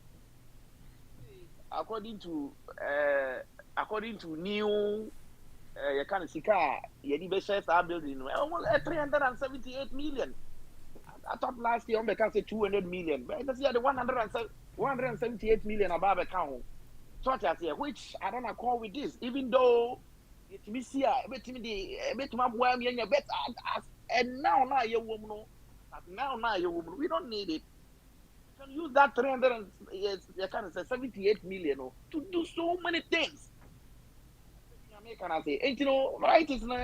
According to new you can see car the shares are building almost 378 million. I thought last year on the can say 200 million, but this year the 178 million above account. So I say which I don't accord with this, even though it me see a bit my boy me bet and now you woman we don't need it. Can use that 378 million to do so many things. Can I say, and right is no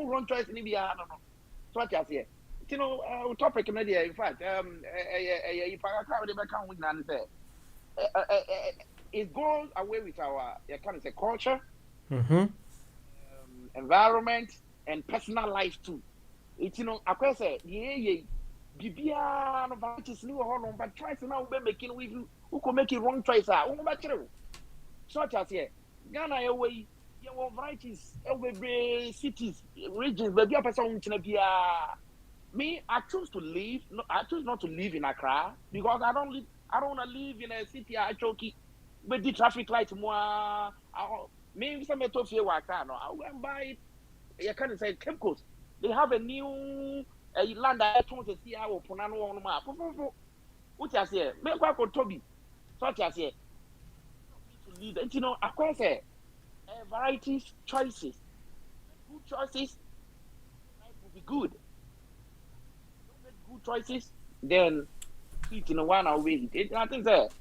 wrong choice in Libya. So what I say, you know, topic in fact, if I can't remember, can't say it goes away with our kind of say culture, environment, and personal life too. It's I can say Bibia no varieties new or but twice now we making with who could make it wrong choice. Such as here, Ghana away, your varieties, every cities, regions, but your person me, I choose to live. No, I choose not to live in Accra because I don't want to live in a city. I choke with the traffic light more. Me, some to fear Accra. No, I went by. You can't say Cape Coast. They have a new land I want to see how Ponano on map. What I say, make what for Toby. Such as here, to lead. And I can say varieties, choices, good choices. Life will be good. Good choices, then one away. I think that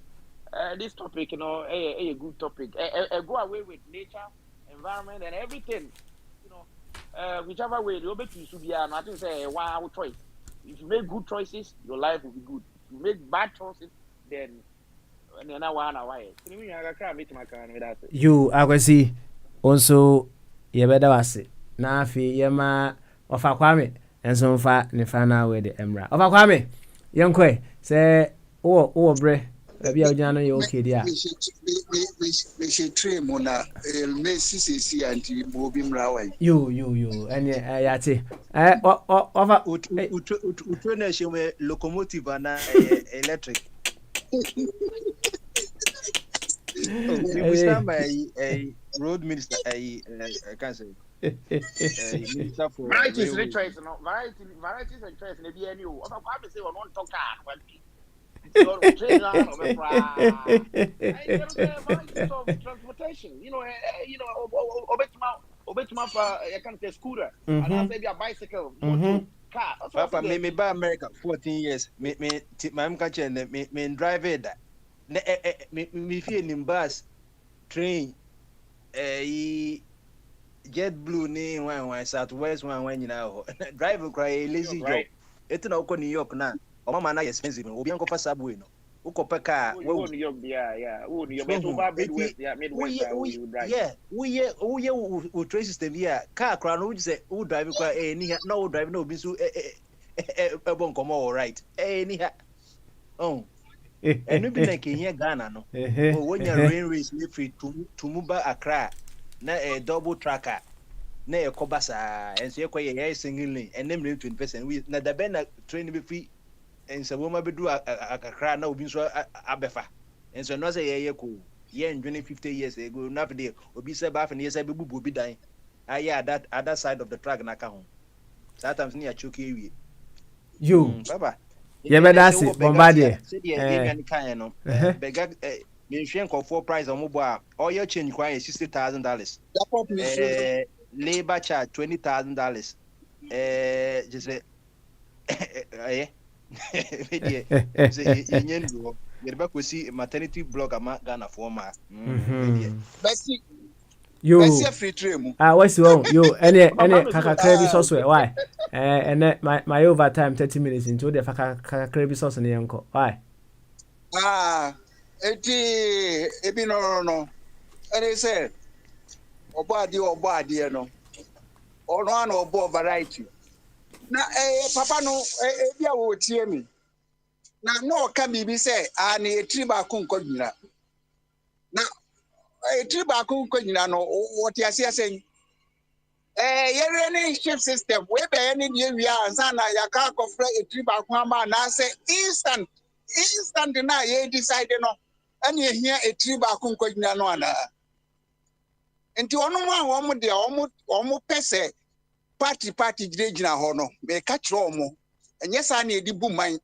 this topic, a good topic. Go away with nature, environment, and everything. Whichever way you make it to be, I think say one choice. If you make good choices, your life will be good. If you make bad choices, then one away. You, I can see. Also, you better was it. Now, Yama of a Kwame. And so far, the final way the Emra. Of a Kwame, young Quay, say, oh, bre, maybe I'll join you, okay, dear. We should train Mona, Messi, and Bobim Raway. You, and Yati. Over locomotive and electric. We stand by a road minister, I can't say. Varieties and choice, varieties and choice. Maybe any of them say on one talk. Transportation. Obetuma I can't say scooter. And maybe a bicycle, car. Papa, me buy America 14 years. Me I'm catching me drive it. Me feel in bus, train, Jet Blue ni one Southwest one drive cry lazy job. It's not New York now. Or mama na expensive. Obi anko fa subway no. Uko peka we New York yeah. New York Midwest Midwest yeah. We train system here. Car cry no say who drive cry ni no drive no bi so bon come all right. Ni ha. Oh. And we be like in Ghana no. When you rain race free to Muba Accra. Na a double tracker na e kobasa enso ekoye ye single lane and them 20% we na da ben na train be free enso wo ma bedu akakra na obi so abefa enso no say ye ko ye ndwene 50 years ago na fide obi say ba fa na ye say bebubu obi dan aye that other side of the track na ka ho sometimes ni achoke ewie you baba ye be that bombardier bega me hwen for price omobo a oil change kwa $60,000 labor charge $20,000 just say media say yendu you be see maternity blog ama Ghana for ma Bessie you free trade what's wrong you any kakakra bi sauce why and my overtime 30 minutes into the kakakra bi sauce na yanko why ebi no and they say obadi no ono an obo variety na papa no bia wo tie mi na no ka bibi say na etri ba ko nkodwira na etri ba ko nkodwira no what you say say yere ni shift system we be any die wi ansa na yaka kofra etri ba ko ama na say instant na ye decide no ani ehia etri ba ko nkodwira no ana enti ono mu a wo mu de wo mu pese party gina ho no me ka kire omo enye sa na edi bu man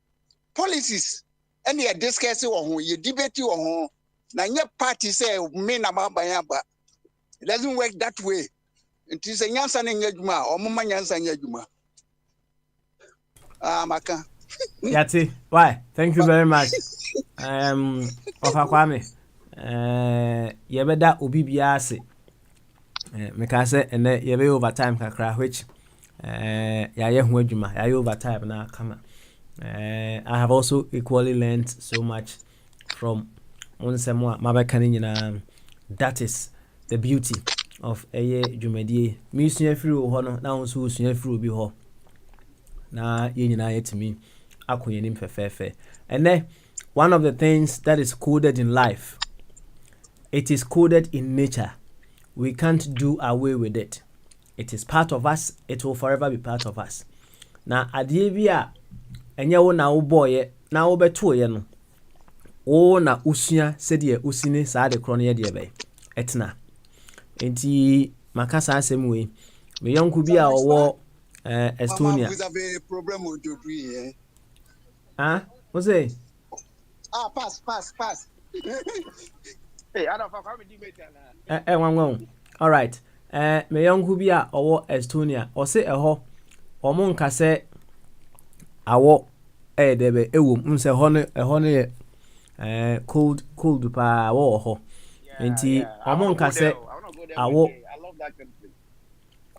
policies ene ye discuss wo ho ye debate wo ho na nye party say me na maban aba it doesn't work that way enti se nyansa na nya djuma omo ma nyansa nya djuma maka Yati why thank you very much Ofa Kwame ye beda obi bia ase me ka say ene ye be overtime kakra which yaye ho adwuma yaye overtime na kama. I have also equally learned so much from Monsemo Mabakani nyina. That is the beauty of eye dwumadie. Me sua free ho no na won so sua free obi ho. Na ye nyina yetimi akoyenim fefefe. And then one of the things that is coded in life, it is coded in nature. We can't do away with it. It is part of us. It will forever be part of us. Na adie bi a enye wo na wo boye na wo beto ye no. O na usua sede usine saa de kro no ye de be. Etna. Enti makasa asem we. Me yonku bi a owo Estonia. Vous avez problème aujourd'hui Hein? What's it? Ah, pass. Hey, I don't know how many debate One. All right. Me yonku bi a owo Estonia. O se eho omo nka se awo debe ewo nse ho no ye cold pa wo ho. Enti omo nka se awo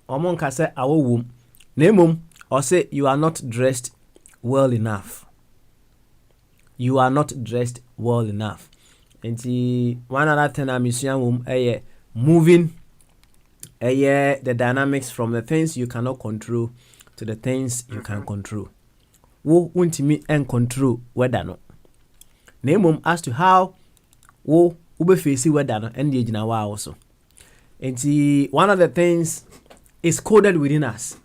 omo nka se awo wom. Na emom o say you are not dressed well enough. You are not dressed well enough. And one other thing I'm saying, moving the dynamics from the things you cannot control to the things you can control. Wo untimi and control whether no. Name as to how wo ube face whether no and the wa also. And one of the things is coded within us.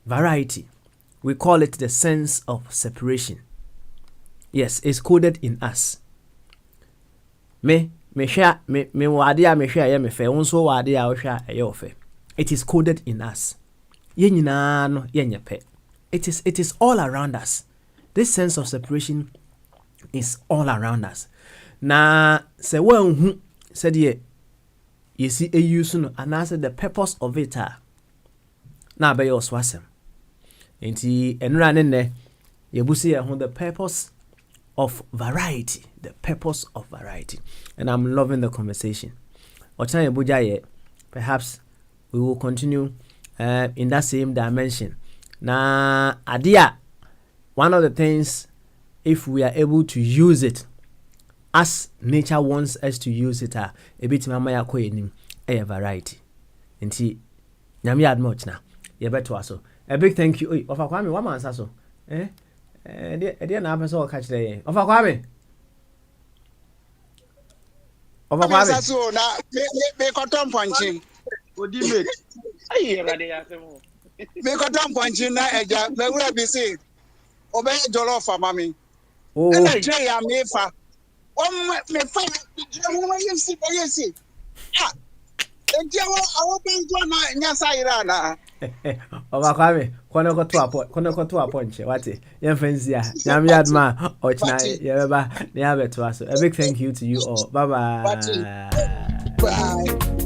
Variety. We call it the sense of separation. Yes, it's coded in us. Me share me wade a me share ye me fe wonso wade a wo hwa ye ofe. It is coded in us. Ye nyina no ye nyepe. It is all around us. This sense of separation is all around us. Na se wanhu said ye see a use no and answer the purpose of it na be your swasem. Enti enra ne ye busi ye the purpose of variety, the purpose of variety. And I'm loving the conversation. Perhaps we will continue in that same dimension. Na adia, one of the things, if we are able to use it as nature wants us to use it, a bit mama ya koyenim a variety. Nti nyame ad much na ye beto aso. A big thank you. Of Kwame, one man so. Dear na person catch there. Of Kwame. Of Kwame. So na me kotom punching. debate. Aye, ready asemo. Me kotom punching na eja me wura bi say obe jollof mami. Oh. Na tray ya me fa. Me fa mo yesi. Ah. Eja awo benjo na nyasa ira na. Oba Kwame, kono ko to aponche wate yen fancy a nyame adma ochina ye beba na ya beto aso. A big thank you to you all. Bye. Bye.